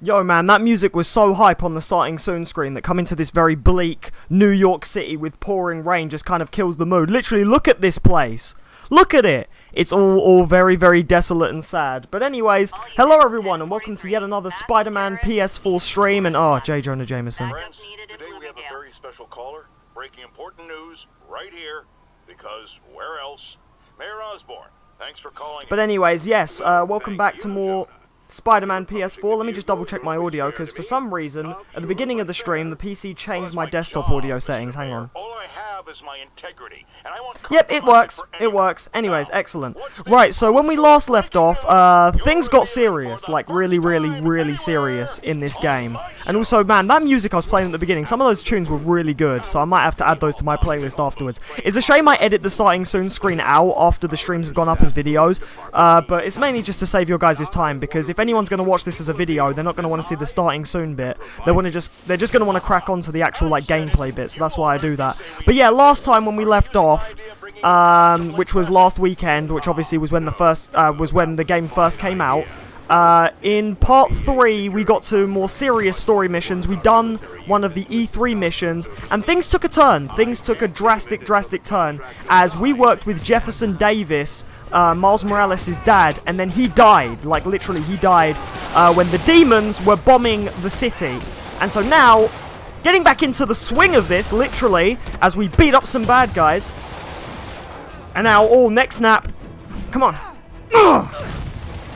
Yo man, that music was so hype on the starting soon screen that coming to this very bleak New York City with pouring rain just kind of kills the mood. Literally, look at this place. Look at it. It's all very, very desolate and sad. But anyways, hello everyone and welcome to yet another Spider-Man PS4 stream and J. Jonah Jameson. Friends, today we have a very special caller, breaking important news right here, because where else? Mayor Osborn, thanks for calling. But anyways, yes, welcome back to more Spider-Man PS4. Let me just double check my audio, because for some reason, at the beginning of the stream, the PC changed my desktop audio settings. Hang on. All I have is my integrity, and I want. Yep, it works. It works. Anyways, excellent. Right, so when we last left off, things got serious. Like, really, really, really serious in this game. And also, man, that music I was playing at the beginning, some of those tunes were really good, so I might have to add those to my playlist afterwards. It's a shame I edit the starting soon screen out after the streams have gone up as videos, but it's mainly just to save your guys' time, because if anyone's going to watch this as a video, they're not going to want to see the starting soon bit. They're just going to want to crack on to the actual, like, gameplay bit, so that's why I do that. But yeah, last time when we left off, which was last weekend, which obviously was when the game first came out, in part 3 we got to more serious story missions. We done one of the E3 missions and things took a turn. Things took a drastic turn as we worked with Jefferson Davis, Miles Morales' dad, and then he died. Like, literally he died when the demons were bombing the city. And so now, getting back into the swing of this, literally, as we beat up some bad guys. And now, neck snap. Come on.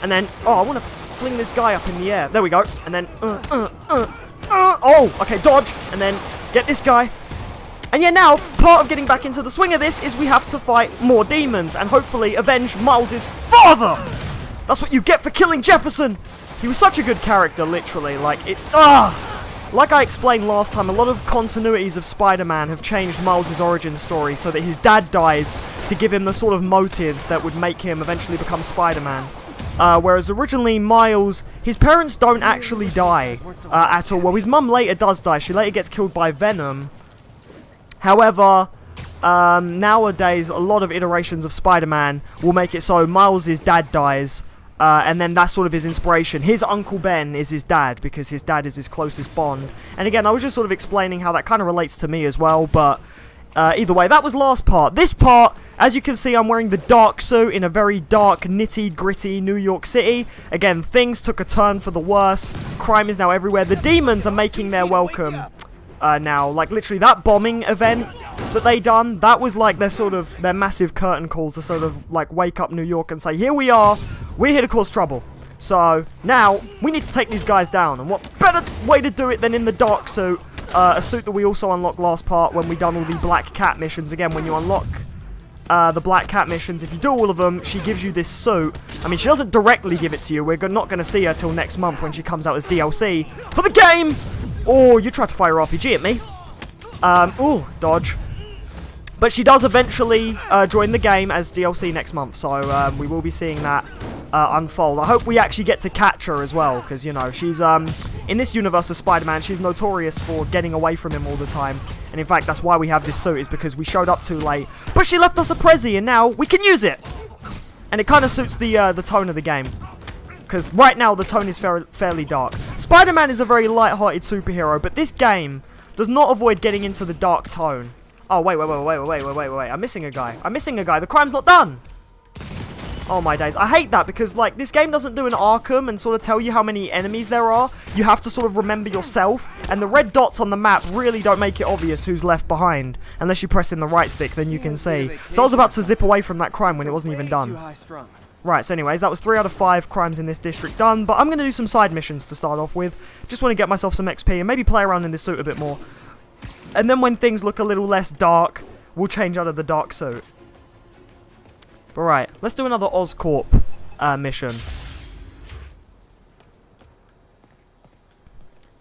And then, I want to fling this guy up in the air. There we go. And then, okay, dodge. And then, get this guy. And yeah, now, part of getting back into the swing of this is we have to fight more demons and hopefully avenge Miles' father. That's what you get for killing Jefferson. He was such a good character, literally. Like I explained last time, a lot of continuities of Spider-Man have changed Miles' origin story so that his dad dies to give him the sort of motives that would make him eventually become Spider-Man. Whereas originally Miles, his parents don't actually die at all. Well, his mum later does die. She later gets killed by Venom. However, nowadays, a lot of iterations of Spider-Man will make it so Miles' dad dies. And then that's sort of his inspiration. His Uncle Ben is his dad, because his dad is his closest bond. And again, I was just sort of explaining how that kind of relates to me as well, but either way, that was last part. This part, as you can see, I'm wearing the dark suit in a very dark, nitty, gritty New York City. Again, things took a turn for the worst. Crime is now everywhere. The demons are making their welcome now. Like, literally, that bombing event that they done, that was like their massive curtain call to sort of like wake up New York and say, here we are, we're here to cause trouble. So now we need to take these guys down, and what better way to do it than in the dark suit, a suit that we also unlocked last part when we done all the Black Cat missions. Again, when you unlock the Black Cat missions, if you do all of them, she gives you this suit. I mean, she doesn't directly give it to you. We're not going to see her till next month when she comes out as DLC for the game. You tried to fire RPG at me. Dodge. But she does eventually join the game as DLC next month, so we will be seeing that unfold. I hope we actually get to catch her as well, because, you know, she's, in this universe of Spider-Man, she's notorious for getting away from him all the time. And in fact, that's why we have this suit, is because we showed up too late. But she left us a Prezi, and now we can use it! And it kind of suits the tone of the game. Because right now, the tone is fairly dark. Spider-Man is a very light-hearted superhero, but this game does not avoid getting into the dark tone. Oh, wait. I'm missing a guy. The crime's not done. Oh, my days. I hate that because, like, this game doesn't do an Arkham and sort of tell you how many enemies there are. You have to sort of remember yourself. And the red dots on the map really don't make it obvious who's left behind. Unless you press in the right stick, then you can see. So I was about to zip away from that crime when it wasn't even done. Right, so anyways, that was 3 out of 5 crimes in this district done. But I'm going to do some side missions to start off with. Just want to get myself some XP and maybe play around in this suit a bit more. And then when things look a little less dark, we'll change out of the dark suit. But right, let's do another Oscorp mission.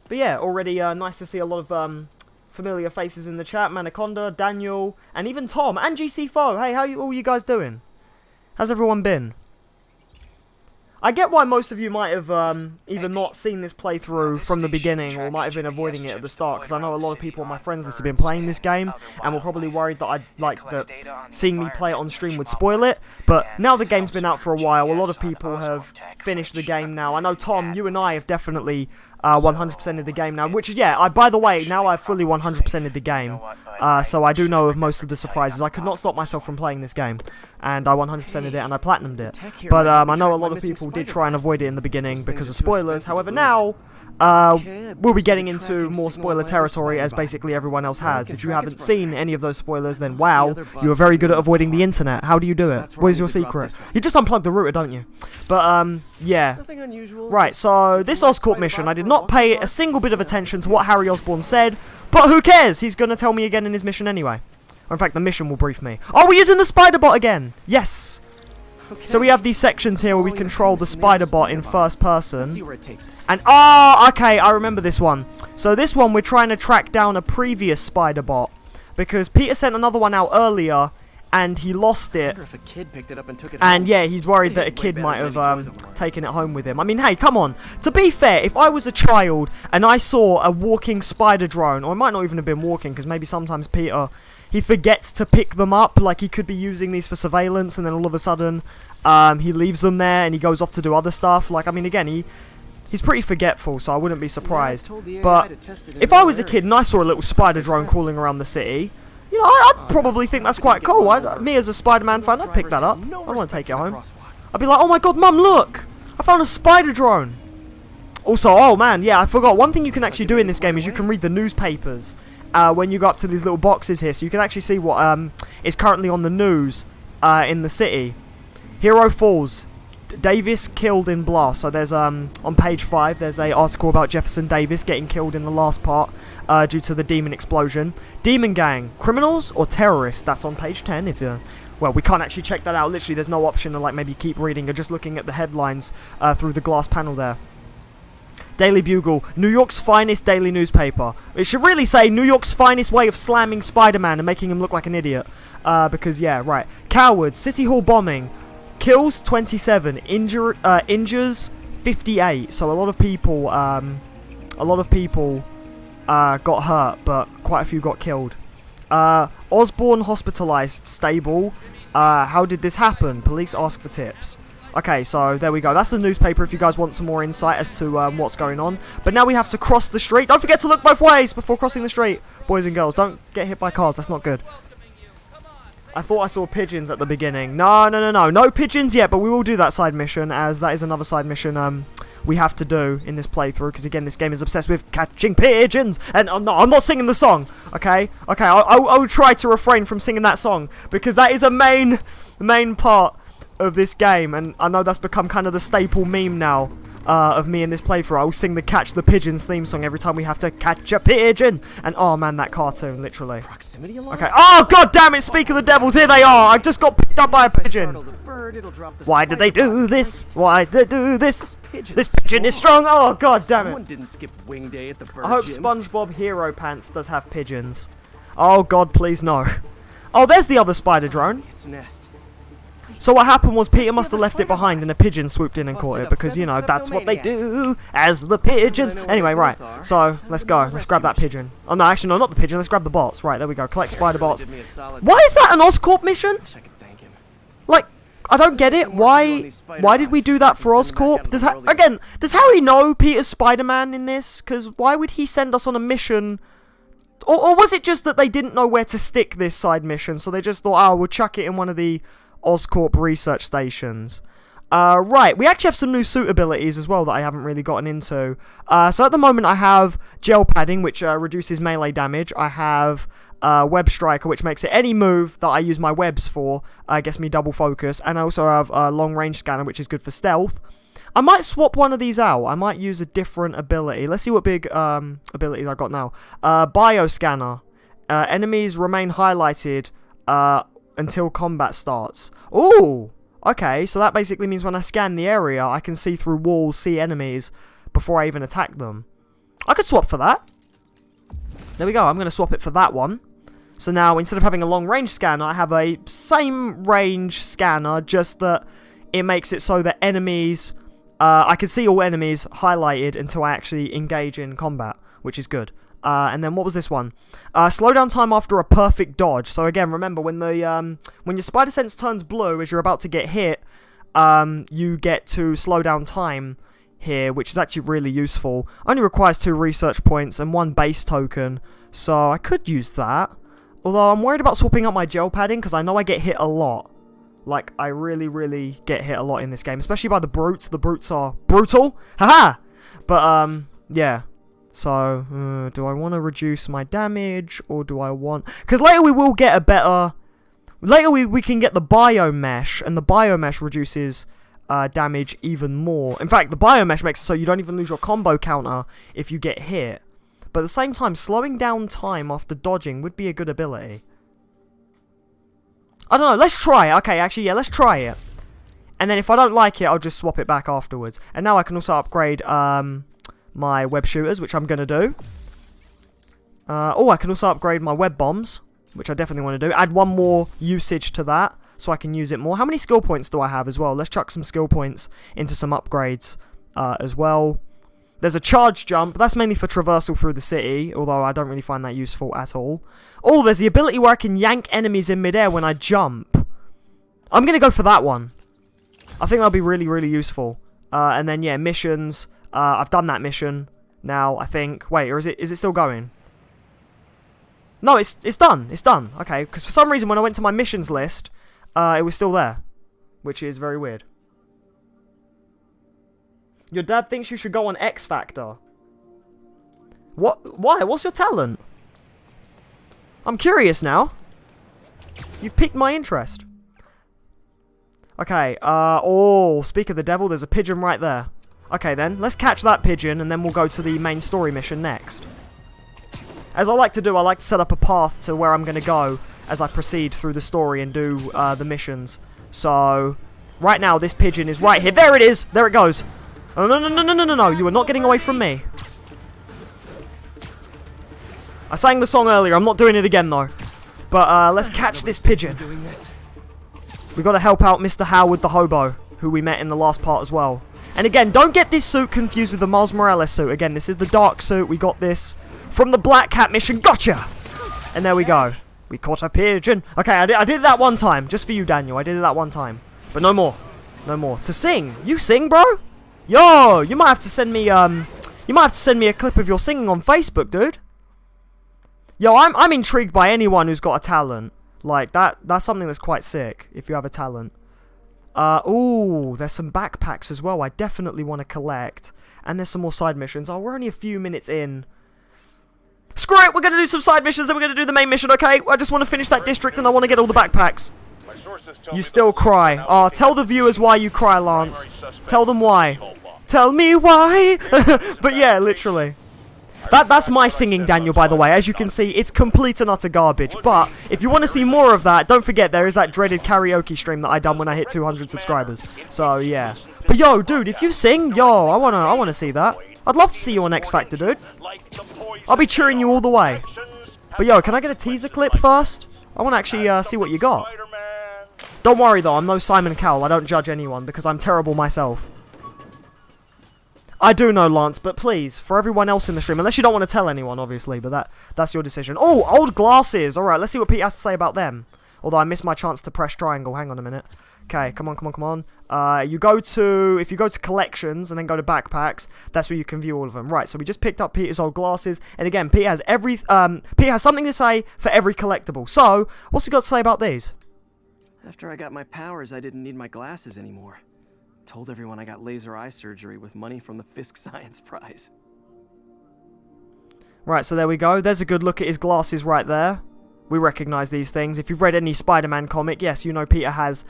But yeah, already nice to see a lot of familiar faces in the chat. Manaconda, Daniel, and even Tom, and GC4. Hey, how all you guys doing? How's everyone been? I get why most of you might have either not seen this playthrough from the beginning or might have been avoiding it at the start, because I know a lot of people on my friends list have been playing this game and were probably worried that seeing me play it on stream would spoil it. But now the game's been out for a while, a lot of people have finished the game now. I know, Tom, you and I have definitely 100%ed the game now, which is, yeah, by the way, now I've fully 100%ed the game, so I do know of most of the surprises. I could not stop myself from playing this game, and I 100%ed it, and I platinumed it. But I know a lot of people did try and avoid it in the beginning because of spoilers. However, now we'll be getting into more spoiler territory, as basically everyone else has. If you haven't seen any of those spoilers, then wow, you are very good at avoiding the internet. How do you do it? What is your secret? You just unplug the router, don't you? But yeah. Right, so this Oscorp mission, I did not pay a single bit of attention to what Harry Osborn said, but who cares? He's going to tell me again in his mission anyway. Or in fact, the mission will brief me. Oh, we're using the spider bot again! Yes! So we have these sections here where we control the spider bot in first person. And, okay, I remember this one. So this one, we're trying to track down a previous spider bot, because Peter sent another one out earlier, and he lost it. And yeah, he's worried that a kid might have taken it home with him. I mean, hey, come on. To be fair, if I was a child and I saw a walking spider drone, or it might not even have been walking, because maybe sometimes Peter, he forgets to pick them up. Like, he could be using these for surveillance, and then all of a sudden, he leaves them there, and he goes off to do other stuff. Like, I mean, again, he's pretty forgetful, so I wouldn't be surprised. But if I was a kid and I saw a little spider drone crawling around the city, you know, I'd probably think that's quite cool. Me as a Spider-Man fan, I'd pick that up. I'd want to take it home. I'd be like, oh my god, Mum, look! I found a spider drone! Also, oh man, yeah, I forgot. One thing you can actually do in this game is you can read the newspapers when you go up to these little boxes here. So you can actually see what is currently on the news in the city. Hero falls. Davis killed in blast. So there's on page 5 there's a article about Jefferson Davis getting killed in the last part due to the demon explosion. Demon gang, criminals or terrorists? That's on page 10. If you, well, we can't actually check that out. Literally, there's no option to like maybe keep reading or just looking at the headlines through the glass panel there. Daily Bugle, New York's finest daily newspaper. It should really say New York's finest way of slamming Spider-Man and making him look like an idiot. Because yeah, right. Cowards, City Hall bombing. Kills 27, injures 58. So a lot of people got hurt, but quite a few got killed. Osborn hospitalized, stable. How did this happen? Police ask for tips. Okay, so there we go. That's the newspaper if you guys want some more insight as to what's going on. But now we have to cross the street. Don't forget to look both ways before crossing the street. Boys and girls, don't get hit by cars. That's not good. I thought I saw pigeons at the beginning. No pigeons yet, but we will do that side mission, as that is another side mission we have to do in this playthrough, because again, this game is obsessed with catching pigeons, and I'm not singing the song, okay? I'll try to refrain from singing that song, because that is a main part of this game, and I know that's become kind of the staple meme now. Of me in this playthrough. I will sing the Catch the Pigeons theme song every time we have to catch a pigeon. And oh man, that cartoon, literally. Okay. Oh god damn it, speak of the devils, here they are. I just got picked up by a pigeon. Why did they do this? Why did they do this? This pigeon is strong. Oh god damn it. I hope SpongeBob Hero Pants does have pigeons. Oh god, please no. Oh, there's the other spider drone. So what happened was Peter must have left it behind and a pigeon swooped in and caught it, because, you know, that's what they do as the pigeons. Anyway, right, so let's go. Let's grab that pigeon. Oh, no, actually, no, not the pigeon. Let's grab the bots. Right, there we go. Collect spider bots. Why is that an Oscorp mission? Like, I don't get it. Why did we do that for Oscorp? Does Harry know Peter's Spider-Man in this? Because why would he send us on a mission? Or was it just that they didn't know where to stick this side mission, so they just thought, oh, we'll chuck it in one of the Oscorp research stations. Right, we actually have some new suit abilities as well that I haven't really gotten into. So at the moment I have gel padding, which reduces melee damage. I have web striker, which makes it any move that I use my webs for gets me double focus. And I also have long range scanner, which is good for stealth. I might swap one of these out. I might use a different ability. Let's see what big abilities I got now. Bio scanner. Enemies remain highlighted until combat starts. Ooh! Okay, so that basically means when I scan the area, I can see through walls, see enemies, before I even attack them. I could swap for that. There we go, I'm going to swap it for that one. So now, instead of having a long range scanner, I have a same range scanner, just that it makes it so that enemies... I can see all enemies highlighted until I actually engage in combat, which is good. And then what was this one? Slow down time after a perfect dodge. So again, remember when your spider sense turns blue as you're about to get hit, you get to slow down time here, which is actually really useful. Only requires 2 research points and 1 base token, so I could use that. Although I'm worried about swapping up my gel padding, because I know I get hit a lot. Like, I really get hit a lot in this game, especially by the brutes. The brutes are brutal. Haha! But, yeah. So, do I want to reduce my damage, or do I want... Because later we will get a better... Later we can get the biomesh, and the biomesh reduces damage even more. In fact, the biomesh makes it so you don't even lose your combo counter if you get hit. But at the same time, slowing down time after dodging would be a good ability. I don't know, let's try it. Okay, actually, yeah, let's try it. And then if I don't like it, I'll just swap it back afterwards. And now I can also upgrade my web shooters, which I'm going to do. I can also upgrade my web bombs, which I definitely want to do. Add 1 more usage to that, so I can use it more. How many skill points do I have as well? Let's chuck some skill points into some upgrades as well. There's a charge jump. That's mainly for traversal through the city, although I don't really find that useful at all. Oh, there's the ability where I can yank enemies in midair when I jump. I'm going to go for that one. I think that'll be really useful. And then, yeah, missions. I've done that mission now, I think. Wait, or is it still going? No, it's done. It's done. Okay, because for some reason when I went to my missions list, it was still there, which is very weird. Your dad thinks you should go on X Factor. What? Why? What's your talent? I'm curious now. You've piqued my interest. Okay, speak of the devil, there's a pigeon right there. Okay then, let's catch that pigeon and then we'll go to the main story mission next. As I like to do, I like to set up a path to where I'm going to go as I proceed through the story and do the missions. So, right now this pigeon is right here. There it is! There it goes! Oh, no, you are not getting away from me. I sang the song earlier, I'm not doing it again though. But let's catch this pigeon. We've got to help out Mr. Howard the Hobo, who we met in the last part as well. And again, don't get this suit confused with the Miles Morales suit. Again, this is the dark suit. We got this from the Black Cat mission. Gotcha! And there we go. We caught a pigeon. Okay, I did that one time. Just for you, Daniel. I did it that one time. But no more. No more. To sing. You sing, bro? Yo, you might have to send me, a clip of your singing on Facebook, dude. Yo, I'm intrigued by anyone who's got a talent. Like, that's something that's quite sick, if you have a talent. Ooh, there's some backpacks as well I definitely want to collect. And there's some more side missions. Oh, we're only a few minutes in. Screw it, we're going to do some side missions, then we're going to do the main mission, okay? I just want to finish that district and I want to get all the backpacks. You still cry. Oh, tell the viewers why you cry, Lance. Tell them why. Tell me why. But yeah, literally. That's my singing, Daniel, by the way. As you can see, it's complete and utter garbage. But if you want to see more of that, don't forget there is that dreaded karaoke stream that I done when I hit 200 subscribers. So yeah. But yo, dude, if you sing, yo, I wanna see that. I'd love to see you on X Factor, dude. I'll be cheering you all the way. But yo, can I get a teaser clip first? I want to actually see what you got. Don't worry though, I'm no Simon Cowell. I don't judge anyone because I'm terrible myself. I do know, Lance, but please, for everyone else in the stream, unless you don't want to tell anyone, obviously, but that's your decision. Oh, old glasses! Alright, let's see what Pete has to say about them. Although I missed my chance to press triangle. Hang on a minute. Okay, come on. If you go to collections and then go to backpacks, that's where you can view all of them. Right, so we just picked up Peter's old glasses, and again, Pete has something to say for every collectible. So, what's he got to say about these? After I got my powers, I didn't need my glasses anymore. Told everyone I got laser eye surgery with money from the Fisk Science Prize. Right, so there we go. There's a good look at his glasses right there. We recognize these things. If you've read any Spider-Man comic, yes, you know Peter has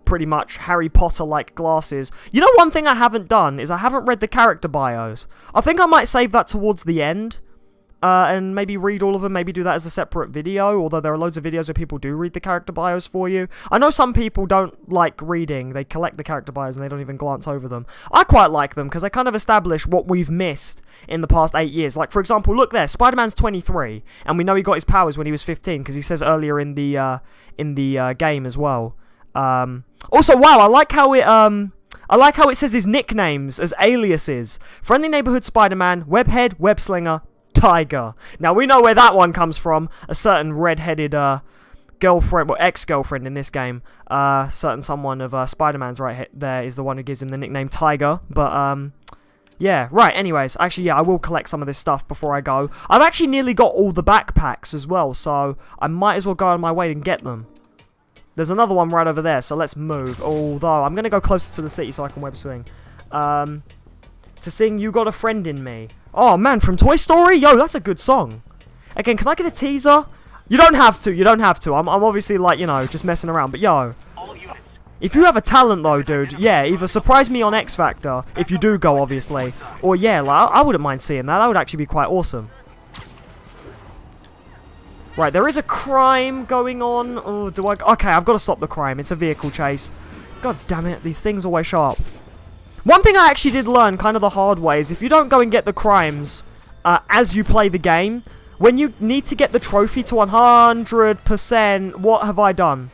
pretty much Harry Potter-like glasses. You know, one thing I haven't done is I haven't read the character bios. I think I might save that towards the end. And maybe read all of them, maybe do that as a separate video, although there are loads of videos where people do read the character bios for you. I know some people don't like reading, they collect the character bios and they don't even glance over them. I quite like them, because they kind of establish what we've missed in the past 8 years. Like, for example, look there, Spider-Man's 23, and we know he got his powers when he was 15, because he says earlier in the game as well. Also, wow, I like how it says his nicknames as aliases. Friendly Neighborhood Spider-Man, Webhead, Webslinger, Tiger. Now, we know where that one comes from. A certain red-headed girlfriend, well, ex-girlfriend in this game. Certain someone of Spider-Man's right there is the one who gives him the nickname Tiger. But, Yeah, right, anyways, actually, yeah, I will collect some of this stuff before I go. I've actually nearly got all the backpacks as well, so I might as well go on my way and get them. There's another one right over there, so let's move. Although, I'm going to go closer to the city so I can web swing. To sing You Got a Friend in Me. Oh, man, from Toy Story? Yo, that's a good song. Again, can I get a teaser? You don't have to, you don't have to. I'm obviously, like, you know, just messing around. But, yo, if you have a talent, though, dude, yeah, either surprise me on X Factor, if you do go, obviously. Or, yeah, like, I wouldn't mind seeing that. That would actually be quite awesome. Right, there is a crime going on. Oh, do I... Okay, I've got to stop the crime. It's a vehicle chase. God damn it, these things are always sharp. One thing I actually did learn kind of the hard way is if you don't go and get the crimes as you play the game, when you need to get the trophy to 100%, what have I done?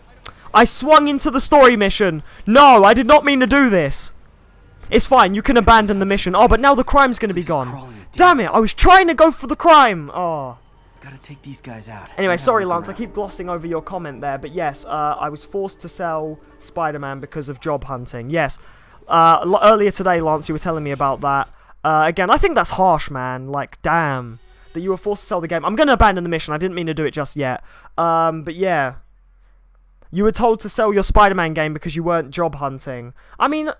I swung into the story mission. No, I did not mean to do this. It's fine, you can abandon the mission. Oh, but now the crime's going to be gone. Damn it, I was trying to go for the crime. Oh. Gotta take these guys out. Anyway, sorry, Lance, I keep glossing over your comment there. But yes, I was forced to sell Spider-Man because of job hunting. Yes. Earlier today, Lance, you were telling me about that. Again, I think that's harsh, man. Like, damn. That you were forced to sell the game. I'm going to abandon the mission. I didn't mean to do it just yet. But yeah. You were told to sell your Spider-Man game because you weren't job hunting. I mean,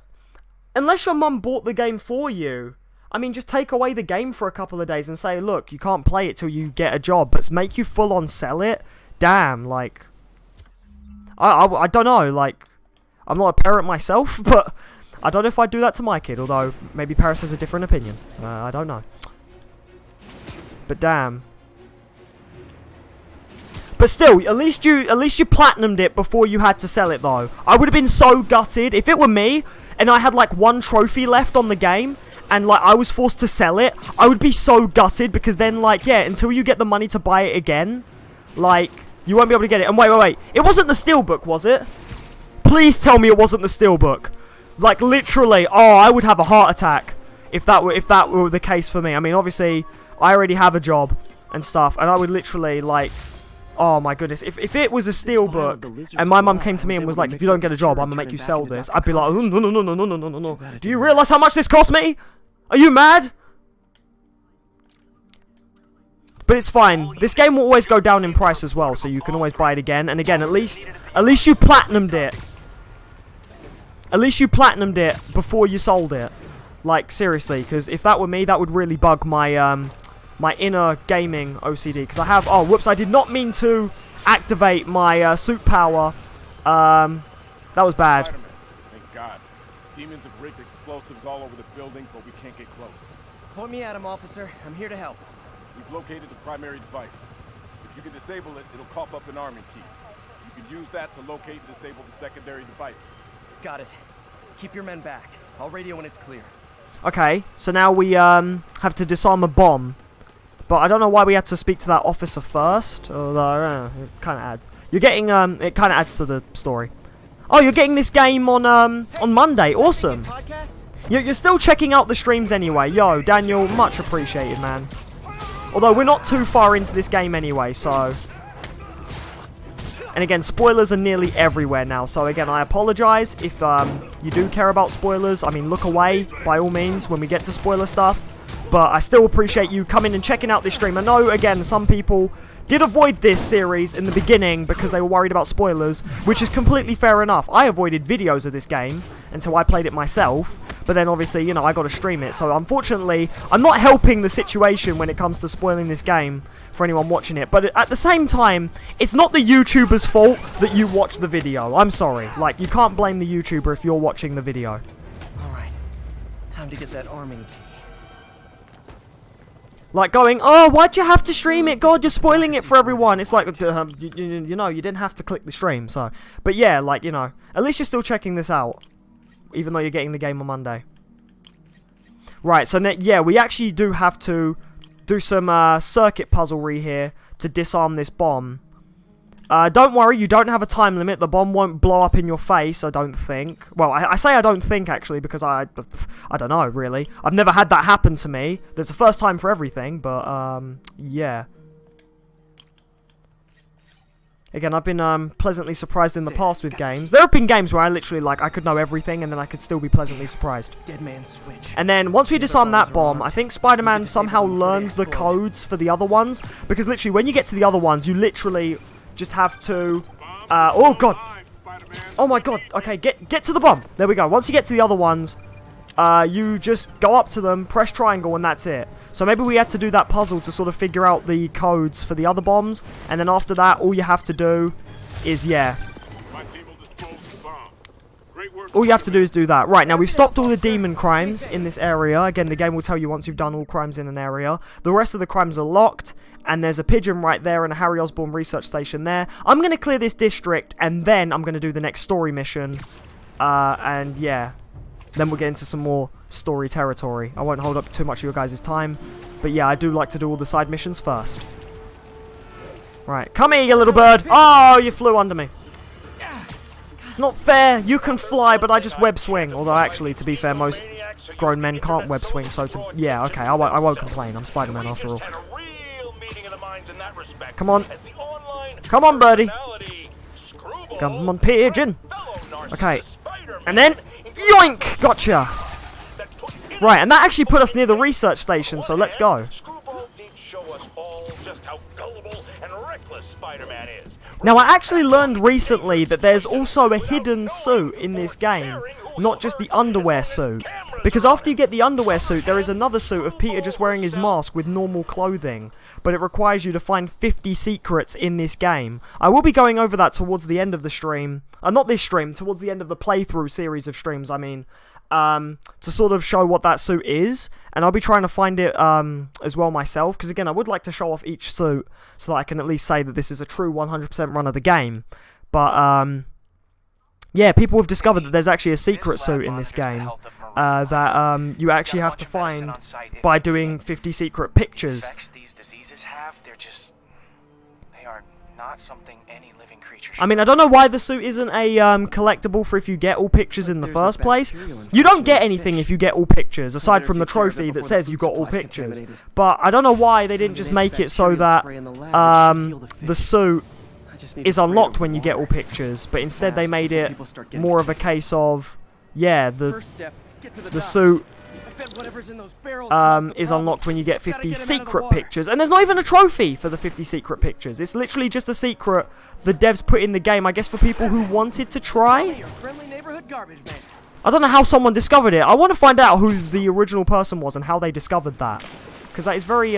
unless your mum bought the game for you, I mean, just take away the game for a couple of days and say, look, you can't play it till you get a job. But make you full-on sell it? Damn, like... I don't know, like... I'm not a parent myself, but... I don't know if I'd do that to my kid, although maybe Paris has a different opinion. I don't know. But damn. But still, at least you platinumed it before you had to sell it, though. I would have been so gutted if it were me and I had like one trophy left on the game and like I was forced to sell it. I would be so gutted because then like yeah, until you get the money to buy it again, like you won't be able to get it. And wait, it wasn't the Steelbook, was it? Please tell me it wasn't the Steelbook. Like literally, oh, I would have a heart attack if that were the case for me. I mean, obviously, I already have a job and stuff, and I would literally like, oh my goodness, if it was a Steelbook and my mum came to me and was like, if you don't get a job, I'm gonna make you sell this, I'd be like, oh, no. Do you realize how much this cost me? Are you mad? But it's fine. This game will always go down in price as well, so you can always buy it again. And again, at least you platinumed it. At least you platinumed it before you sold it. Like, seriously, because if that were me, that would really bug my, my inner gaming OCD. Because I have... Oh, whoops, I did not mean to activate my suit power. That was bad. Thank God. Demons have rigged explosives all over the building, but we can't get close. Point me at him, officer. I'm here to help. We've located the primary device. If you can disable it, it'll pop up an arming key. You can use that to locate and disable the secondary device. Got it. Keep your men back. I'll radio when it's clear. Okay, so now we have to disarm a bomb. But I don't know why we had to speak to that officer first. Although, it kind of adds. You're getting, it kind of adds to the story. Oh, you're getting this game on Monday. Awesome. You're still checking out the streams anyway. Yo, Daniel, much appreciated, man. Although, we're not too far into this game anyway, so... And again, spoilers are nearly everywhere now. So again, I apologize if you do care about spoilers. I mean, look away, by all means, when we get to spoiler stuff. But I still appreciate you coming and checking out this stream. I know, again, some people did avoid this series in the beginning because they were worried about spoilers, which is completely fair enough. I avoided videos of this game until I played it myself. But then, obviously, you know, I got to stream it. So, unfortunately, I'm not helping the situation when it comes to spoiling this game for anyone watching it. But at the same time, it's not the YouTuber's fault that you watch the video. I'm sorry. Like, you can't blame the YouTuber if you're watching the video. Alright. Time to get that arming key. Like going, oh, why'd you have to stream it? God, you're spoiling it for everyone. It's like, you know, you didn't have to click the stream, so. But yeah, like, you know, at least you're still checking this out. Even though you're getting the game on Monday. Right, so yeah, we actually do have to do some circuit puzzlery here to disarm this bomb. Don't worry, you don't have a time limit. The bomb won't blow up in your face, I don't think. Well, I say I don't think, actually, because I don't know, really. I've never had that happen to me. There's a first time for everything, but, yeah. Again, I've been pleasantly surprised in the past with games. There have been games where I literally, like, I could know everything and then I could still be pleasantly surprised. Dead man's switch. And then, once we disarm that bomb, I think Spider-Man somehow learns the codes for the other ones. Because literally, when you get to the other ones, you literally just have to... oh, God. Oh, my God. Okay, get to the bomb. There we go. Once you get to the other ones, you just go up to them, press triangle, and that's it. So maybe we had to do that puzzle to sort of figure out the codes for the other bombs. And then after that, all you have to do is, yeah. All you have to do is do that. Right, now we've stopped all the demon crimes in this area. Again, the game will tell you once you've done all crimes in an area. The rest of the crimes are locked. And there's a pigeon right there and a Harry Osborn research station there. I'm going to clear this district and then I'm going to do the next story mission. And yeah. Then we'll get into some more story territory. I won't hold up too much of your guys' time. But yeah, I do like to do all the side missions first. Right, come here, you little bird. Oh, you flew under me. It's not fair. You can fly, but I just web swing. Although, actually, to be fair, most grown men can't web swing. So, yeah, okay, I won't complain. I'm Spider-Man after all. Come on. Come on, birdie. Come on, pigeon. Okay. And then... yoink! Gotcha! Right, and that actually put us near the research station, so let's go. Now, I actually learned recently that there's also a hidden suit in this game, not just the underwear suit. Because after you get the underwear suit, there is another suit of Peter just wearing his mask with normal clothing. But it requires you to find 50 secrets in this game. I will be going over that towards the end of the stream. Not this stream, towards the end of the playthrough series of streams, I mean. To sort of show what that suit is. And I'll be trying to find it as well myself. Because again, I would like to show off each suit so that I can at least say that this is a true 100% run of the game. But, yeah, people have discovered that there's actually a secret suit in this game. That you actually have to find by doing 50 secret pictures. I mean, I don't know why the suit isn't a collectible for if you get all pictures in the first place. You don't get anything if you get all pictures, aside from the trophy that says you got all pictures. But I don't know why they didn't just make it so that the suit is unlocked when you get all pictures. But instead they made it more of a case of, yeah, the suit is unlocked when you get 50 secret pictures. And there's not even a trophy for the 50 secret pictures. It's literally just a secret the devs put in the game, I guess, for people who wanted to try. I don't know how someone discovered it. I want to find out who the original person was and how they discovered that. Because that is very,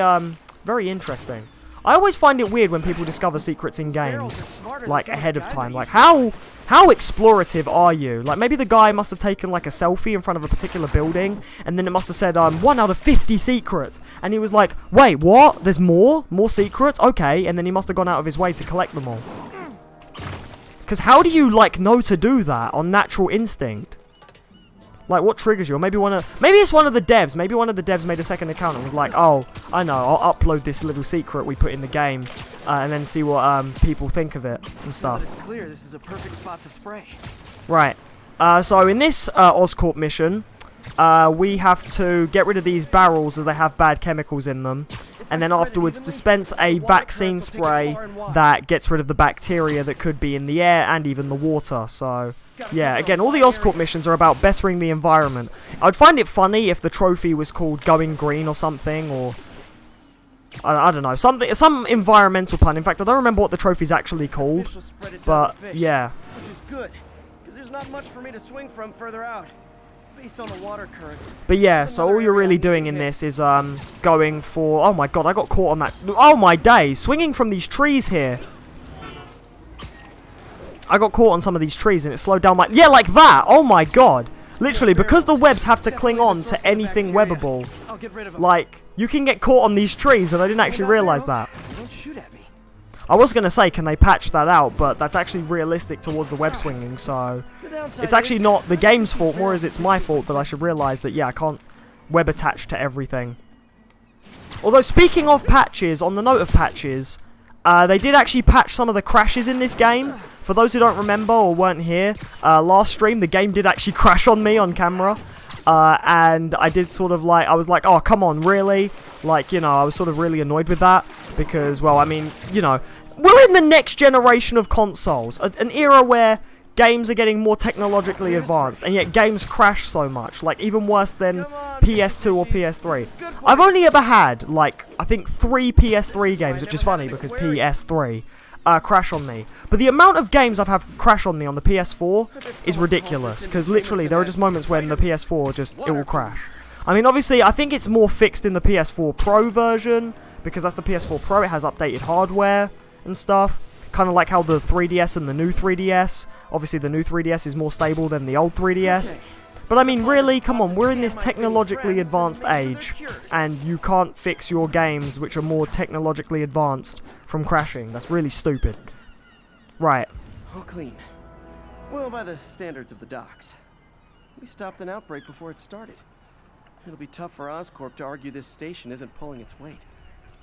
very interesting. I always find it weird when people discover secrets in games, like, ahead of time. Like, how explorative are you? Like, maybe the guy must have taken, like, a selfie in front of a particular building, and then it must have said, 1 out of 50 secrets. And he was like, wait, what? There's more? More secrets? Okay. And then he must have gone out of his way to collect them all. Because how do you, like, know to do that on natural instinct? Like, what triggers you? Or maybe it's one of the devs. Maybe one of the devs made a second account and was like, oh, I know, I'll upload this little secret we put in the game, and then see what people think of it and stuff. It's clear this is a perfect spot to spray. Right. So in this Oscorp mission, we have to get rid of these barrels as they have bad chemicals in them. And then afterwards dispense a vaccine spray that gets rid of the bacteria that could be in the air and even the water. So, yeah, again, all the Oscorp missions are about bettering the environment. I'd find it funny if the trophy was called Going Green or something, or... I don't know, some environmental pun. In fact, I don't remember what the trophy's actually called. But, yeah. Which is good, because there's not much for me to swing from further out. Based on the water currents. But yeah, so all you're really doing in this is going for... Oh my god, I got caught on that. Oh my days, swinging from these trees here. I got caught on some of these trees and it slowed down my... Yeah, like that! Oh my god. Literally, because the webs have to cling on to anything webbable. Like, you can get caught on these trees and I didn't actually realise that. Don't shoot at me. I was going to say, can they patch that out? But that's actually realistic towards the web swinging, so... It's actually not the game's fault, more as it's my fault that I should realise that, yeah, I can't web attach to everything. Although, speaking of patches, on the note of patches, they did actually patch some of the crashes in this game. For those who don't remember or weren't here, last stream, the game did actually crash on me on camera. And I did sort of like, I was like, oh, come on, really? Like, you know, I was sort of really annoyed with that. Because, well, I mean, you know... we're in the next generation of consoles. An era where games are getting more technologically advanced, and yet games crash so much. Like, even worse than PS2 or PS3. I've only ever had, like, I think 3 PS3 games, which is funny because PS3 crash on me. But the amount of games I've had crash on me on the PS4 is ridiculous. Because literally, there are just moments when the PS4 it will crash. I mean, obviously, I think it's more fixed in the PS4 Pro version, because that's the PS4 Pro. It has updated hardware and stuff. Kind of like how the 3DS and the new 3DS. Obviously, the new 3DS is more stable than the old 3DS. But I mean, really, come on, we're in this technologically advanced age, and you can't fix your games which are more technologically advanced from crashing. That's really stupid. Right. All clean. Well, by the standards of the docks. We stopped an outbreak before it started. It'll be tough for Oscorp to argue this station isn't pulling its weight.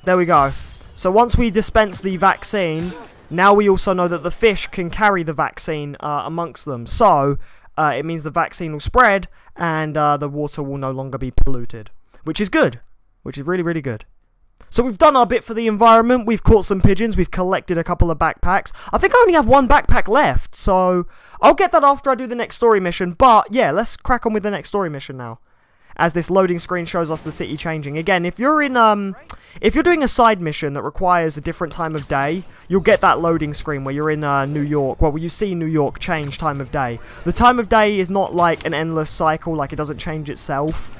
There we go. So once we dispense the vaccine, now we also know that the fish can carry the vaccine amongst them. So it means the vaccine will spread, and the water will no longer be polluted. Which is good. Which is really, really good. So we've done our bit for the environment. We've caught some pigeons. We've collected a couple of backpacks. I think I only have one backpack left. So I'll get that after I do the next story mission. But yeah, let's crack on with the next story mission now. As this loading screen shows us the city changing. Again, if you're doing a side mission that requires a different time of day, you'll get that loading screen where you're in New York. Well, you see New York change time of day. The time of day is not like an endless cycle, like it doesn't change itself.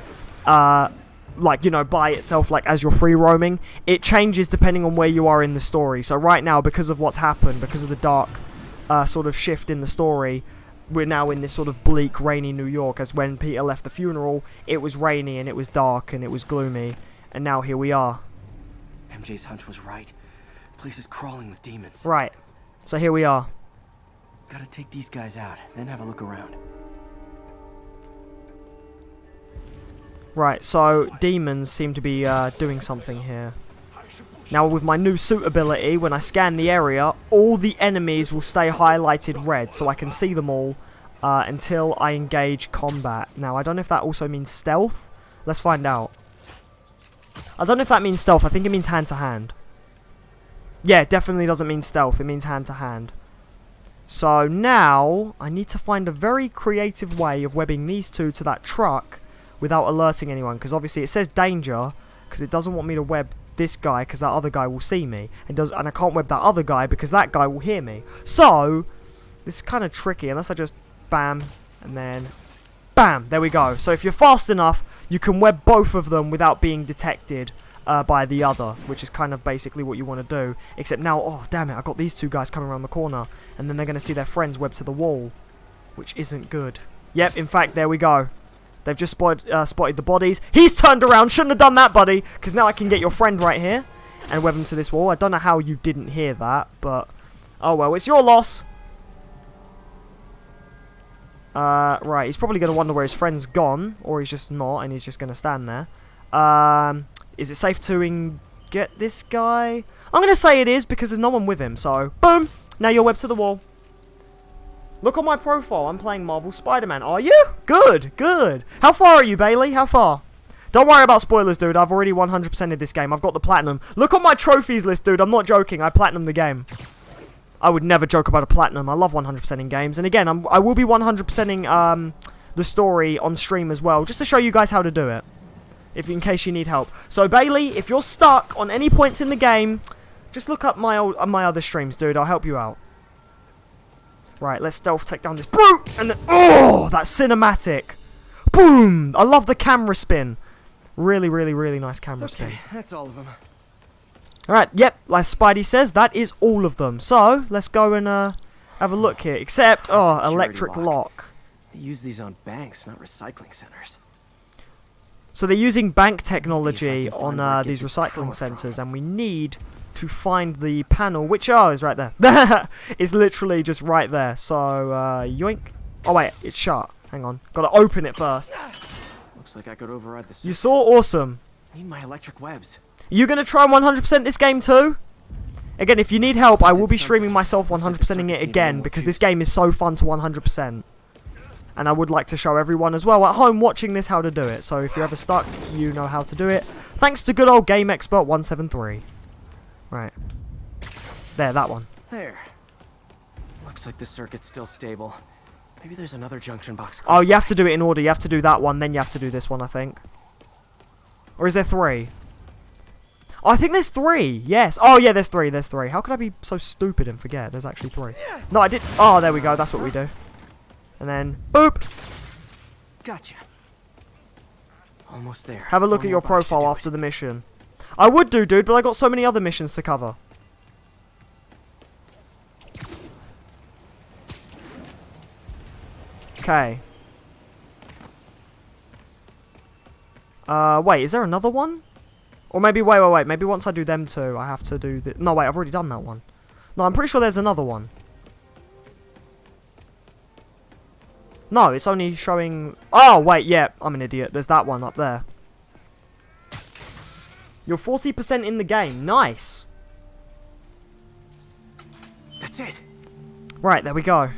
Like, you know, by itself, like as you're free roaming. It changes depending on where you are in the story. So right now, because of what's happened, because of the dark sort of shift in the story, we're now in this sort of bleak, rainy New York. As when Peter left the funeral, it was rainy and it was dark and it was gloomy. And now here we are. MJ's hunch was right. The place is crawling with demons. Right. So here we are. Gotta take these guys out, then have a look around. Right, so demons seem to be doing something here. Now with my new suit ability, when I scan the area, all the enemies will stay highlighted red, so I can see them all until I engage combat. Now, I don't know if that also means stealth. Let's find out. I don't know if that means stealth. I think it means hand-to-hand. Yeah, it definitely doesn't mean stealth. It means hand-to-hand. So now, I need to find a very creative way of webbing these two to that truck without alerting anyone. Because obviously it says danger, because it doesn't want me to web this guy, because that other guy will see me, and I can't web that other guy because that guy will hear me. So this is kind of tricky unless I just bam and then bam. There we go. So if you're fast enough, you can web both of them without being detected by the other, which is kind of basically what you want to do. Except now, oh damn it, I got these two guys coming around the corner, and then they're going to see their friends webbed to the wall, which isn't good. Yep, in fact, there we go. They've just spotted the bodies. He's turned around. Shouldn't have done that, buddy. Because now I can get your friend right here and web him to this wall. I don't know how you didn't hear that, but oh well, it's your loss. Right, he's probably going to wonder where his friend's gone, or he's just not, and he's just going to stand there. Is it safe to get this guy? I'm going to say it is, because there's no one with him, so boom. Now you're webbed to the wall. Look on my profile, I'm playing Marvel Spider-Man. Are you? Good, good. How far are you, Bailey? How far? Don't worry about spoilers, dude. I've already 100%ed this game. I've got the platinum. Look on my trophies list, dude. I'm not joking. I platinumed the game. I would never joke about a platinum. I love 100%ing games. And again, I will be 100%ing the story on stream as well, just to show you guys how to do it, in case you need help. So, Bailey, if you're stuck on any points in the game, just look up my other streams, dude. I'll help you out. Right, let's stealth take down this brute, and then, oh, that cinematic. Boom! I love the camera spin. Really, really, really nice camera spin. That's all of them. Alright, yep, like Spidey says, that is all of them. So, let's go and have a look here. Except, oh, electric lock. They use these on banks, not recycling centers. So they're using bank technology on these recycling centers, and we need to find the panel, which is right there. It's literally just right there. So yoink. Oh wait, it's shut. Hang on, gotta open it first. Looks like I could override the. You saw? Awesome. I need my electric webs. You gonna try and 100% this game too? Again, if you need help, I will be streaming myself 100%ing it again, because this game is so fun to 100%. And I would like to show everyone as well at home watching this how to do it. So if you're ever stuck, you know how to do it. Thanks to good old Game Expert 173. Right. There, that one. There. Looks like the circuit's still stable. Maybe there's another junction box. Oh, you have to do it in order. You have to do that one, then you have to do this one, I think. Or is there 3? Oh, I think there's 3. Yes. Oh, yeah, there's 3. There's 3. How could I be so stupid and forget? There's actually 3. No, I did. Oh, there we go. That's what we do. And then, boop. Gotcha. Almost there. Have a look at your profile after the mission. I would do, dude, but I got so many other missions to cover. Okay. Wait, is there another one? Or maybe, wait. Maybe once I do them two, I have to do the... No, wait, I've already done that one. No, I'm pretty sure there's another one. No, it's only showing... Oh, wait, yeah, I'm an idiot. There's that one up there. You're 40% in the game. Nice. That's it. Right, there we go.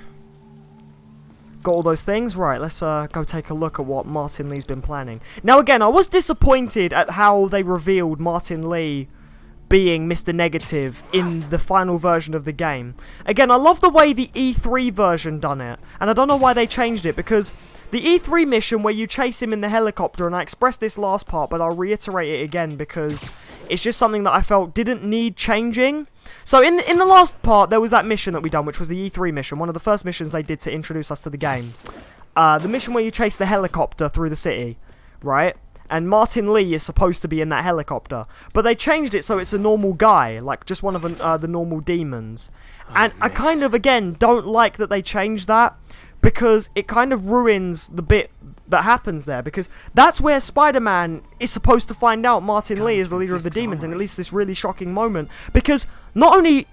Got all those things? Right, let's go take a look at what Martin Lee's been planning. Now again, I was disappointed at how they revealed Martin Lee being Mr. Negative in the final version of the game. Again, I love the way the E3 version done it, and I don't know why they changed it, because the E3 mission where you chase him in the helicopter, and I expressed this last part, but I'll reiterate it again because it's just something that I felt didn't need changing. So in the last part, there was that mission that we done, which was the E3 mission, one of the first missions they did to introduce us to the game. The mission where you chase the helicopter through the city, right? And Martin Lee is supposed to be in that helicopter. But they changed it so it's a normal guy, like just one of the normal demons. And I kind of, again, don't like that they changed that, because it kind of ruins the bit that happens there, because that's where Spider-Man is supposed to find out Martin Lee is the leader of the demons, and at least this really shocking moment, because not only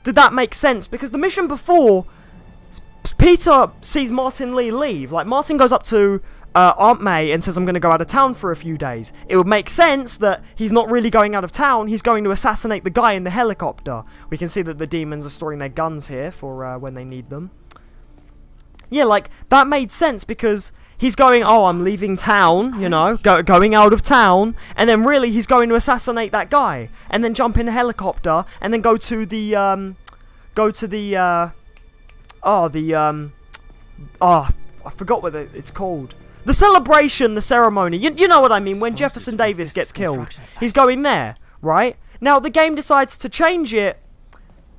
did that make sense, because the mission before, Peter sees Martin Lee leave. Like, Martin goes up to Aunt May and says, I'm going to go out of town for a few days. It would make sense that he's not really going out of town, he's going to assassinate the guy in the helicopter. We can see that the demons are storing their guns here for when they need them. Yeah, like, that made sense, because he's going, oh, I'm leaving town, you know, going out of town, and then really he's going to assassinate that guy, and then jump in a helicopter, and then go to the, I forgot what it's called. The celebration, the ceremony, you know what I mean, when Jefferson Davis gets killed. He's going there, right? Now, the game decides to change it,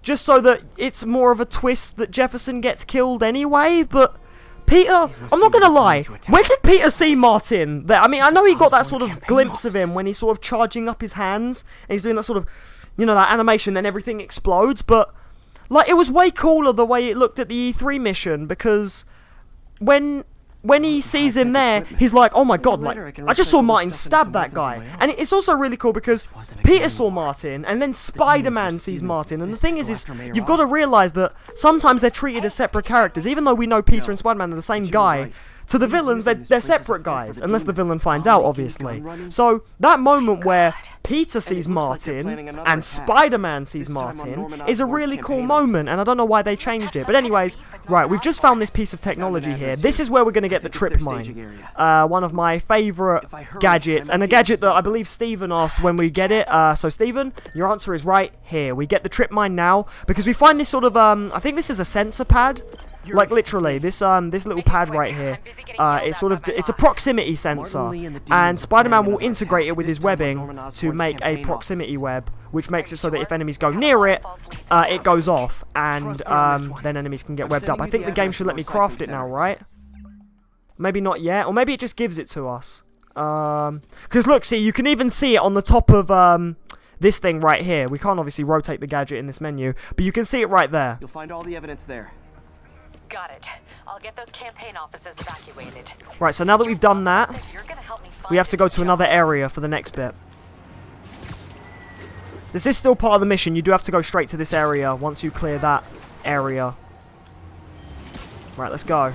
just so that it's more of a twist that Jefferson gets killed anyway, but Peter, I'm not gonna lie, where did Peter see Martin there? I mean, I know he got that sort of glimpse of him when he's sort of charging up his hands, and he's doing that sort of, you know, that animation, then everything explodes, but, like, it was way cooler the way it looked at the E3 mission, because when he sees him there, he's like, oh my god, like, I just saw Martin stab that guy. And it's also really cool because Peter saw Martin, and then Spider-Man sees Martin. And the thing is you've got to realise that sometimes they're treated as separate characters. Even though we know Peter and Spider-Man are the same guy, to the villains, they're separate guys, unless the villain finds out, obviously. So, that moment where Peter sees Martin, and Spider-Man sees Martin, is a really cool moment, and I don't know why they changed it. But anyways, right, we've just found this piece of technology here. This is where we're going to get the trip mine. One of my favourite gadgets, and a gadget that I believe Steven asked when we get it. So Steven, your answer is right here. We get the trip mine now, because we find this sort of, I think this is a sensor pad. Like, literally, this little pad right here, it's a proximity sensor, and Spider-Man will integrate it with his webbing to make a proximity web, which makes it so that if enemies go near it, it goes off, and then enemies can get webbed up. I think the game should let me craft it now, right? Maybe not yet, or maybe it just gives it to us. Because look, see, you can even see it on the top of this thing right here. We can't obviously rotate the gadget in this menu, but you can see it right there. You'll find all the evidence there. Got it. I'll get those campaign offices evacuated. Right, so now that we've done that, we have to go to another area for the next bit. This is still part of the mission. You do have to go straight to this area once you clear that area. Right, let's go.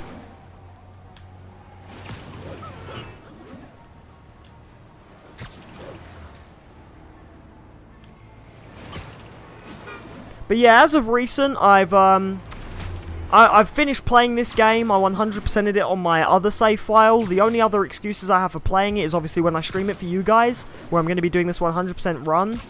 But yeah, as of recent, I've finished playing this game. I 100%ed it on my other save file. The only other excuses I have for playing it is obviously when I stream it for you guys, where I'm going to be doing this 100% run.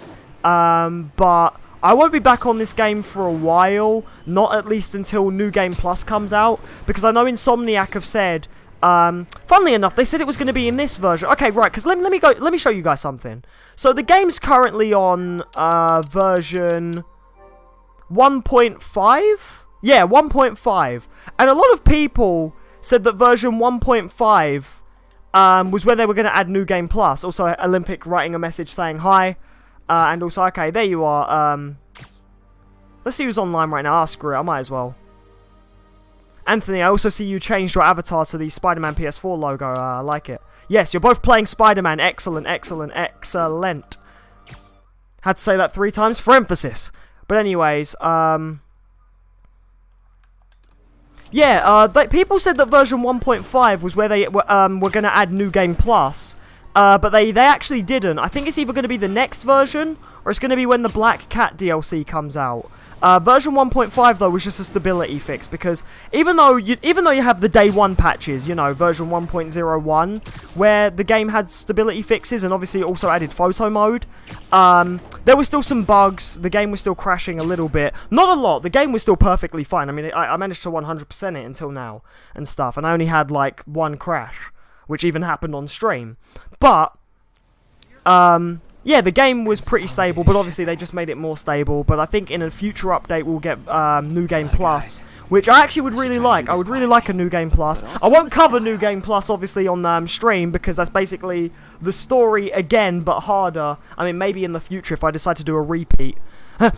But I won't be back on this game for a while, not at least until New Game Plus comes out, because I know Insomniac have said, funnily enough, they said it was going to be in this version. Okay, right, because let me show you guys something. So the game's currently on version 1.5? Yeah, 1.5. And a lot of people said that version 1.5 was where they were going to add New Game Plus. Also, Olympic writing a message saying hi. And also, okay, there you are. Let's see who's online right now. Ah, screw it, I might as well. Anthony, I also see you changed your avatar to the Spider-Man PS4 logo. I like it. Yes, you're both playing Spider-Man. Excellent, excellent, excellent. Had to say that 3 times for emphasis. But anyways, yeah, people said that version 1.5 was where they were going to add New Game Plus. But they actually didn't. I think it's either going to be the next version, or it's going to be when the Black Cat DLC comes out. Version 1.5 though was just a stability fix, because even though you have the day 1 patches, you know, version 1.01, where the game had stability fixes and obviously it also added photo mode, there were still some bugs. The game was still crashing a little bit, not a lot. The game was still perfectly fine. I mean, I managed to 100% it until now and stuff, and I only had like 1 crash, which even happened on stream. But yeah, the game was pretty stable, but obviously they just made it more stable. But I think in a future update we'll get New Game Plus, which I actually would really like. I would really like a New Game Plus. I won't cover New Game Plus, obviously, on stream, because that's basically the story again, but harder. I mean, maybe in the future if I decide to do a repeat.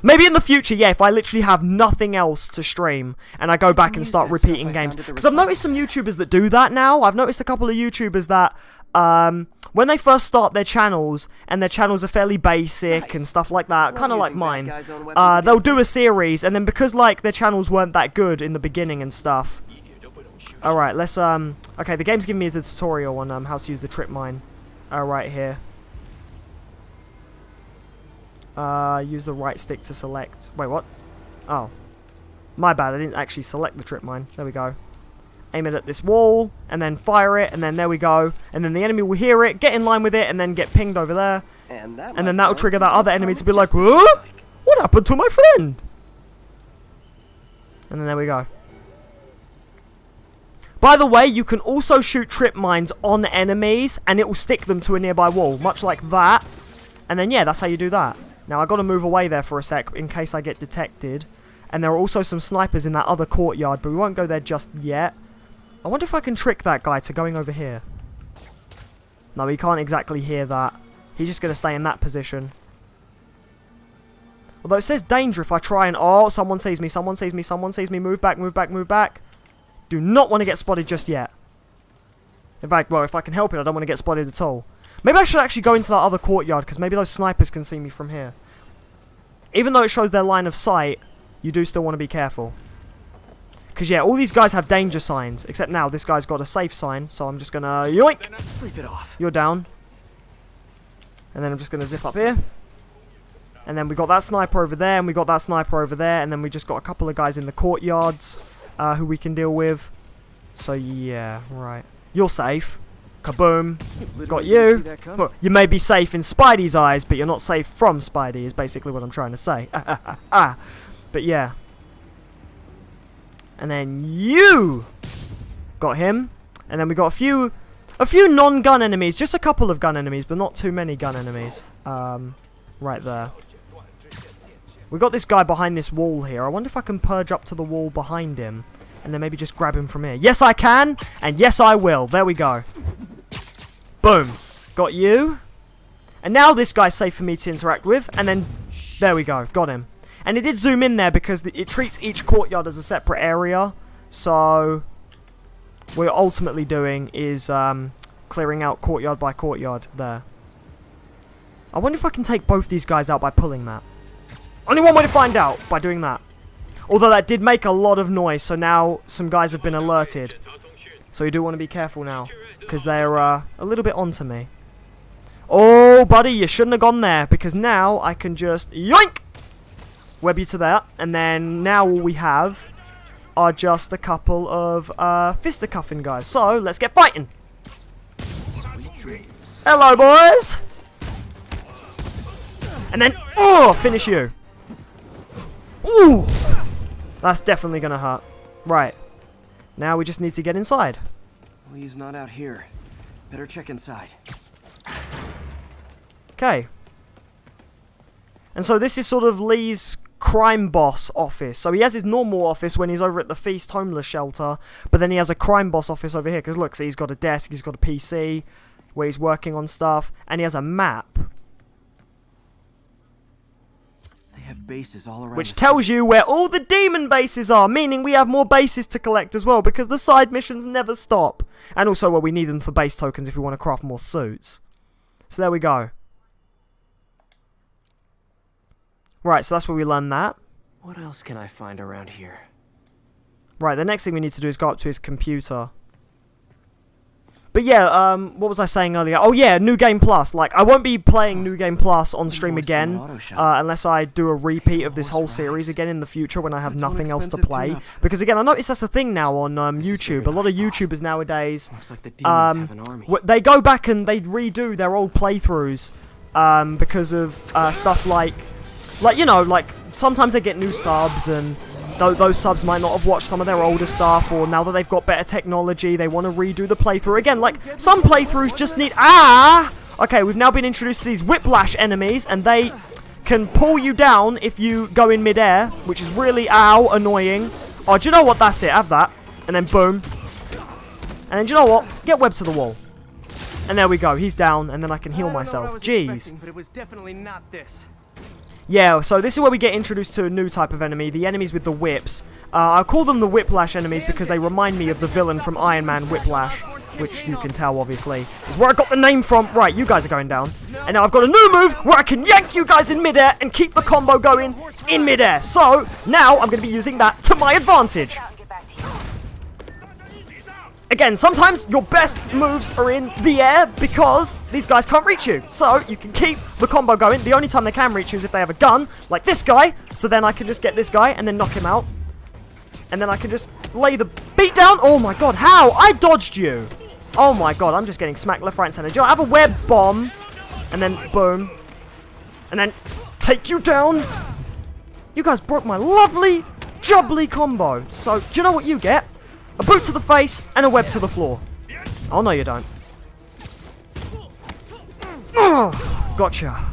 Maybe in the future, yeah, if I literally have nothing else to stream, and I go back and start repeating games. Because I've noticed some YouTubers that do that now. I've noticed a couple of YouTubers that, when they first start their channels, and their channels are fairly basic and stuff like that, kind of like mine, they'll do a series, and then because, like, their channels weren't that good in the beginning and stuff. Alright, let's, okay, the game's giving me a tutorial on, how to use the trip mine, right here. Use the right stick to select. Wait, what? Oh. My bad, I didn't actually select the trip mine. There we go. Aim it at this wall, and then fire it, and then there we go. And then the enemy will hear it, get in line with it, and then get pinged over there. And then that'll trigger that other enemy to be like, "Huh? What happened to my friend?" And then there we go. By the way, you can also shoot trip mines on enemies, and it will stick them to a nearby wall, much like that. And then, yeah, that's how you do that. Now, I've got to move away there for a sec in case I get detected. And there are also some snipers in that other courtyard, but we won't go there just yet. I wonder if I can trick that guy to going over here. No, he can't exactly hear that. He's just going to stay in that position. Although it says danger if I try and... Oh, someone sees me, someone sees me, someone sees me. Move back, move back, move back. Do not want to get spotted just yet. In fact, well, if I can help it, I don't want to get spotted at all. Maybe I should actually go into that other courtyard, because maybe those snipers can see me from here. Even though it shows their line of sight, you do still want to be careful. Because, yeah, all these guys have danger signs. Except now, this guy's got a safe sign, so I'm just going to... Yoink! Sleep it off. You're down. And then I'm just going to zip up here. And then we got that sniper over there, and we got that sniper over there, and then we just got a couple of guys in the courtyards who we can deal with. So, yeah, right. You're safe. Kaboom. Got you. Well, you may be safe in Spidey's eyes, but you're not safe from Spidey, is basically what I'm trying to say. But yeah. And then you got him. And then we got a few non-gun enemies. Just a couple of gun enemies, but not too many gun enemies. Right there. We got this guy behind this wall here. I wonder if I can purge up to the wall behind him. And then maybe just grab him from here. Yes, I can. And yes, I will. There we go. Boom. Got you. And now this guy's safe for me to interact with. And then, there we go. Got him. And it did zoom in there because it treats each courtyard as a separate area. So, what you're ultimately doing is clearing out courtyard by courtyard there. I wonder if I can take both these guys out by pulling that. Only one way to find out, by doing that. Although that did make a lot of noise, so now some guys have been alerted. So you do want to be careful now, because they're a little bit onto me. Oh, buddy, you shouldn't have gone there, because now I can just yoink! Web you to that, and then now all we have are just a couple of fisticuffing guys. So, let's get fighting! Hello, boys! And then, oh, finish you. Ooh! That's definitely gonna hurt. Right. Now we just need to get inside. Well, he's not out here. Better check inside. Okay. And so this is sort of Lee's crime boss office. So he has his normal office when he's over at the Feast homeless shelter, but then he has a crime boss office over here, because look, see, he's got a desk, he's got a PC where he's working on stuff, and he has a map They have bases all around. which tells you where all the demon bases are, meaning we have more bases to collect as well, because the side missions never stop. And also, well, we need them for base tokens if we want to craft more suits. So there we go. Right, so that's where we learn that. What else can I find around here? Right, the next thing we need to do is go up to his computer. But yeah, what was I saying earlier? Oh yeah, New Game Plus. Like, I won't be playing New Game Plus on stream again, unless I do a repeat of this whole series again in the future when I have nothing else to play. Because again, I noticed that's a thing now on YouTube. A lot of YouTubers nowadays, Looks like the demons have an army. they go back and they redo their old playthroughs because of stuff like, you know, like sometimes they get new subs and those subs might not have watched some of their older stuff, or now that they've got better technology, they want to redo the playthrough again. Like, some playthroughs just need... Okay, we've now been introduced to these whiplash enemies, and they can pull you down if you go in midair, which is really, annoying. Oh, do you know what? That's it. Have that. And then boom. And then, do you know what? Get web to the wall. And there we go. He's down, and then I can heal myself. Jeez. But it was definitely not this. Yeah, so this is where we get introduced to a new type of enemy, the enemies with the whips. I call them the Whiplash enemies because they remind me of the villain from Iron Man, Whiplash, which you can tell, obviously, is where I got the name from. Right, you guys are going down. And now I've got a new move where I can yank you guys in midair and keep the combo going in midair. So, now I'm going to be using that to my advantage. Again, sometimes your best moves are in the air because these guys can't reach you. So, you can keep the combo going. The only time they can reach you is if they have a gun, like this guy. So then I can just get this guy and then knock him out. And then I can just lay the beat down. Oh my god, how? I dodged you. Oh my god, I'm just getting smacked left, right, and center. Do you know, I have a web bomb. And then, boom. And then, take you down. You guys broke my lovely, jubbly combo. So, do you know what you get? A boot to the face, and a web to the floor. Oh, no, you don't. Gotcha.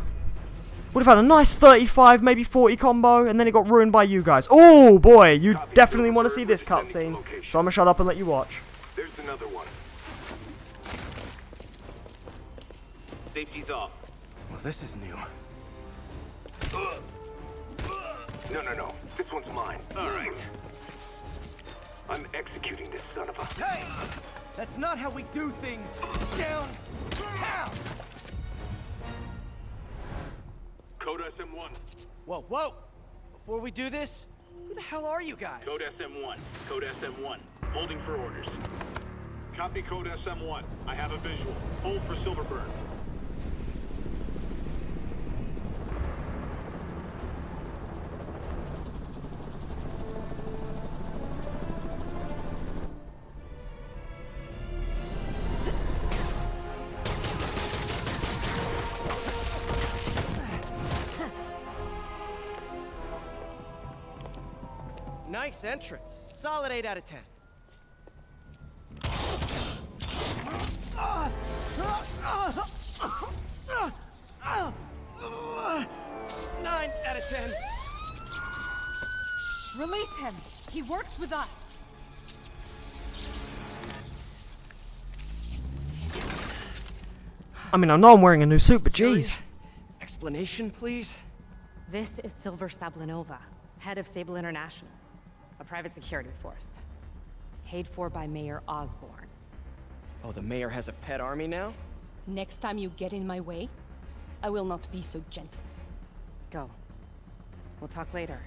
Would have had a nice 35, maybe 40 combo, and then it got ruined by you guys. Oh, boy, you definitely want to see this cutscene. So I'm going to shut up and let you watch. There's another one. Safety's off. Well, this is new. No. This one's mine. All right. I'm executing this son of a... Hey! That's not how we do things. Down! Down! Code SM1. Whoa! Before we do this, who the hell are you guys? Code SM1. Code SM1. Holding for orders. Copy Code SM1. I have a visual. Hold for Silverburn. Nice entrance. Solid 8 out of 10. 9 out of 10. Release him. He works with us. I mean, I know I'm wearing a new suit, but jeez. Explanation, please? This is Silver Sable, head of Sable International, a private security force. Paid for by Mayor Osborn. Oh, the mayor has a pet army now? Next time you get in my way, I will not be so gentle. Go. We'll talk later.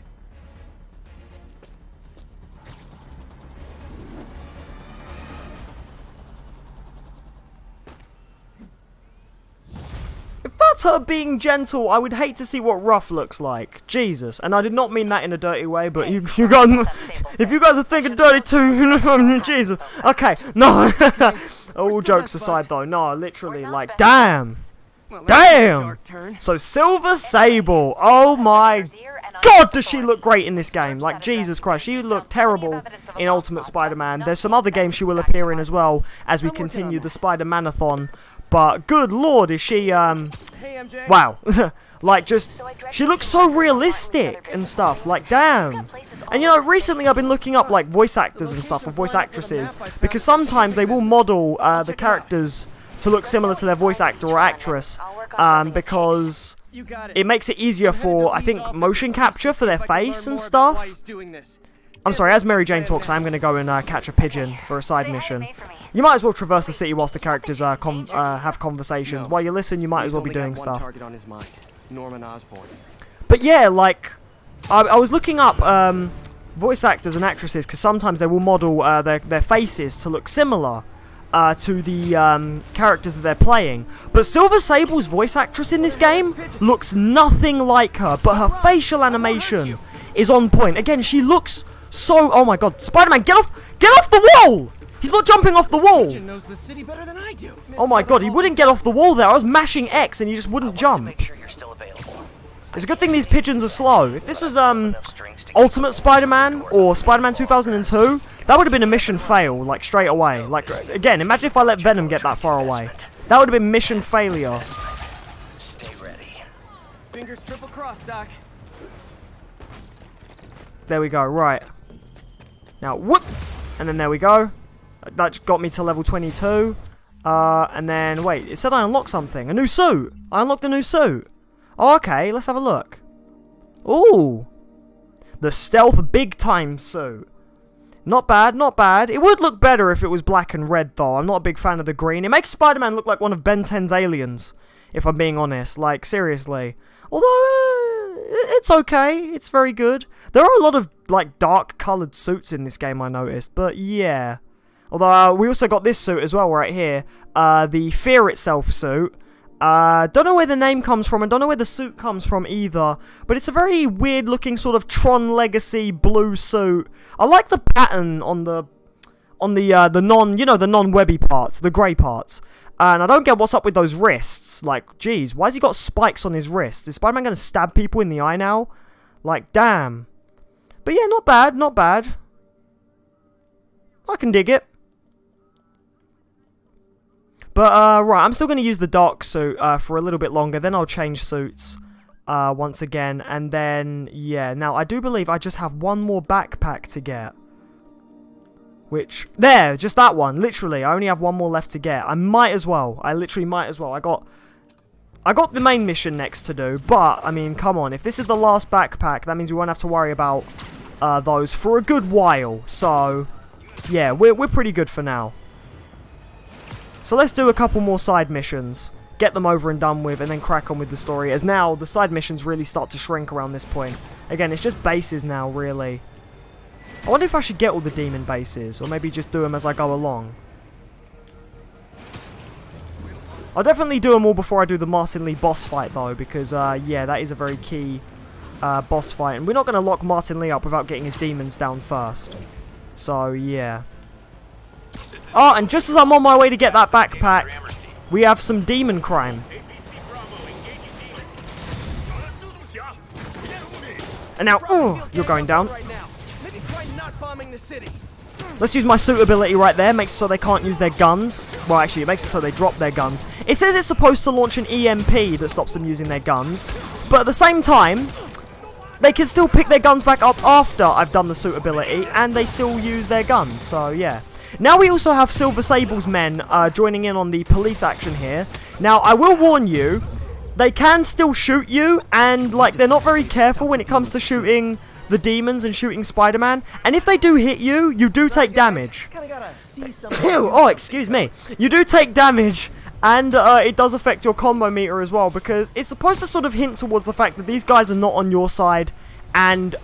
If that's her being gentle, I would hate to see what rough looks like. Jesus. And I did not mean that in a dirty way, but you guys, if you guys are thinking dirty too, Jesus. Okay, no. All jokes aside though, no, literally, like, damn. Well, Damn! dark turn. So Silver Sable, oh my God, does she look great in this game. Like, Jesus Christ, she looked terrible in Ultimate Spider-Man. There's some other games she will appear in as well as we continue the Spider-Man-a-thon. But, good lord, is she, wow. Like, just, she looks so realistic and stuff. Like, damn. And, you know, recently I've been looking up, like, voice actors and stuff, or voice actresses, because sometimes they will model the characters to look similar to their voice actor or actress, because it makes it easier for, I think, motion capture for their face and stuff. I'm sorry, as Mary Jane talks, I'm going to go and catch a pigeon for a side mission. You might as well traverse the city whilst the characters have conversations. While you listen, you might as well be doing stuff. Norman Osborn. But yeah, like, I was looking up voice actors and actresses, because sometimes they will model their faces to look similar to the characters that they're playing. But Silver Sable's voice actress in this game looks nothing like her, but her facial animation is on point. Again, she looks so... Oh my god, Spider-Man, get off the wall! He's not jumping off the wall! Knows the city better than I do. Oh my god, he wouldn't get off the wall there. I was mashing X and he just wouldn't jump. It's a good thing these pigeons are slow. If this was Ultimate Spider-Man or Spider-Man 2002, that would have been a mission fail, like, straight away. Like, again, imagine if I let Venom get that far away. That would have been mission failure. Stay ready. Fingers triple cross, Doc. There we go, right. Now, whoop! And then there we go. That got me to level 22. And then, wait, it said I unlocked something. A new suit! I unlocked a new suit. Oh, okay, let's have a look. Ooh! The Stealth Big Time suit. Not bad, not bad. It would look better if it was black and red, though. I'm not a big fan of the green. It makes Spider-Man look like one of Ben 10's aliens, if I'm being honest. Like, seriously. Although, it's okay. It's very good. There are a lot of, like, dark-coloured suits in this game, I noticed. But, yeah. Although, we also got this suit as well, right here. The Fear Itself suit. Don't know where the name comes from, and don't know where the suit comes from either, but it's a very weird looking sort of Tron Legacy blue suit. I like the pattern on the non-webby parts, the grey parts, and I don't get what's up with those wrists. Like, geez, why has he got spikes on his wrist? Is Spider-Man going to stab people in the eye now? Like, damn. But yeah, not bad, not bad. I can dig it. But, right, I'm still going to use the dark suit for a little bit longer. Then I'll change suits once again. And then, yeah. Now, I do believe I just have one more backpack to get. Which, there, just that one. Literally, I only have one more left to get. I might as well. I literally might as well. I got the main mission next to do. But, I mean, come on. If this is the last backpack, that means we won't have to worry about those for a good while. So, yeah, we're pretty good for now. So let's do a couple more side missions, get them over and done with, and then crack on with the story, as now the side missions really start to shrink around this point. Again, it's just bases now, really. I wonder if I should get all the demon bases, or maybe just do them as I go along. I'll definitely do them all before I do the Martin Lee boss fight, though, because, yeah, that is a very key boss fight. And we're not going to lock Martin Lee up without getting his demons down first. So, yeah. Oh, and just as I'm on my way to get that backpack, we have some demon crime. And now, oh, you're going down. Let's use my suit ability right there. Makes it so they can't use their guns. Well, actually, it makes it so they drop their guns. It says it's supposed to launch an EMP that stops them using their guns. But at the same time, they can still pick their guns back up after I've done the suit ability, and they still use their guns. So, yeah. Now we also have Silver Sable's men joining in on the police action here. Now, I will warn you, they can still shoot you, and, like, they're not very careful when it comes to shooting the demons and shooting Spider-Man. And if they do hit you, you do take damage. Oh, excuse me. You do take damage, and it does affect your combo meter as well, because it's supposed to sort of hint towards the fact that these guys are not on your side, and,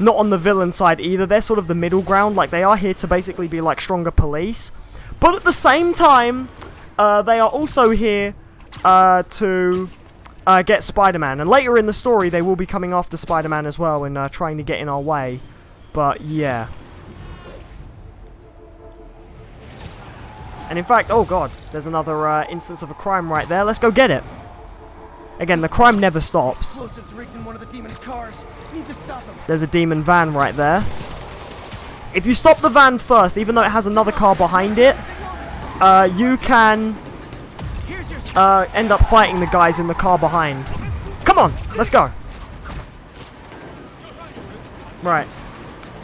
not on the villain side either. They're sort of the middle ground. Like, they are here to basically be like stronger police. But at the same time, they are also here to get Spider-Man. And later in the story, they will be coming after Spider-Man as well and trying to get in our way. But, yeah. And in fact, oh god, there's another instance of a crime right there. Let's go get it. Again, the crime never stops. Explosives rigged in one of the demon's cars. Need to stop him. There's a demon van right there. If you stop the van first, even though it has another car behind it, you can end up fighting the guys in the car behind. Come on, let's go. Right.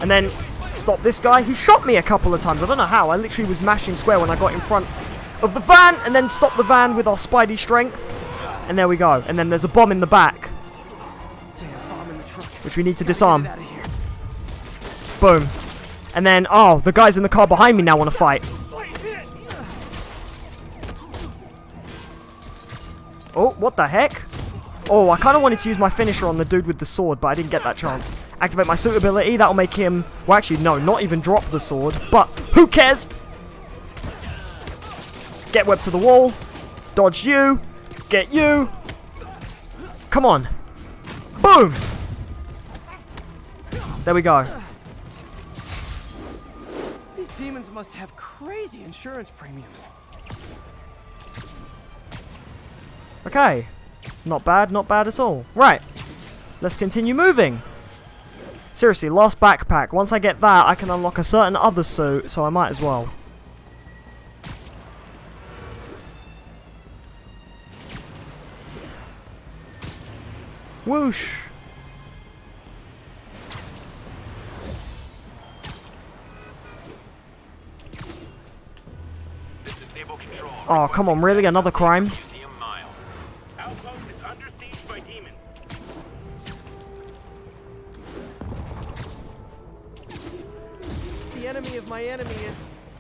And then stop this guy. He shot me a couple of times. I don't know how. I literally was mashing square when I got in front of the van, and then stop the van with our Spidey strength. And there we go. And then there's a bomb in the back, which we need to disarm. Boom. And then, oh, the guys in the car behind me now want to fight. Oh, what the heck? Oh, I kind of wanted to use my finisher on the dude with the sword, but I didn't get that chance. Activate my suit ability. That'll make him... Well, actually, no, not even drop the sword. But who cares? Get web to the wall. Dodge you. Get you. Come on. Boom. There we go. These demons must have crazy insurance premiums. Okay. Not bad at all. Right. Let's continue moving. Seriously, last backpack. Once I get that, I can unlock a certain other suit, so I might as well. Whoosh. Oh, come on, really? Another crime? Outpost is under siege by demons. The enemy of my enemy is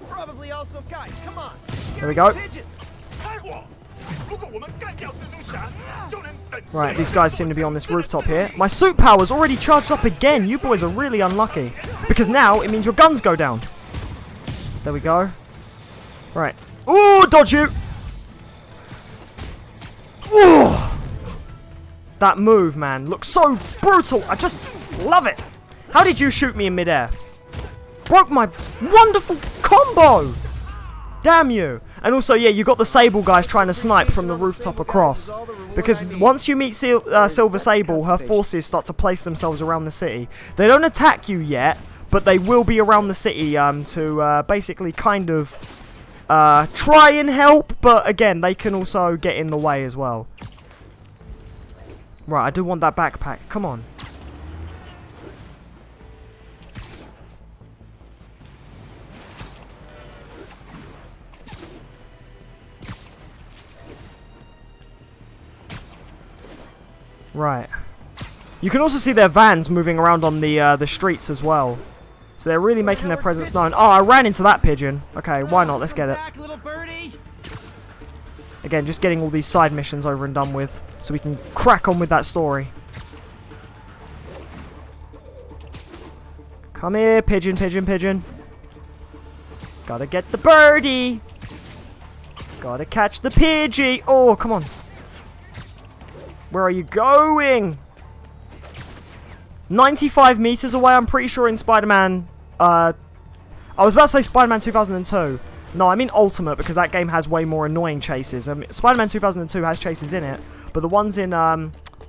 probably also... Guys, come on. There we go. Pigeons. Right, these guys seem to be on this rooftop here. My suit power's already charged up again. You boys are really unlucky. Because now it means your guns go down. There we go. Right. Ooh, dodge you! Ooh! That move, man, looks so brutal. I just love it. How did you shoot me in midair? Broke my wonderful combo! Damn you. And also, yeah, you got the Sable guys trying to snipe from the rooftop across. Because once you meet Silver Sable, her forces start to place themselves around the city. They don't attack you yet, but they will be around the city to basically kind of try and help. But again, they can also get in the way as well. Right, I do want that backpack. Come on. Right. You can also see their vans moving around on the streets as well. So they're really making their presence known. Oh, I ran into that pigeon. Okay, why not? Let's get it. Again, just getting all these side missions over and done with, so we can crack on with that story. Come here, pigeon, pigeon, pigeon. Gotta get the birdie. Gotta catch the pidgey. Oh, come on. Where are you going? 95 meters away, I'm pretty sure in Spider-Man... I was about to say Spider-Man 2002. No, I mean Ultimate, because that game has way more annoying chases. Spider-Man 2002 has chases in it, but the ones in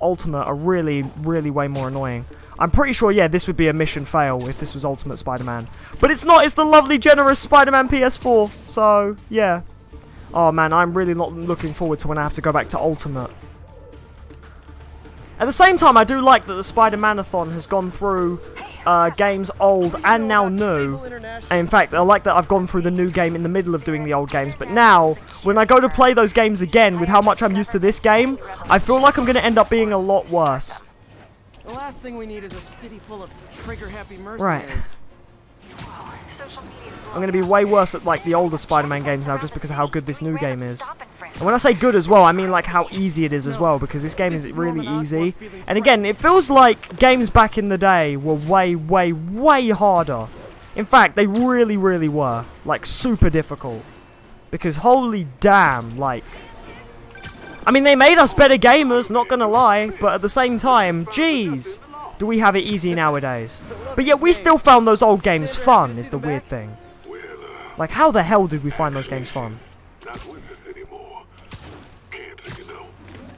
Ultimate are really, really way more annoying. I'm pretty sure, yeah, this would be a mission fail if this was Ultimate Spider-Man. But it's not, it's the lovely, generous Spider-Man PS4. So, yeah. Oh, man, I'm really not looking forward to when I have to go back to Ultimate. At the same time, I do like that the Spider-Man-a-thon has gone through games old and now new. And in fact, I like that I've gone through the new game in the middle of doing the old games. But now, when I go to play those games again, with how much I'm used to this game, I feel like I'm going to end up being a lot worse. The last thing we need is a city full of trigger-happy mercenaries. Right. I'm going to be way worse at like the older Spider-Man games now just because of how good this new game is. And when I say good as well, I mean like how easy it is as well, because this game is really easy. And again, it feels like games back in the day were way, way, way harder. In fact, they really, really were. Like, super difficult. Because holy damn, like... I mean, they made us better gamers, not gonna lie, but at the same time, jeez, do we have it easy nowadays. But yet we still found those old games fun, is the weird thing. Like, how the hell did we find those games fun?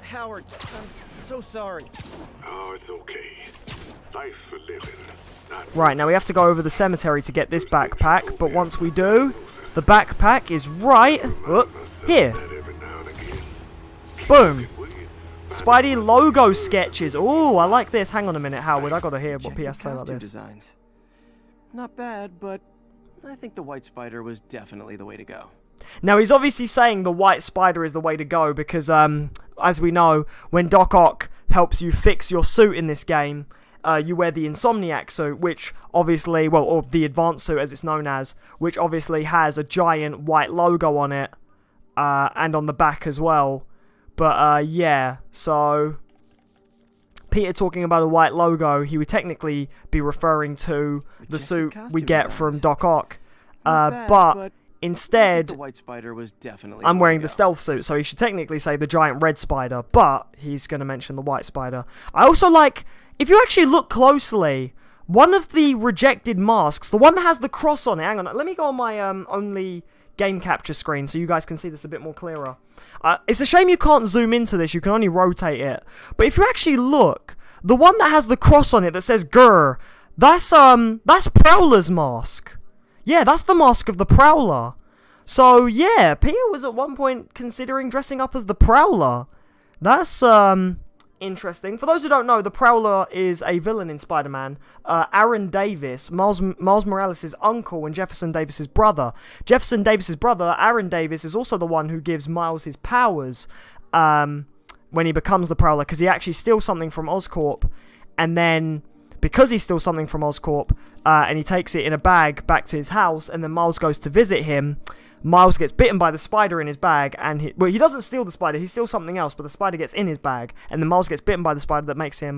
How Howard. I'm so sorry. Oh, it's okay. Life for living. Not Right, now we have to go over the cemetery to get this backpack, but once we do, the backpack is right here. every now and again. Boom. Spidey logo sketches. Ooh, I like this. Hang on a minute, Howard. I gotta hear what Check your PS say about costume this. designs. Not bad, but I think the White Spider was definitely the way to go. Now, he's obviously saying the White Spider is the way to go because, as we know, when Doc Ock helps you fix your suit in this game, you wear the Insomniac suit, which obviously, well, or the Advanced suit as it's known as, which obviously has a giant white logo on it, and on the back as well. But, yeah, so Peter talking about a white logo, he would technically be referring to the suit we get from Doc Ock. But instead, The White Spider was definitely I'm the way wearing to the go. stealth suit, so he should technically say the giant red spider, but he's going to mention the white spider. I also like, if you actually look closely, one of the rejected masks, the one that has the cross on it, hang on, let me go on my only game capture screen so you guys can see this a bit more clearer. It's a shame you can't zoom into this, you can only rotate it. But if you actually look, the one that has the cross on it that says Grr, that's Prowler's mask. Yeah, that's the mask of the Prowler. So, yeah, Peter was at one point considering dressing up as the Prowler. That's, interesting. For those who don't know, the Prowler is a villain in Spider-Man. Aaron Davis, Miles Morales' uncle and Jefferson Davis' brother. Jefferson Davis' brother, Aaron Davis, is also the one who gives Miles his powers, when he becomes the Prowler, because he actually steals something from Oscorp, and then because he steals something from Oscorp, and he takes it in a bag back to his house, and then Miles goes to visit him, Miles gets bitten by the spider in his bag, and he doesn't steal the spider, he steals something else, but the spider gets in his bag, and then Miles gets bitten by the spider that makes him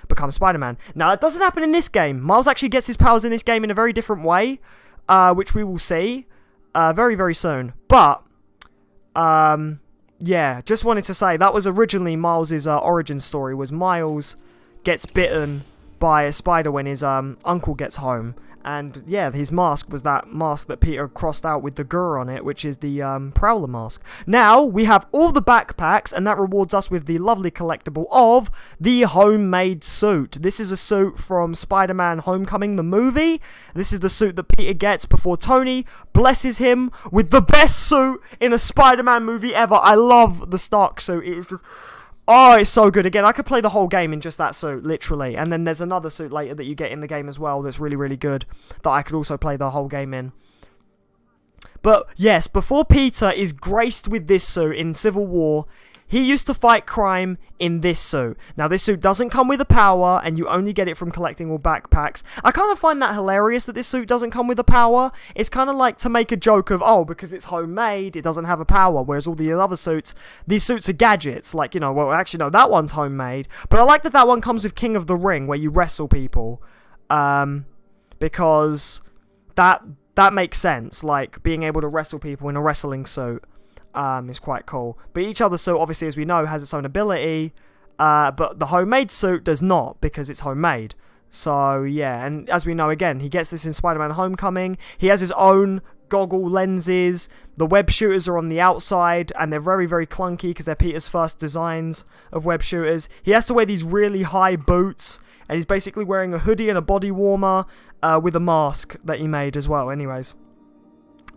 become Spider-Man. Now, that doesn't happen in this game. Miles actually gets his powers in this game in a very different way, which we will see very, very soon. But, yeah, just wanted to say, that was originally Miles' origin story, was Miles gets bitten by a spider when his uncle gets home. And yeah, his mask was that mask that Peter crossed out with the Grr on it, which is the Prowler mask. Now, we have all the backpacks, and that rewards us with the lovely collectible of the homemade suit. This is a suit from Spider-Man Homecoming, the movie. This is the suit that Peter gets before Tony blesses him with the best suit in a Spider-Man movie ever. I love the Stark suit. It is just... oh, it's so good. Again, I could play the whole game in just that suit, literally. And then there's another suit later that you get in the game as well that's really, really good, that I could also play the whole game in. But, yes, before Peter is graced with this suit in Civil War, he used to fight crime in this suit. Now, this suit doesn't come with a power, and you only get it from collecting all backpacks. I kind of find that hilarious that this suit doesn't come with a power. It's kind of like to make a joke of, oh, because it's homemade, it doesn't have a power, whereas all the other suits, these suits are gadgets. Like, you know, well, actually, no, that one's homemade. But I like that that one comes with King of the Ring, where you wrestle people. Because that makes sense, like, being able to wrestle people in a wrestling suit. Is quite cool. But each other suit, obviously, as we know, has its own ability, but the homemade suit does not, because it's homemade. So, yeah, and as we know, again, he gets this in Spider-Man Homecoming. He has his own goggle lenses. The web shooters are on the outside, and they're very, very clunky, because they're Peter's first designs of web shooters. He has to wear these really high boots, and he's basically wearing a hoodie and a body warmer, with a mask that he made as well, anyways.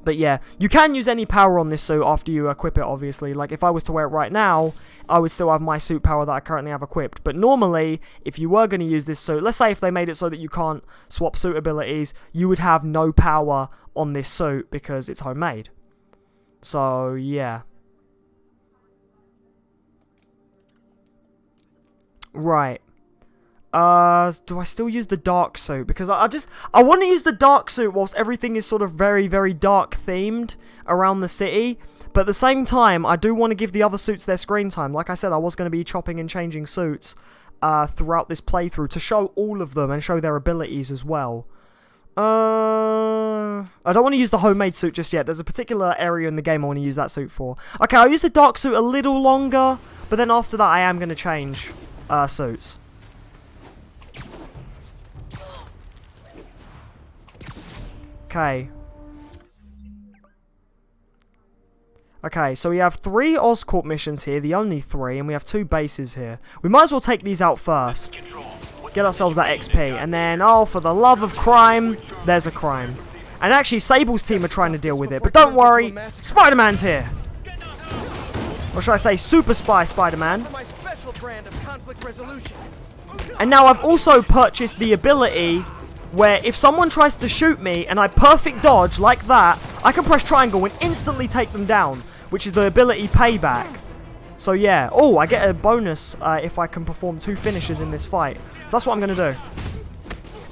But yeah, you can use any power on this suit after you equip it, obviously. Like, if I was to wear it right now, I would still have my suit power that I currently have equipped. But normally, if you were going to use this suit, let's say if they made it so that you can't swap suit abilities, you would have no power on this suit because it's homemade. So, yeah. Right. Do I still use the dark suit? Because I want to use the dark suit whilst everything is sort of very, very dark themed around the city. But at the same time, I do want to give the other suits their screen time. Like I said, I was going to be chopping and changing suits throughout this playthrough to show all of them and show their abilities as well. I don't want to use the homemade suit just yet. There's a particular area in the game I want to use that suit for. Okay, I'll use the dark suit a little longer, but then after that I am going to change suits. Okay. Okay, so we have 3 Oscorp missions here, the only 3, and we have 2 bases here. We might as well take these out first. Get ourselves that XP, and then, oh, for the love of crime, there's a crime. And actually, Sable's team are trying to deal with it, but don't worry, Spider-Man's here. Or should I say, Super Spy Spider-Man. And now I've also purchased the ability where if someone tries to shoot me and I perfect dodge like that, I can press triangle and instantly take them down, which is the ability Payback. So yeah, oh, I get a bonus if I can perform 2 finishes in this fight. So that's what I'm going to do.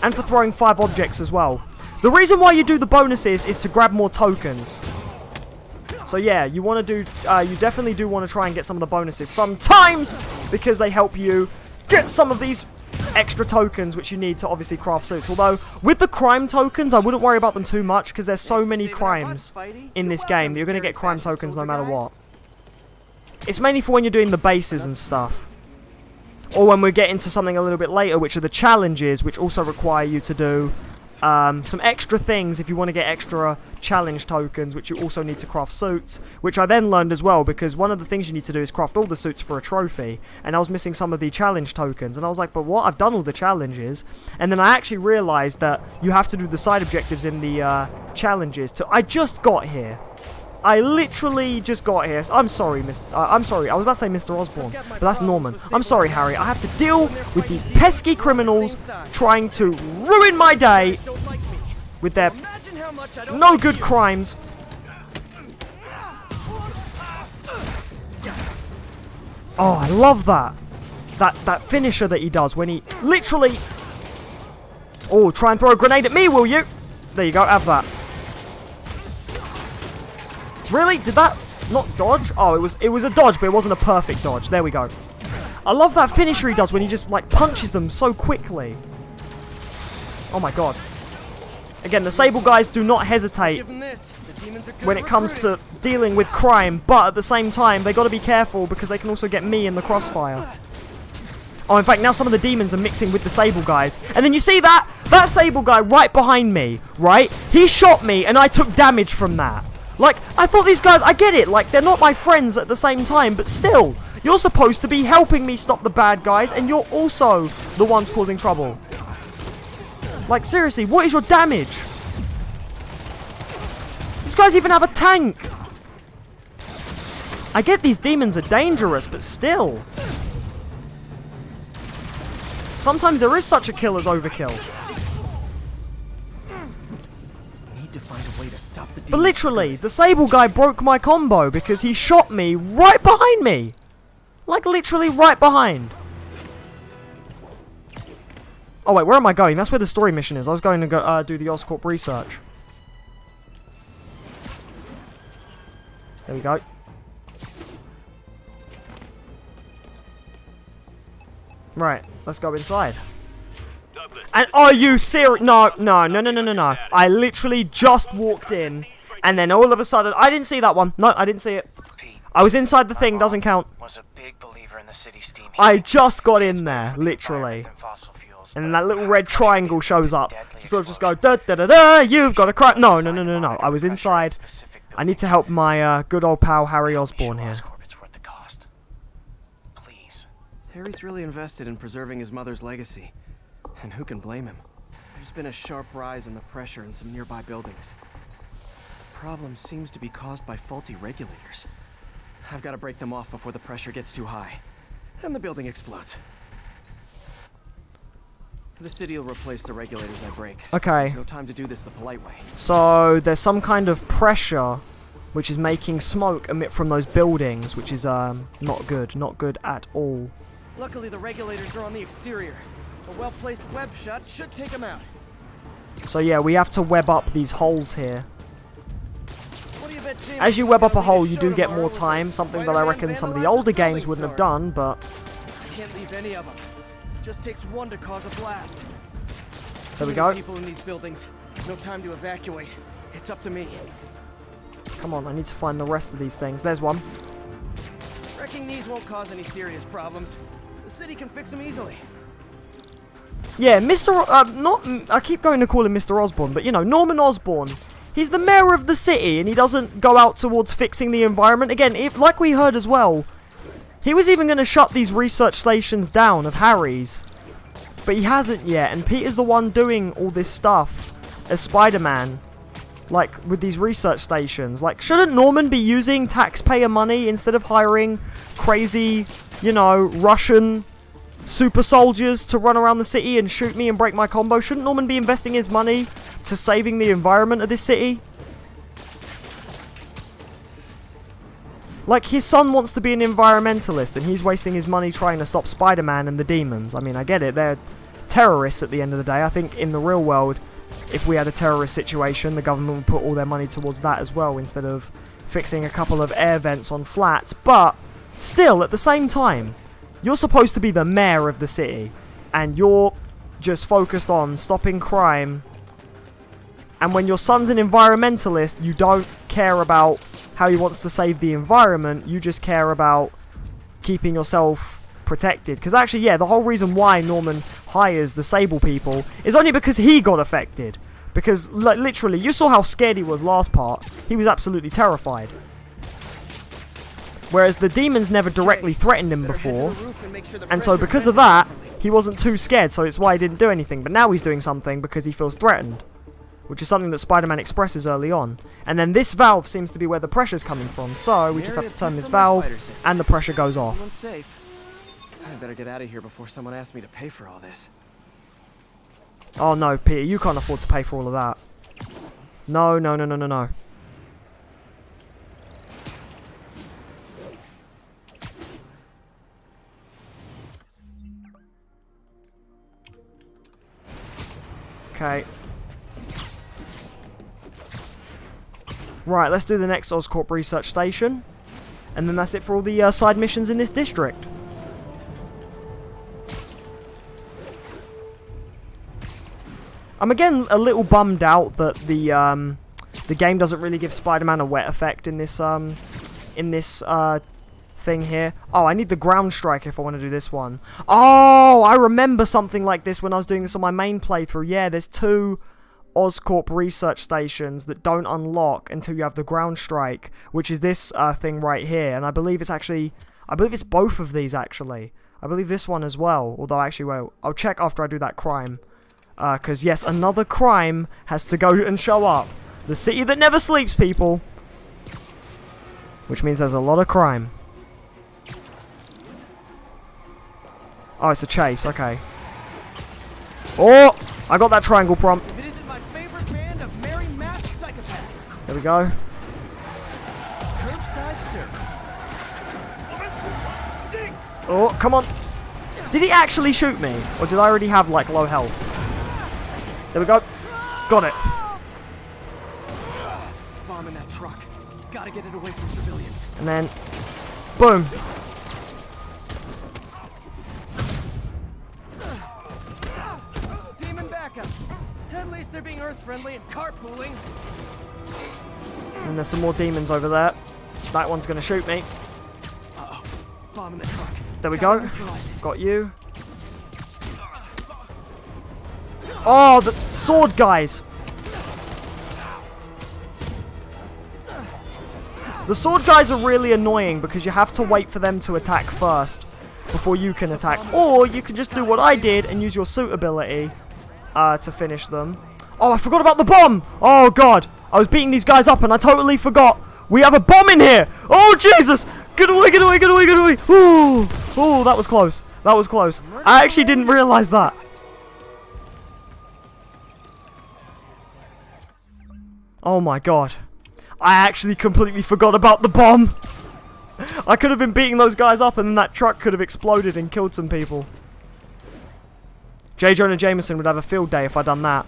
And for throwing 5 objects as well. The reason why you do the bonuses is to grab more tokens. So yeah, you want to do, you definitely do want to try and get some of the bonuses sometimes, because they help you get some of these extra tokens which you need to obviously craft suits. Although, with the crime tokens, I wouldn't worry about them too much, because there's so many crimes in this game that you're going to get crime tokens no matter what. It's mainly for when you're doing the bases and stuff. Or when we get into something a little bit later, which are the challenges, which also require you to do some extra things if you want to get extra challenge tokens, which you also need to craft suits, which I then learned as well, because one of the things you need to do is craft all the suits for a trophy, and I was missing some of the challenge tokens, and I was like, but what? I've done all the challenges. And then I actually realized that you have to do the side objectives in the challenges. I just got here. I literally just got here. I'm sorry, I'm sorry. I was about to say Mr. Osborn, but that's Norman. I'm sorry, Harry. I have to deal with these pesky criminals trying to ruin my day with their no good crimes. Oh, I love that. That finisher that he does when he literally... Oh, try and throw a grenade at me, will you? There you go, have that. Really? Did that not dodge? Oh, it was a dodge, but it wasn't a perfect dodge. There we go. I love that finisher he does when he just, like, punches them so quickly. Oh my god. Again, the Sable guys do not hesitate when it comes to dealing with crime, but at the same time, they got to be careful because they can also get me in the crossfire. Oh, in fact, now some of the demons are mixing with the Sable guys. And then you see that? That Sable guy right behind me, right? He shot me and I took damage from that. Like, I thought these guys, I get it, like, they're not my friends at the same time, but still, you're supposed to be helping me stop the bad guys, and you're also the ones causing trouble. Like, seriously, what is your damage? These guys even have a tank. I get these demons are dangerous, but still. Sometimes there is such a kill as overkill. But literally, the Sable guy broke my combo because he shot me right behind me. Like, literally right behind. Oh, wait, where am I going? That's where the story mission is. I was going to go do the Oscorp research. There we go. Right, let's go inside. And are you serious? No. I literally just walked in, and then all of a sudden, I didn't see that one. No, I didn't see it. I was inside the thing, doesn't count. I just got in there, literally. And then that little red triangle shows up. So just go, da da da da, you've got a crime. No. I was inside. I need to help my good old pal Harry Osborn here. Harry's really invested in preserving his mother's legacy. And who can blame him? There's been a sharp rise in the pressure in some nearby buildings. The problem seems to be caused by faulty regulators. I've got to break them off before the pressure gets too high. And the building explodes. The city will replace the regulators I break. Okay. There's no time to do this the polite way. So, there's some kind of pressure which is making smoke emit from those buildings, which is not good. Not good at all. Luckily, the regulators are on the exterior. A well-placed web shot should take them out. So yeah, we have to web up these holes here. As you web up a hole, you do get more time, something that I reckon some of the older games wouldn't have done, but... I can't leave any of them. It just takes one to cause a blast. There we go. People in these buildings. No time to evacuate. It's up to me. Come on, I need to find the rest of these things. There's one. Wrecking these won't cause any serious problems. The city can fix them easily. Yeah, I keep going to call him Mr. Osborn, but you know, Norman Osborn. He's the mayor of the city, and he doesn't go out towards fixing the environment. Again, like we heard as well, he was even going to shut these research stations down of Harry's. But he hasn't yet, and Peter's the one doing all this stuff as Spider-Man. Like, with these research stations. Like, shouldn't Norman be using taxpayer money instead of hiring crazy, you know, Russian super soldiers to run around the city and shoot me and break my combo? Shouldn't Norman be investing his money to saving the environment of this city? Like, his son wants to be an environmentalist, and he's wasting his money trying to stop Spider-Man and the demons. I mean, I get it, they're terrorists at the end of the day. I think in the real world, if we had a terrorist situation, the government would put all their money towards that as well, instead of fixing a couple of air vents on flats. But, still, at the same time, you're supposed to be the mayor of the city, and you're just focused on stopping crime. And when your son's an environmentalist, you don't care about how he wants to save the environment, you just care about keeping yourself protected. Because actually, yeah, the whole reason why Norman hires the Sable people is only because he got affected. Because, like, literally, you saw how scared he was last part. He was absolutely terrified. Whereas the demons never directly threatened him before. And so because of that, he wasn't too scared, so it's why he didn't do anything. But now he's doing something because he feels threatened. Which is something that Spider-Man expresses early on. And then this valve seems to be where the pressure's coming from. So we just have to turn this valve, and the pressure goes off. I better get out of here before someone asks me to pay for all this. Oh no, Peter, you can't afford to pay for all of that. No, no, no, no, no, no. Okay. Right, let's do the next Oscorp research station. And then that's it for all the side missions in this district. I'm again a little bummed out that the game doesn't really give Spider-Man a wet effect in this thing here. Oh, I need the ground strike if I want to do this one. Oh, I remember something like this when I was doing this on my main playthrough. Yeah, there's 2 Oscorp research stations that don't unlock until you have the ground strike, which is this thing right here. And I believe it's both of these actually. I believe this one as well. Although actually, well, I'll check after I do that crime. Because yes, another crime has to go and show up. The city that never sleeps, people. Which means there's a lot of crime. Oh, it's a chase. Okay. Oh, I got that triangle prompt. It isn't my favorite band of merry masked psychopaths. There we go. Curbside service. Oh, come on. Did he actually shoot me? Or did I already have, like, low health? There we go. Got it. Bomb in that truck. Gotta get it away from civilians. And then, boom. Demon backup. At least they're being earth-friendly and carpooling. And there's some more demons over there. That one's gonna shoot me. Uh-oh. Bomb in the truck. There we go. Got you. Oh, the sword guys. The sword guys are really annoying because you have to wait for them to attack first before you can attack. Or you can just do what I did and use your suit ability to finish them. Oh, I forgot about the bomb. Oh, God. I was beating these guys up and I totally forgot. We have a bomb in here. Oh, Jesus. Get away, get away, get away, get away. Ooh. Ooh, that was close. That was close. I actually didn't realize that. Oh my God. I actually completely forgot about the bomb. I could have been beating those guys up and then that truck could have exploded and killed some people. J. Jonah Jameson would have a field day if I'd done that.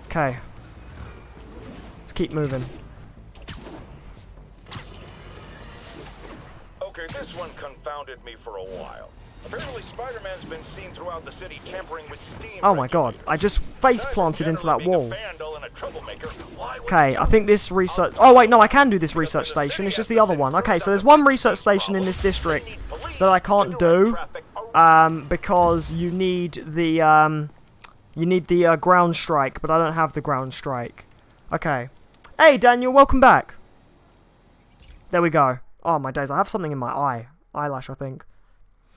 Okay. Let's keep moving. Okay, this one confounded me for a while. Apparently Spider-Man's been seen throughout the city tampering with steam. Oh my God, I just face planted into that wall. Okay, I think this research... Oh wait, no, I can do this research station, it's just the other one. Okay, so there's one research station in this district that I can't do, because you need the You need the ground strike, but I don't have the ground strike. Okay. Hey, Daniel, welcome back. There we go. Oh, my days. I have something in my eyelash, I think.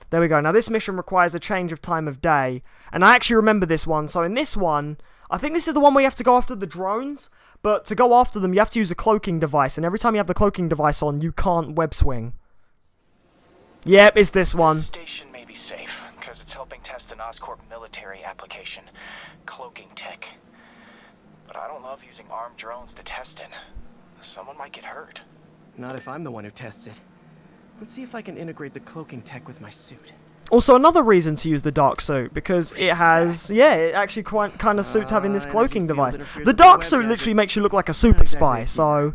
There we go. Now, this mission requires a change of time of day. And I actually remember this one. So, in this one, I think this is the one where you have to go after the drones. But to go after them, you have to use a cloaking device. And every time you have the cloaking device on, you can't web swing. Yep, it's this one. Station may be safe, because it's helping test an Oscorp military application, cloaking tech. But I don't love using armed drones to test it. Someone might get hurt. Not if I'm the one who tests it. Let's see if I can integrate the cloaking tech with my suit. Also, another reason to use the dark suit, because it has, yeah, it actually quite kind of suits having this cloaking device. The dark suit literally makes you look like a super spy, so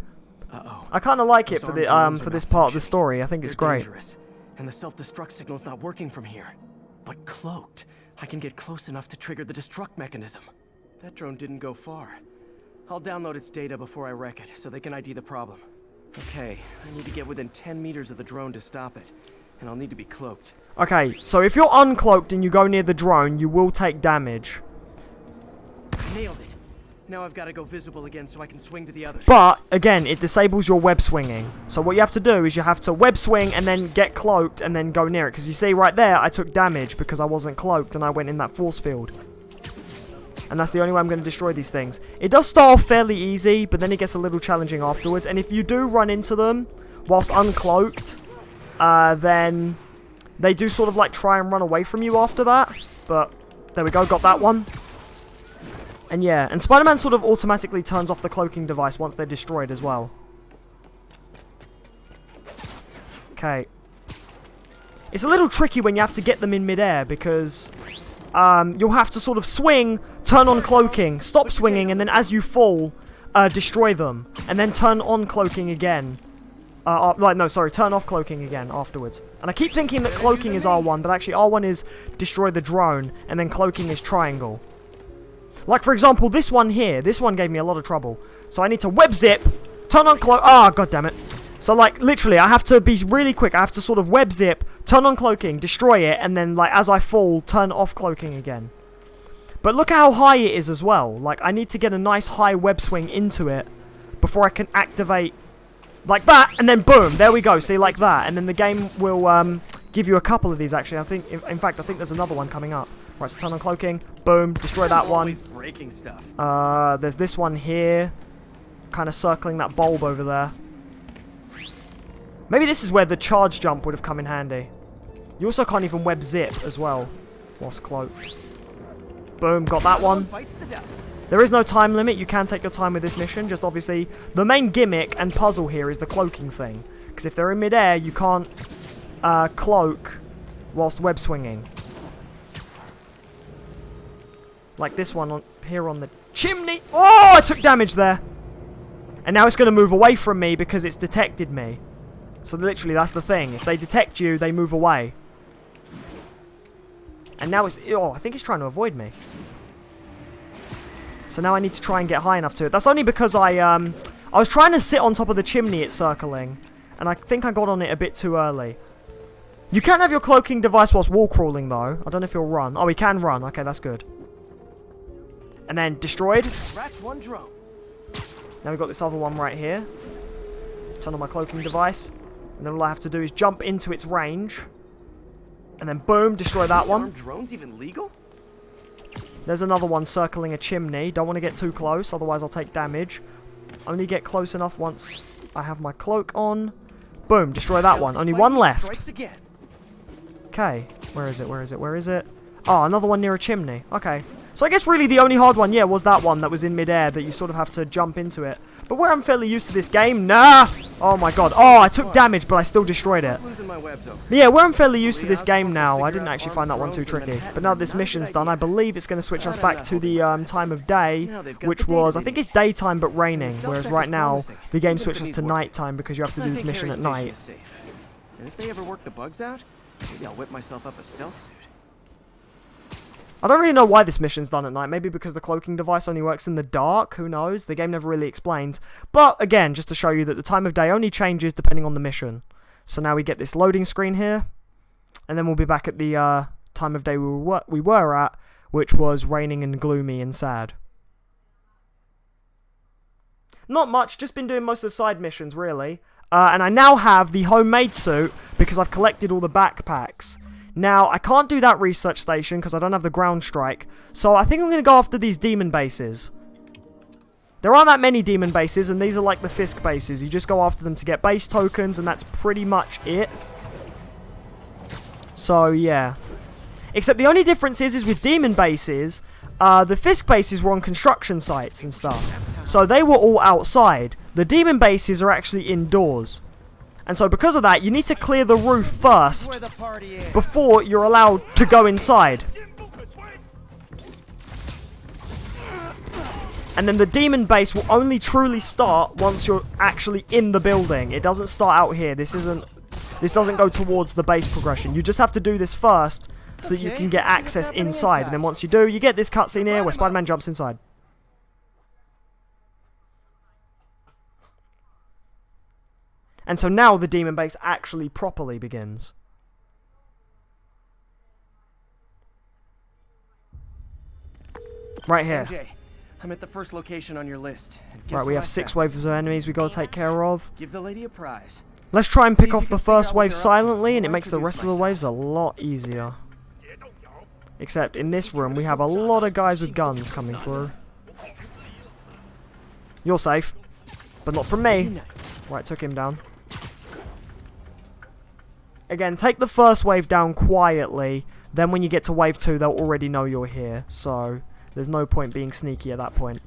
I kind of like it for this part of the story. I think it's great. And the self-destruct signal's not working from here. But cloaked, I can get close enough to trigger the destruct mechanism. That drone didn't go far. I'll download its data before I wreck it, so they can ID the problem. Okay, I need to get within 10 meters of the drone to stop it. And I'll need to be cloaked. Okay, so if you're uncloaked and you go near the drone, you will take damage. Nailed it. Now I've got to go visible again so I can swing to the others. But, again, it disables your web swinging. So what you have to do is you have to web swing and then get cloaked and then go near it. Because you see right there, I took damage because I wasn't cloaked and I went in that force field. And that's the only way I'm going to destroy these things. It does start off fairly easy, but then it gets a little challenging afterwards. And if you do run into them whilst uncloaked, then they do sort of like try and run away from you after that. But there we go, got that one. And yeah, and Spider-Man sort of automatically turns off the cloaking device once they're destroyed as well. Okay. It's a little tricky when you have to get them in midair because you'll have to sort of swing, turn on cloaking, stop swinging, and then as you fall, destroy them. And then turn on cloaking again. Turn off cloaking again afterwards. And I keep thinking that cloaking is R1, but actually R1 is destroy the drone, and then cloaking is triangle. Like, for example, this one here. This one gave me a lot of trouble. So I need to web zip, turn on cloak. Ah, god damn it. So, like, literally, I have to be really quick. I have to sort of web zip, turn on cloaking, destroy it, and then, like, as I fall, turn off cloaking again. But look how high it is as well. Like, I need to get a nice high web swing into it before I can activate like that, and then boom, there we go. See, like that. And then the game will give you a couple of these, actually. I think, in fact, I think there's another one coming up. Right, so turn on cloaking, boom, destroy that one. Breaking stuff. There's this one here, kind of circling that bulb over there. Maybe this is where the charge jump would have come in handy. You also can't even web zip as well, whilst cloaked. Boom, got that one. There is no time limit, you can take your time with this mission, just obviously the main gimmick and puzzle here is the cloaking thing. Because if they're in midair, you can't cloak whilst web swinging. Like this one here on the chimney. Oh, I took damage there. And now it's going to move away from me because it's detected me. So literally, that's the thing. If they detect you, they move away. And now it's... Oh, I think it's trying to avoid me. So now I need to try and get high enough to it. That's only because I was trying to sit on top of the chimney it's circling. And I think I got on it a bit too early. You can have your cloaking device whilst wall crawling, though. I don't know if he'll run. Oh, he can run. Okay, that's good. And then destroyed. One drone. Now we've got this other one right here. Turn on my cloaking device. And then all I have to do is jump into its range. And then boom, destroy that one. Are drones even legal? There's another one circling a chimney. Don't want to get too close, otherwise I'll take damage. Only get close enough once I have my cloak on. Boom, destroy that one. Only one left. Okay, where is it? Where is it? Where is it? Oh, another one near a chimney. Okay. So I guess really the only hard one, yeah, was that one that was in midair that you sort of have to jump into it. But where I'm fairly used to this game, nah! Oh my god. Oh, I took damage, but I still destroyed it. But yeah, where I'm fairly used to this game now, I didn't actually find that one too tricky. But now this mission's done, I believe it's going to switch us back to the time of day, which was, I think it's daytime but raining, whereas right now, the game switches to nighttime because you have to do this mission at night. And if they ever work the bugs out, maybe I'll whip myself up a stealth suit. I don't really know why this mission's done at night. Maybe because the cloaking device only works in the dark. Who knows? The game never really explains. But, again, just to show you that the time of day only changes depending on the mission. So now we get this loading screen here. And then we'll be back at the time of day we were at, which was raining and gloomy and sad. Not much, just been doing most of the side missions, really. And I now have the homemade suit because I've collected all the backpacks. Now, I can't do that research station because I don't have the ground strike, so I think I'm going to go after these demon bases. There aren't that many demon bases, and these are like the Fisk bases. You just go after them to get base tokens, and that's pretty much it. So, yeah. Except the only difference is with demon bases, the Fisk bases were on construction sites and stuff. So they were all outside. The demon bases are actually indoors. And so because of that, you need to clear the roof first before you're allowed to go inside. And then the demon base will only truly start once you're actually in the building. It doesn't start out here. This doesn't go towards the base progression. You just have to do this first so that you can get access inside. And then once you do, you get this cutscene here where Spider-Man jumps inside. And so now the demon base actually properly begins. Right here. MJ, I'm at the first location on your list. Right, we have 6 waves of enemies we gotta take care of. Give the lady a prize. Let's try and pick off the first wave silently, and it makes the rest of the waves a lot easier. Except in this room, we have a lot of guys with guns coming through. You're safe, but not from me. Right, took him down. Again, take the first wave down quietly. Then when you get to wave 2, they'll already know you're here. So, there's no point being sneaky at that point.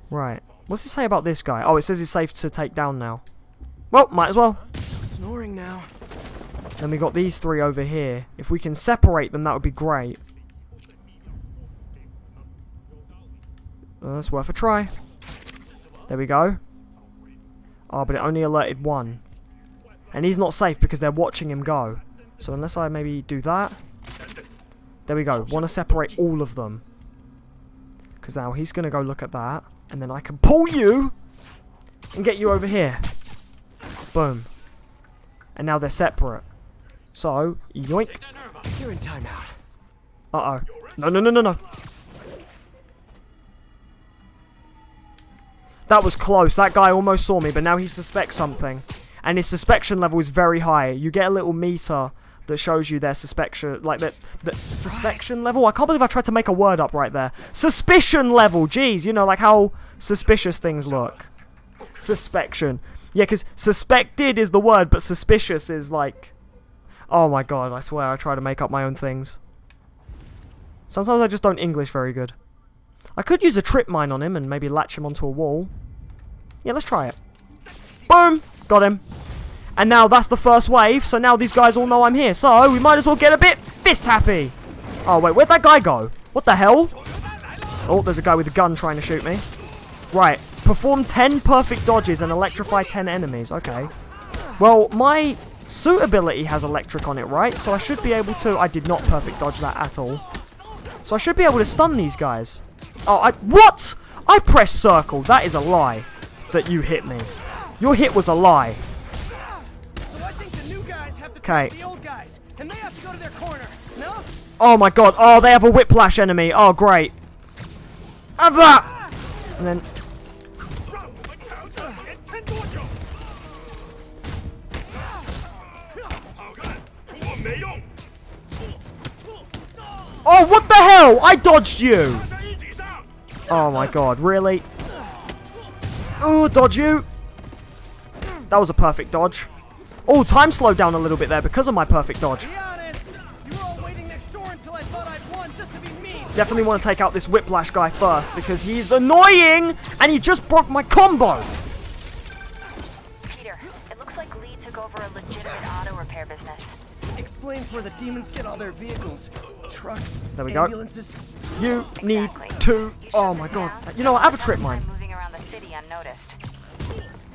Right. What's it say about this guy? Oh, it says he's safe to take down now. Well, might as well. Snoring now. Then we got these 3 over here. If we can separate them, that would be great. That's worth a try. There we go. Oh, but it only alerted 1. And he's not safe because they're watching him go. So unless I maybe do that. There we go. Want to separate all of them. Because now he's going to go look at that. And then I can pull you and get you over here. Boom. And now they're separate. So, yoink. You're in timeout. Uh-oh. No, no, no, no, no. That was close. That guy almost saw me, but now he suspects something. And his suspicion level is very high. You get a little meter that shows you their suspicion, like the suspicion level. I can't believe I tried to make a word up right there. Suspicion level. Jeez, you know, like how suspicious things look. Suspicion. Yeah, because suspected is the word, but suspicious is like... Oh my god, I swear I try to make up my own things. Sometimes I just don't English very good. I could use a trip mine on him and maybe latch him onto a wall. Yeah, let's try it. Boom! Got him. And now that's the first wave, so now these guys all know I'm here. So we might as well get a bit fist happy. Oh, wait, where'd that guy go? What the hell? Oh, there's a guy with a gun trying to shoot me. Right, perform 10 perfect dodges and electrify 10 enemies. Okay. Well, my suit ability has electric on it, right? So I should be able to... I did not perfect dodge that at all. So I should be able to stun these guys. Oh, what? I pressed circle. That is a lie that you hit me. Your hit was a lie. Okay. Oh my god. Oh, they have a whiplash enemy. Oh, great. Have that. And then... Oh, what the hell? I dodged you. Oh my god, really? Ooh, dodge you. That was a perfect dodge. Oh, time slowed down a little bit there because of my perfect dodge. Definitely want to take out this whiplash guy first because he's annoying and he just broke my combo. Peter, it looks like Lee took over a legitimate auto repair business. Explains where the demons get all their vehicles. Trucks, there we go. ambulances. You need to... Oh my god. You know what? I have a trip mine. Moving around the city unnoticed.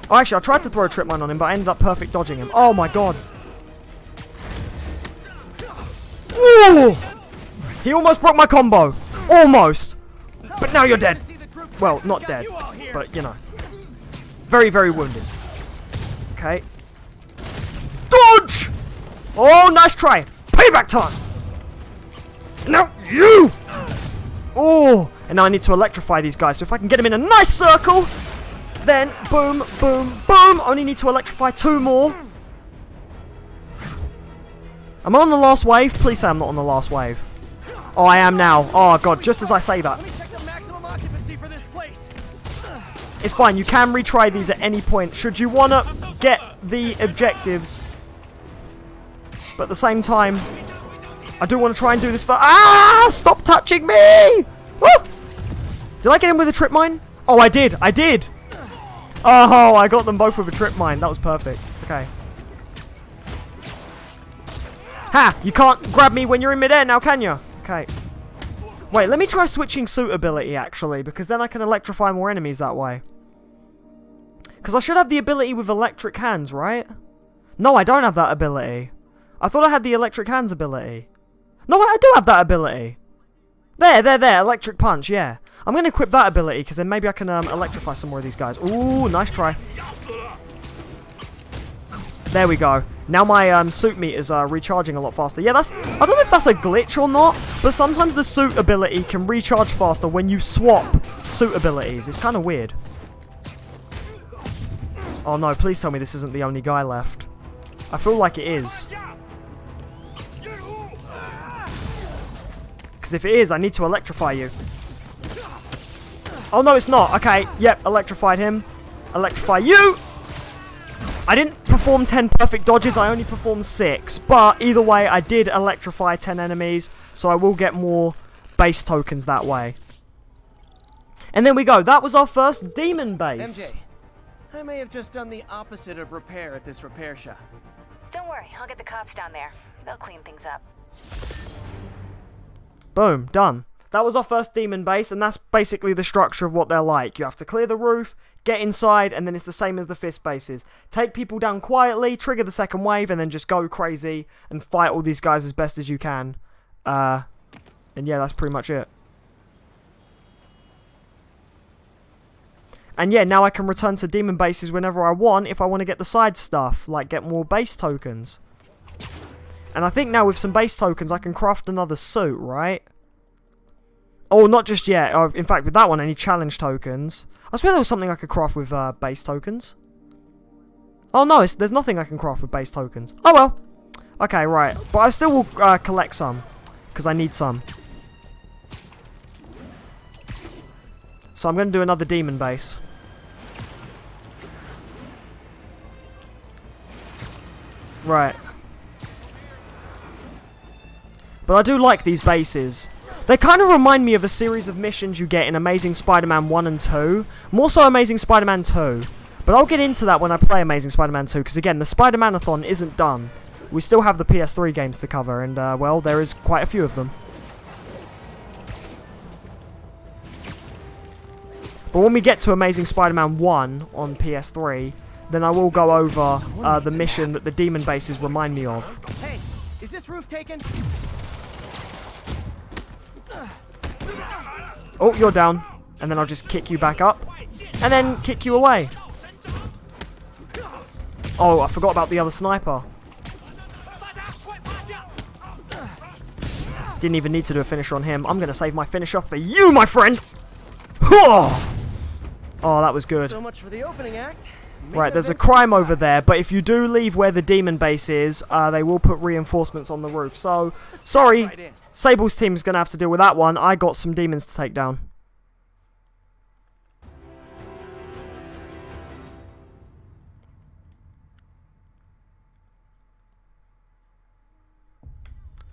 Oh, actually, I tried to throw a trip mine on him, but I ended up perfect dodging him. Oh my god. Ooh! He almost broke my combo. Almost. But now you're dead. Well, not dead, but you know. Very, very wounded. Okay. Dodge! Oh, nice try. Payback time. Now you! Oh, and now I need to electrify these guys. So if I can get them in a nice circle, then boom, boom, boom. Only need to electrify 2 more. Am I on the last wave? Please say I'm not on the last wave. Oh, I am now. Oh, God, just as I say that. It's fine, you can retry these at any point should you want to get the objectives. But at the same time, I do want to try and do this for... Ah! Stop touching me! Woo! Did I get him with a trip mine? Oh, I did. I did. Oh, I got them both with a trip mine. That was perfect. Okay. Ha! You can't grab me when you're in midair now, can you? Okay. Wait, let me try switching suit ability, actually, because then I can electrify more enemies that way. Because I should have the ability with electric hands, right? No, I don't have that ability. I thought I had the electric hands ability. No, I do have that ability. There, electric punch, yeah. I'm going to equip that ability, because then maybe I can electrify some more of these guys. Ooh, nice try. There we go. Now my suit meter's recharging a lot faster. Yeah, that's... I don't know if that's a glitch or not, but sometimes the suit ability can recharge faster when you swap suit abilities. It's kind of weird. Oh no, please tell me this isn't the only guy left. I feel like it is. Because if it is, I need to electrify you. Oh no, it's not. Okay, yep, electrified him. Electrify you! I didn't perform 10 perfect dodges, I only performed 6. But either way, I did electrify 10 enemies, so I will get more base tokens that way. And then we go. That was our first demon base. MJ, I may have just done the opposite of repair at this repair shop. Don't worry, I'll get the cops down there. They'll clean things up. Boom, done. That was our first demon base, and that's basically the structure of what they're like. You have to clear the roof, get inside, and then it's the same as the fist bases. Take people down quietly, trigger the second wave, and then just go crazy and fight all these guys as best as you can. And yeah, that's pretty much it. And yeah, now I can return to demon bases whenever I want if I want to get the side stuff, like get more base tokens. And I think now with some base tokens I can craft another suit, right? Oh, not just yet. In fact, with that one I need challenge tokens. I swear there was something I could craft with base tokens. Oh no, there's nothing I can craft with base tokens. Oh well. Okay, right. But I still will collect some, because I need some. So I'm going to do another demon base. Right. But I do like these bases. They kind of remind me of a series of missions you get in Amazing Spider-Man 1 and 2. More so Amazing Spider-Man 2. But I'll get into that when I play Amazing Spider-Man 2, because again, the Spider-Man-a-thon isn't done. We still have the PS3 games to cover, and well, there is quite a few of them. But when we get to Amazing Spider-Man 1 on PS3, then I will go over the mission that the demon bases remind me of. Hey, is this roof taken? Oh, you're down. And then I'll just kick you back up. And then kick you away. Oh, I forgot about the other sniper. Didn't even need to do a finisher on him. I'm going to save my finisher for you, my friend. Oh, that was good. So much for the opening act. Right, there's a crime over there, but if you do leave where the demon base is, they will put reinforcements on the roof. So, sorry, Sable's team's going to have to deal with that one. I got some demons to take down.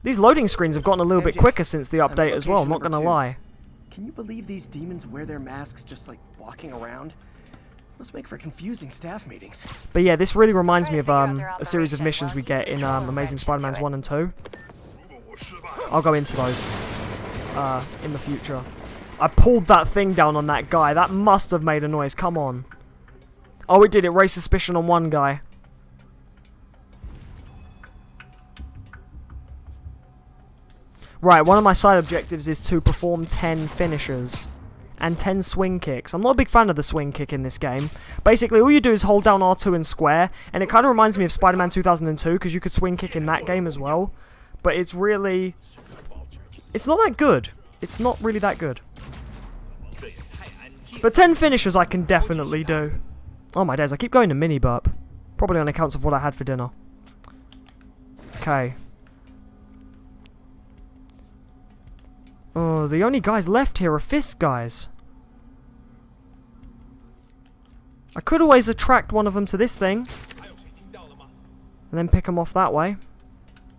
These loading screens have gotten a little bit quicker since the update as well, not going to lie. Can you believe these demons wear their masks just like walking around? Must make for confusing staff meetings. But yeah, this really reminds me of a series of missions we get in Amazing Spider-Man 1 and 2. I'll go into those in the future. I pulled that thing down on that guy. That must have made a noise. Come on. Oh, it did. It raised suspicion on one guy. Right, one of my side objectives is to perform 10 finishers. and 10 swing kicks. I'm not a big fan of the swing kick in this game. Basically, all you do is hold down R2 and square, and it kind of reminds me of Spider-Man 2002, because you could swing kick in that game as well. But it's really... it's not that good. It's not really that good. But 10 finishers I can definitely do. Oh my days, I keep going to mini burp. Probably on account of what I had for dinner. Okay. Oh, the only guys left here are fist guys. I could always attract one of them to this thing. And then pick him off that way.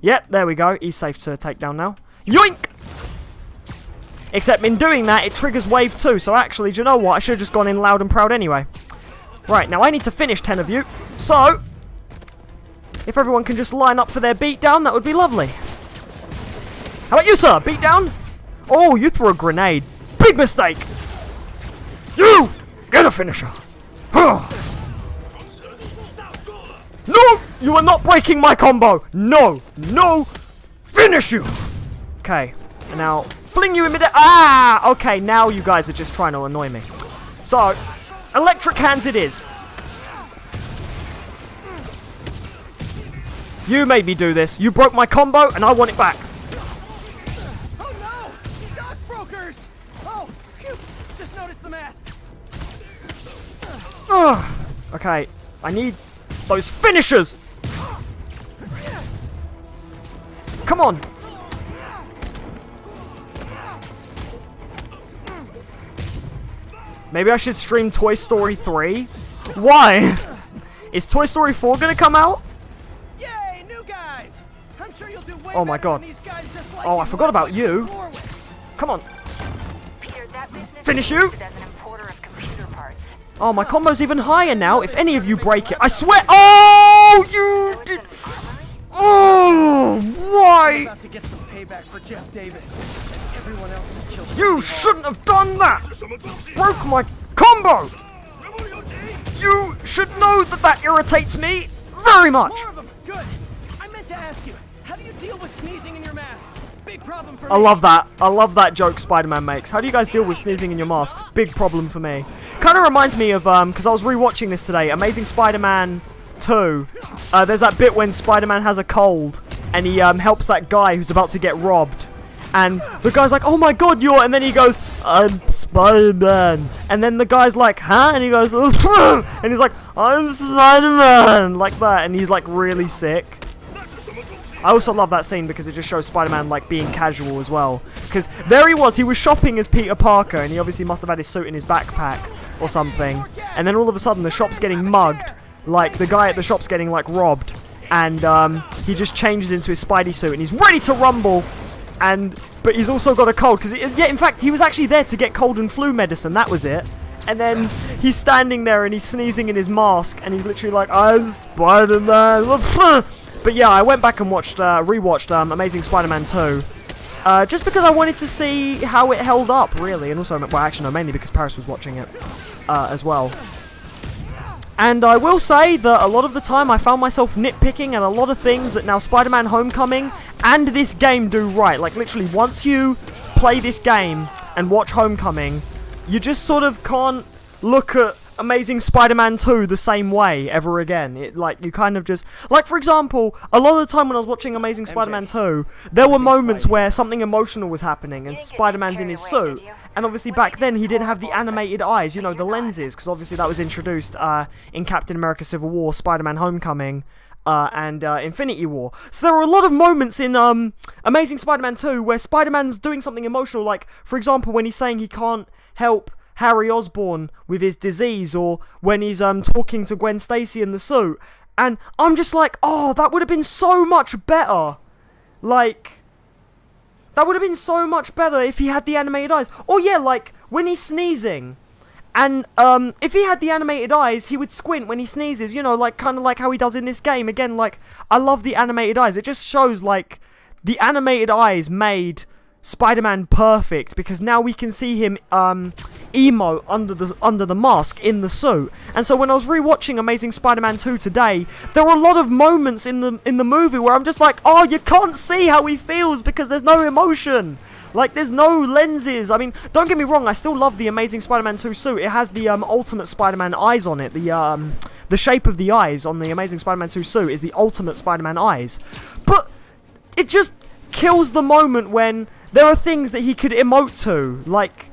Yep, there we go. He's safe to take down now. Yoink! Except in doing that, it triggers wave 2. So actually, do you know what? I should have just gone in loud and proud anyway. Right, now I need to finish 10 of you. So, if everyone can just line up for their beatdown, that would be lovely. How about you, sir? Beatdown? Oh, you threw a grenade. Big mistake! You! Get a finisher! No! You are not breaking my combo! No! No! Finish you! Okay, and now fling you in mid. Ah! Okay, now you guys are just trying to annoy me. So, electric hands it is. You made me do this. You broke my combo, and I want it back. Oh no! Stock brokers! Oh, phew! Just noticed the mask. Okay, I need those finishers. Come on. Maybe I should stream Toy Story 3. Why? Is Toy Story 4 gonna come out? Yay, new guys! I'm sure you'll do way Oh my better god. than these guys just like Oh, I you forgot about were you. before with. Come on. Peter, that business Finish is you? listed as an importer of computer parts. Oh, my combo's even higher now. If any of you break it, I swear. Oh, you So did. it's an armory? Oh, I'm why? about to get some payback for Jeff Davis and everyone else who killed You shouldn't have done that. Broke my combo. You should know that that irritates me very much. More of them. Good. I meant to ask you, how do you deal with sneezing in your masks? Big problem for I me. love that. I love that joke Spider-Man makes. How do you guys deal with sneezing in your masks? Big problem for me. Kind of reminds me of, because I was rewatching this today, Amazing Spider-Man 2. There's that bit when Spider-Man has a cold, and he helps that guy who's about to get robbed. And the guy's like, oh my god, you're... And then he goes, I'm Spider-Man. And then the guy's like, huh? And he goes, and he's like, I'm Spider-Man. Like that. And he's like really sick. I also love that scene because it just shows Spider-Man like being casual as well. Because there he was shopping as Peter Parker, and he obviously must have had his suit in his backpack or something. And then all of a sudden the shop's getting mugged. Like the guy at the shop's getting like robbed. And he just changes into his Spidey suit and he's ready to rumble. But he's also got a cold. Because in fact, he was actually there to get cold and flu medicine. That was it. And then he's standing there and he's sneezing in his mask. And he's literally like, I'm Spider-Man. But yeah, I went back and rewatched Amazing Spider-Man 2. Just because I wanted to see how it held up, really. And also, well, actually, no, mainly because Paris was watching it as well. And I will say that a lot of the time I found myself nitpicking at a lot of things that now Spider-Man Homecoming and this game do right. Like, literally, once you play this game and watch Homecoming, you just sort of can't look at Amazing Spider-Man 2 the same way ever again. You kind of just... Like, for example, a lot of the time when I was watching Amazing Spider-Man 2, there were moments where something emotional was happening and Spider-Man's in his suit. And obviously back then he didn't have the animated eyes, you know, the lenses, because obviously that was introduced in Captain America Civil War, Spider-Man Homecoming, and Infinity War. So there were a lot of moments in Amazing Spider-Man 2 where Spider-Man's doing something emotional, like, for example, when he's saying he can't help Harry Osborn with his disease, or when he's talking to Gwen Stacy in the suit. And I'm just like, oh, that would have been so much better. Like... That would have been so much better if he had the animated eyes. Or yeah, like, when he's sneezing. And, if he had the animated eyes, he would squint when he sneezes. You know, like, kind of like how he does in this game. Again, like, I love the animated eyes. It just shows, like, the animated eyes made Spider-Man perfect. Because now we can see him, emo under the mask in the suit. And so when I was rewatching Amazing Spider-Man 2 today, there were a lot of moments in the movie where I'm just like, oh, you can't see how he feels because there's no emotion. Like, there's no lenses. I mean, don't get me wrong, I still love the Amazing Spider-Man 2 suit. It has the Ultimate Spider-Man eyes on it. The shape of the eyes on the Amazing Spider-Man 2 suit is the Ultimate Spider-Man eyes. But it just kills the moment when there are things that he could emote to. Like,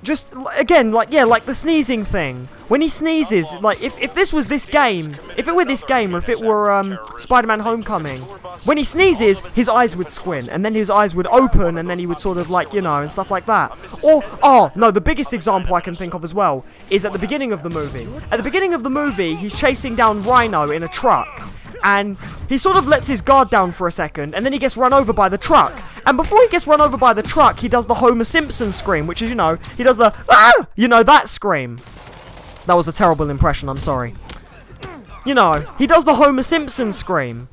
just, again, like, yeah, like the sneezing thing. When he sneezes, like, if this was this game, if it were this game, or if it were Spider-Man Homecoming, when he sneezes, his eyes would squint, and then his eyes would open, and then he would sort of, like, you know, and stuff like that. Or, oh, no, the biggest example I can think of as well is at the beginning of the movie. At the beginning of the movie, he's chasing down Rhino in a truck. And he sort of lets his guard down for a second, and then he gets run over by the truck. And before he gets run over by the truck, he does the Homer Simpson scream, which is, you know, he does the, ah! You know, that scream. That was a terrible impression, I'm sorry. You know, he does the Homer Simpson scream.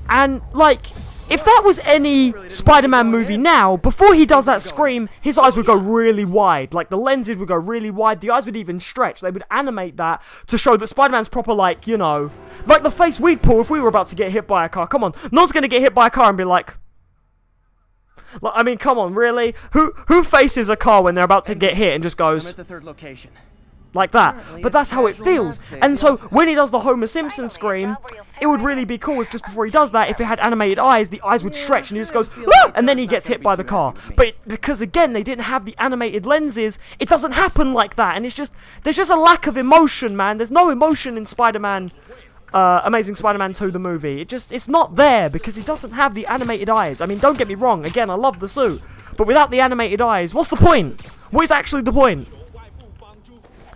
And, like, if that was any Spider-Man movie now, before he does that scream, his eyes would go really wide. Like, the lenses would go really wide. The eyes would even stretch. They would animate that to show that Spider-Man's proper, like, you know, like the face we'd pull if we were about to get hit by a car. Come on. No one's going to get hit by a car and be like, I mean, come on, really? Who faces a car when they're about to get hit and just goes... I'm at the third location. Like that. But that's how it feels. And so, when he does the Homer Simpson scream, it would really be cool if just before he does that, if it had animated eyes, the eyes would stretch and he just goes, ah! And then he gets hit by the car. But because, again, they didn't have the animated lenses, it doesn't happen like that. And it's just, there's just a lack of emotion, man. There's no emotion in Spider-Man, Amazing Spider-Man 2, the movie. It's not there because he doesn't have the animated eyes. I mean, don't get me wrong. Again, I love the suit. But without the animated eyes, what's the point? What is actually the point?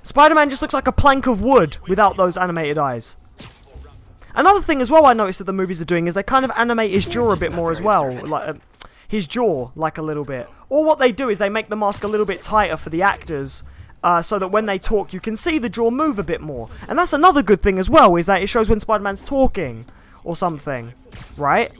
Spider-Man just looks like a plank of wood without those animated eyes. Another thing as well I noticed that the movies are doing is they kind of animate his jaw a bit more as well. Like, his jaw, like, a little bit. Or what they do is they make the mask a little bit tighter for the actors, so that when they talk you can see the jaw move a bit more. And that's another good thing as well, is that it shows when Spider-Man's talking or something, right?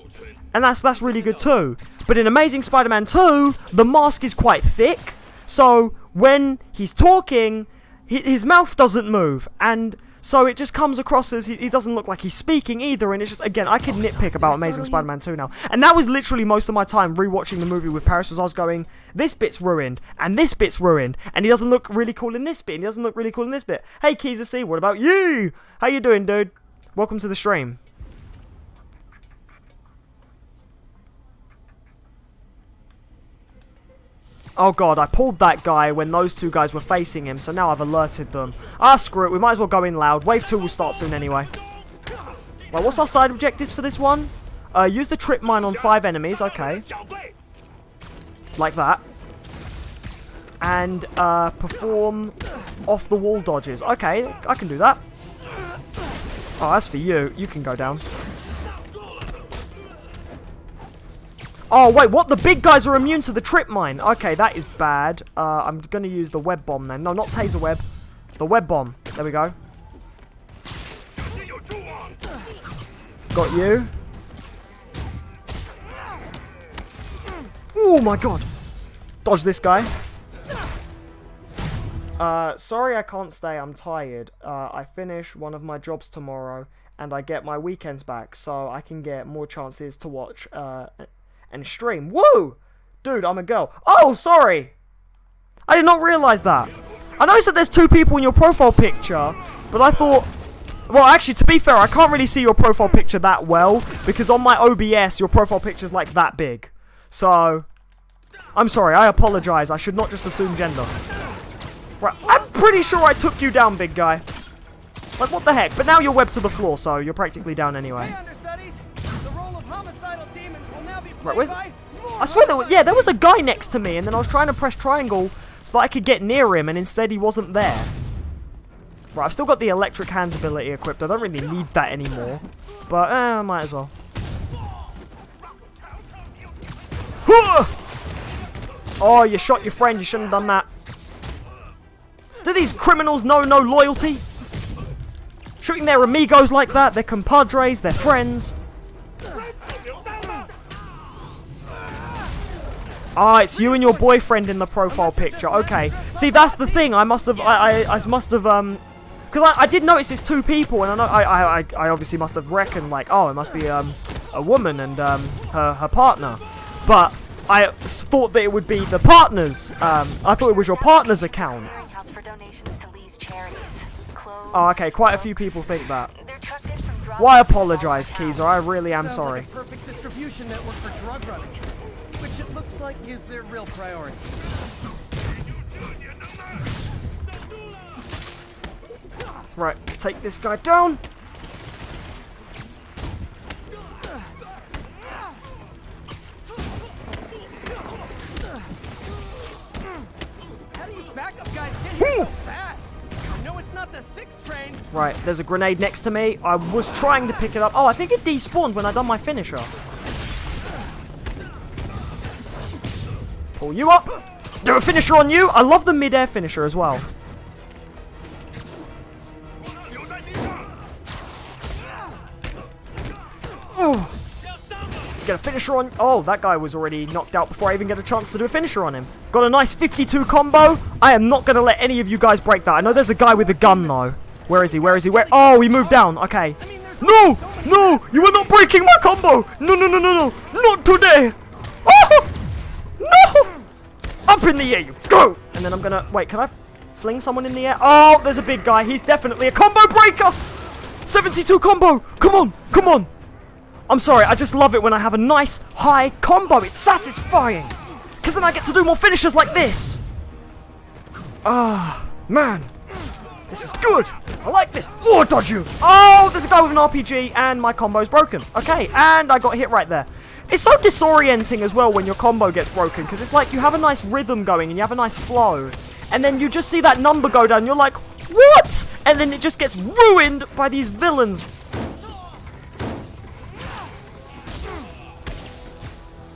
And that's really good too. But in Amazing Spider-Man 2, the mask is quite thick, so when he's talking, his mouth doesn't move, and so it just comes across as he doesn't look like he's speaking either, and it's just, again, I could nitpick about Amazing Spider-Man 2 now. And that was literally most of my time rewatching the movie with Paris, was I was going, this bit's ruined, and this bit's ruined, and he doesn't look really cool in this bit, and he doesn't look really cool in this bit. Hey, Keezer C, what about you? How you doing, dude? Welcome to the stream. Oh god, I pulled that guy when those two guys were facing him, so now I've alerted them. Ah, screw it, we might as well go in loud. Wave 2 will start soon anyway. Well, what's our side objectives for this one? Use the trip mine on 5 enemies, okay. Like that. And, perform off-the-wall dodges. Okay, I can do that. Oh, that's for you. You can go down. Oh, wait, what? The big guys are immune to the trip mine. Okay, that is bad. I'm going to use the web bomb then. No, not taser web. The web bomb. There we go. Got you. Oh, my God. Dodge this guy. Sorry I can't stay. I'm tired. I finish one of my jobs tomorrow, and I get my weekends back, so I can get more chances to watch, and stream. Woo! Dude, I'm a girl. Oh, sorry! I did not realise that. I noticed that there's 2 people in your profile picture, but I thought... Well, actually, to be fair, I can't really see your profile picture that well, because on my OBS, your profile picture's like that big. So, I'm sorry, I apologise. I should not just assume gender. Right, I'm pretty sure I took you down, big guy. Like, what the heck? But now you're webbed to the floor, so you're practically down anyway. Right, where's... I swear there was a guy next to me, and then I was trying to press triangle so that I could get near him, and instead he wasn't there. Right, I've still got the electric hands ability equipped. I don't really need that anymore. But, I might as well. Oh, you shot your friend. You shouldn't have done that. Do these criminals know no loyalty? Shooting their amigos like that, their compadres, their friends. Ah, it's you and your boyfriend in the profile picture. Okay. See, that's the thing. I must have, because I did notice it's 2 people, and I obviously must have reckoned, like, oh, it must be, a woman and, her partner. But I thought that it would be the partner's. I thought it was your partner's account. Clearinghouse for donations to Lee's charities. Clothes, Oh, okay, quite a few people think that. Well, I apologize, Keezer. I really am sorry. Like a perfect distribution network for drug running, which it looks like is their real priority. Right, take this guy down. How do you backup guys get here so fast? I know it's not the 6th train. Right, there's a grenade next to me. I was trying to pick it up. Oh, I think it despawned when I done my finisher. Pull you up. Do a finisher on you. I love the mid-air finisher as well. Oh. Get a finisher on. Oh, that guy was already knocked out before I even get a chance to do a finisher on him. Got a nice 52 combo. I am not going to let any of you guys break that. I know there's a guy with a gun, though. Where is he? Where is he? Where? Oh, he moved down. Okay. No! No! You are not breaking my combo! No, no, no, no, no! Not today! Oh! No! Up in the air you go! And then I'm going to... Wait, can I fling someone in the air? Oh, there's a big guy. He's definitely a combo breaker! 72 combo! Come on! Come on! I'm sorry, I just love it when I have a nice, high combo. It's satisfying. Because then I get to do more finishers like this. Ah, man. This is good. I like this. Oh, dodge you. Oh, there's a guy with an RPG and my combo's broken. Okay, and I got hit right there. It's so disorienting as well when your combo gets broken. Because it's like you have a nice rhythm going and you have a nice flow. And then you just see that number go down. You're like, what? And then it just gets ruined by these villains.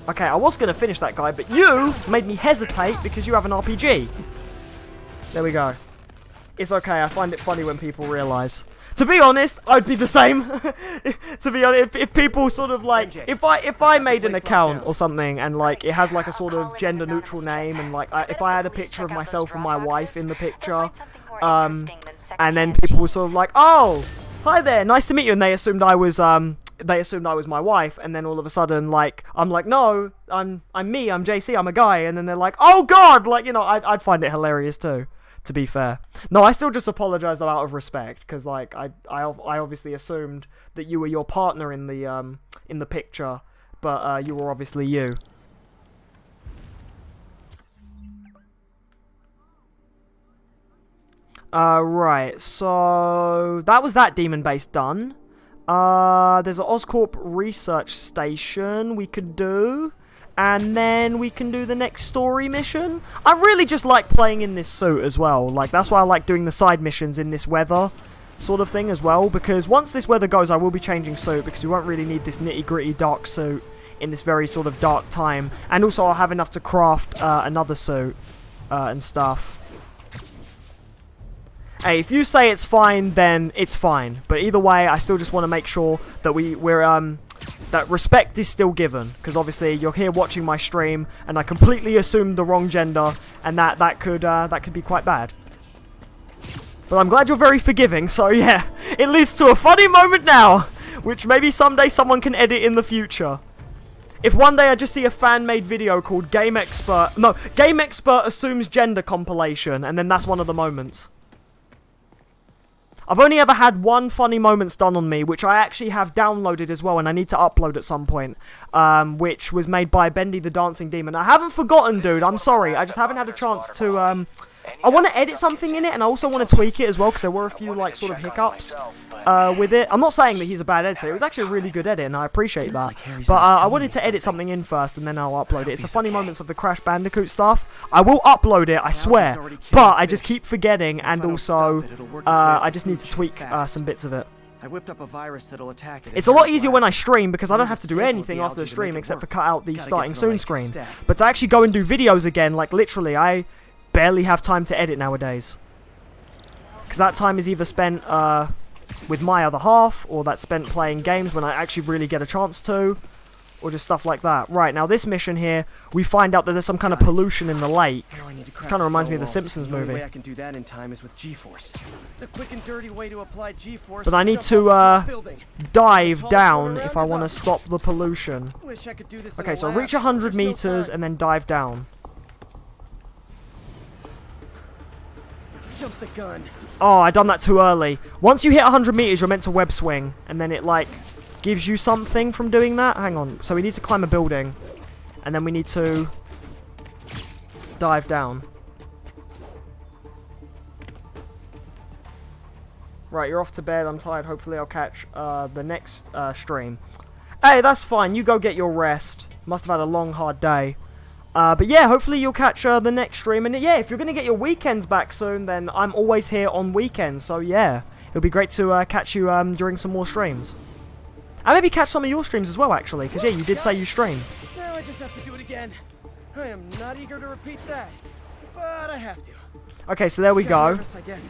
Okay, I was going to finish that guy, but you made me hesitate because you have an RPG. There we go. It's okay, I find it funny when people realise. To be honest, I'd be the same. To be honest, if people sort of like... If I made an account or something and like it has like a sort of gender neutral name and like if I had a picture of myself and my wife in the picture, and then people were sort of like, oh, hi there, nice to meet you, and they assumed I was my wife, and then all of a sudden, like, I'm like, no, I'm me, I'm JC, I'm a guy, and then they're like, oh god, like, you know, I'd find it hilarious too, to be fair. No, I still just apologize out of respect, because, like, I obviously assumed that you were your partner in the picture, but you were obviously you. Right, so that was that demon base done. There's an Oscorp research station we could do, and then we can do the next story mission. I really just like playing in this suit as well. Like, that's why I like doing the side missions in this weather sort of thing as well, because once this weather goes, I will be changing suit, because we won't really need this nitty-gritty dark suit in this very sort of dark time. And also, I'll have enough to craft another suit and stuff. Hey, if you say it's fine, then it's fine. But either way, I still just want to make sure that that respect is still given. Because obviously, you're here watching my stream, and I completely assumed the wrong gender, and that could be quite bad. But I'm glad you're very forgiving, so yeah. It leads to a funny moment now, which maybe someday someone can edit in the future. If one day I just see a fan-made video called Game Expert Assumes Gender Compilation, and then that's one of the moments. I've only ever had one funny moments done on me, which I actually have downloaded as well, and I need to upload at some point, which was made by Bendy the Dancing Demon. I haven't forgotten, dude, I'm sorry, I just haven't had a chance to, I want to edit something in it, and I also want to tweak it as well, because there were a few, like, sort of hiccups with it. I'm not saying that he's a bad editor, it was actually a really good edit, and I appreciate that. But I wanted to edit something in first, and then I'll upload it. It's the funny moments of the Crash Bandicoot stuff. I will upload it, I swear, but I just keep forgetting, and also, I just need to tweak some bits of it. I whipped up a virus that'll attack it. It's a lot easier when I stream, because I don't have to do anything after the stream except for cut out the starting soon screen. But to actually go and do videos again, like literally, I barely have time to edit nowadays. Because that time is either spent with my other half, or that's spent playing games when I actually really get a chance to, or just stuff like that. Right, now this mission here, we find out that there's some kind of pollution in the lake. This kind of reminds me of the Simpsons movie. The only way I can do that in time is with G-force. The quick and dirty way to apply G-force. But I need to dive down if I want to stop the pollution. Wish I could do this. Okay, so reach 100 meters and then dive down. Jump the gun. Oh, I done that too early. Once you hit 100 meters, you're meant to web swing, and then it like gives you something from doing that. Hang on. So we need to climb a building, and then we need to dive down. Right, you're off to bed. I'm tired. Hopefully I'll catch the next stream. Hey, that's fine. You go get your rest. Must have had a long, hard day. But yeah, hopefully you'll catch the next stream. And yeah, if you're going to get your weekends back soon, then I'm always here on weekends. So yeah, it'll be great to catch you during some more streams. And maybe catch some of your streams as well, actually. Because yeah, you did say you stream. Now I just have to do it again. I am not eager to repeat that, but I have to. Okay, so there we go.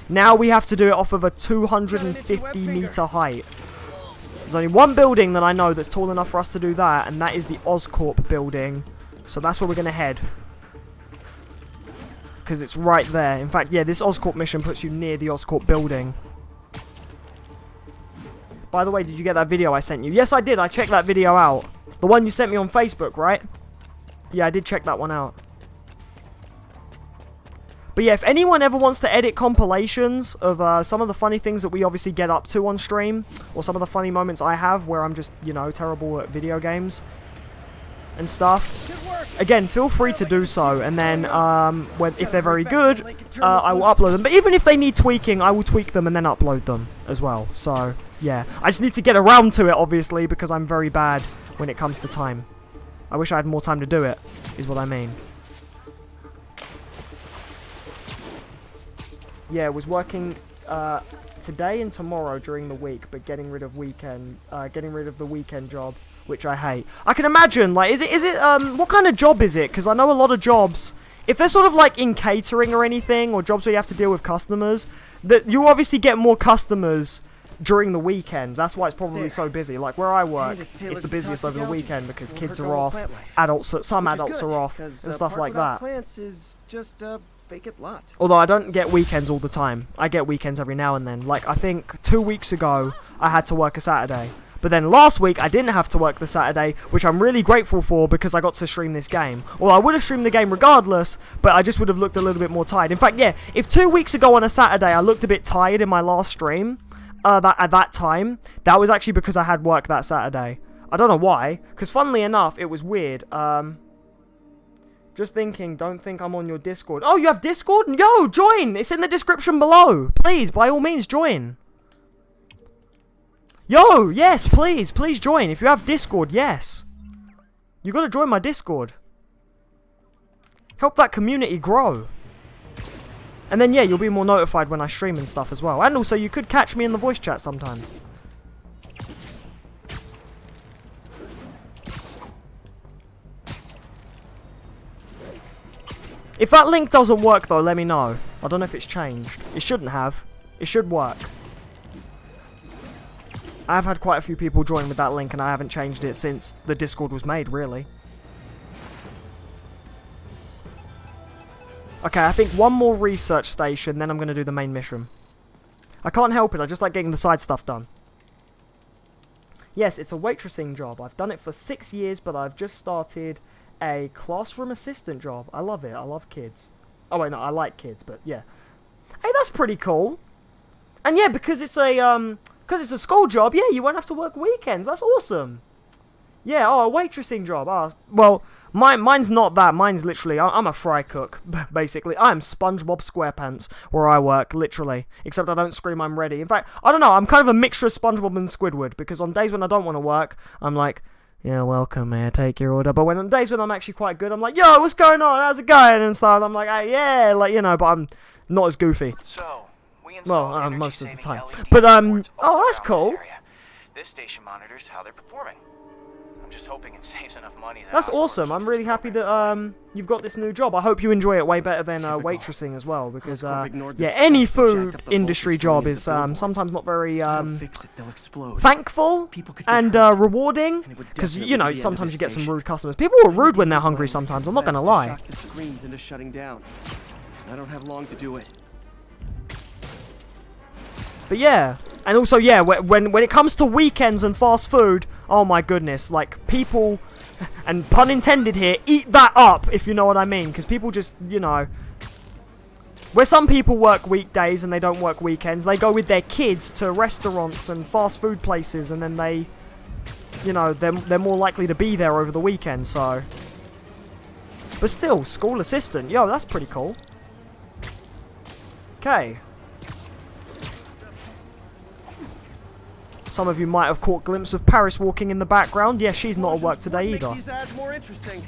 Now we have to do it off of a 250 meter height. There's only one building that I know that's tall enough for us to do that, and that is the Oscorp building. So that's where we're going to head. Because it's right there. In fact, yeah, this Oscorp mission puts you near the Oscorp building. By the way, did you get that video I sent you? Yes, I did. I checked that video out. The one you sent me on Facebook, right? Yeah, I did check that one out. But yeah, if anyone ever wants to edit compilations of some of the funny things that we obviously get up to on stream, or some of the funny moments I have where I'm just, you know, terrible at video games and stuff, again, feel free to do so, and then if they're very good, I will upload them. But even if they need tweaking, I will tweak them and then upload them as well. So yeah, I just need to get around to it, obviously, because I'm very bad when it comes to time. I wish I had more time to do it, is what I mean. Yeah, was working today and tomorrow during the week, but getting rid of the weekend job, which I hate. I can imagine, like, is it what kind of job is it? Because I know a lot of jobs, if they're sort of like in catering or anything, or jobs where you have to deal with customers, that you obviously get more customers during the weekend. That's why it's probably so busy. Like where I work, it's the busiest over the weekend because kids are off, some adults are off, and stuff like that. Although I don't get weekends all the time. I get weekends every now and then. Like, I think 2 weeks ago, I had to work a Saturday. But then last week, I didn't have to work the Saturday, which I'm really grateful for because I got to stream this game. Well, I would have streamed the game regardless, but I just would have looked a little bit more tired. In fact, yeah, if 2 weeks ago on a Saturday, I looked a bit tired in my last stream, at that time, that was actually because I had work that Saturday. I don't know why, because funnily enough, it was weird. Just thinking, don't think I'm on your Discord. Oh, you have Discord? Yo, join! It's in the description below. Please, by all means, join. Yo, yes, please join. If you have Discord, yes. You gotta join my Discord. Help that community grow. And then, yeah, you'll be more notified when I stream and stuff as well. And also, you could catch me in the voice chat sometimes. If that link doesn't work, though, let me know. I don't know if it's changed. It shouldn't have. It should work. I've had quite a few people join with that link, and I haven't changed it since the Discord was made, really. Okay, I think one more research station, then I'm going to do the main mission. I can't help it, I just like getting the side stuff done. Yes, it's a waitressing job. I've done it for 6 years, but I've just started a classroom assistant job. I love it. I love kids. Oh wait, no, I like kids, but yeah. Hey, that's pretty cool. And yeah, because it's a school job, yeah, you won't have to work weekends. That's awesome. Yeah, a waitressing job. Well, mine's not that. Mine's literally, I'm a fry cook, basically. I'm SpongeBob SquarePants where I work, literally. Except I don't scream I'm ready. In fact, I don't know, I'm kind of a mixture of SpongeBob and Squidward, because on days when I don't want to work, I'm like, yeah, welcome, may I take your order? But on days when I'm actually quite good, I'm like, yo, what's going on? How's it going? And stuff. I'm like, hey, yeah, like, you know, but I'm not as goofy. So, well, most of the time. But, oh, that's cool. This station monitors how they're performing. I'm just hoping it saves enough money. That That's Osborn awesome. keeps I'm really his happy program. that you've got this new job. I hope you enjoy it way better than Typical. waitressing as well, because Oscorp ignored the yeah, any steps and jacked food up the industry voltage job running is the billboards. sometimes not very Don't fix it, they'll explode. thankful People could get and hurt. rewarding, And it would because definitely you know be the end sometimes of you this get some station. rude customers. People are rude when they're hungry sometimes. I'm not gonna That's lie. to shock the screens into shutting down. I don't have long to do it. But yeah, and also yeah, when it comes to weekends and fast food, oh my goodness, like people, and pun intended here, eat that up if you know what I mean, because people just, you know, where some people work weekdays and they don't work weekends, they go with their kids to restaurants and fast food places, and then they, you know, they're more likely to be there over the weekend. So, but still, school assistant, yo, that's pretty cool. Okay. Some of you might have caught a glimpse of Paris walking in the background. Yeah, she's not at work today either. These ads more interesting.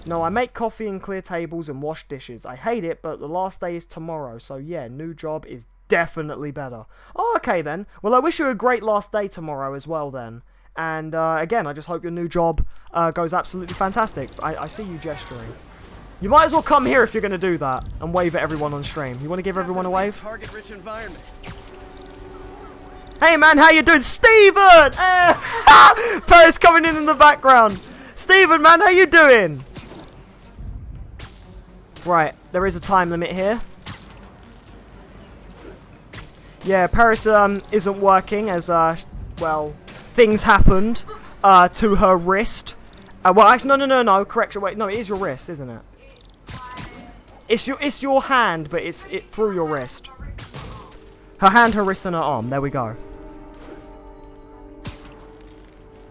No, I make coffee and clear tables and wash dishes. I hate it, but the last day is tomorrow. So yeah, new job is definitely better. Oh, okay then. Well, I wish you a great last day tomorrow as well then. And again, I just hope your new job goes absolutely fantastic. I see you gesturing. You might as well come here if you're going to do that and wave at everyone on stream. You want to give everyone a wave? Target-rich environment. Hey man, how you doing? Steven! Paris coming in the background. Steven, man, how you doing? Right, there is a time limit here. Yeah, Paris isn't working as, well, things happened to her wrist. Well, actually, no, correction, wait, no, it is your wrist, isn't it? It's your hand, but it's through your wrist. Her hand, her wrist, and her arm. There we go.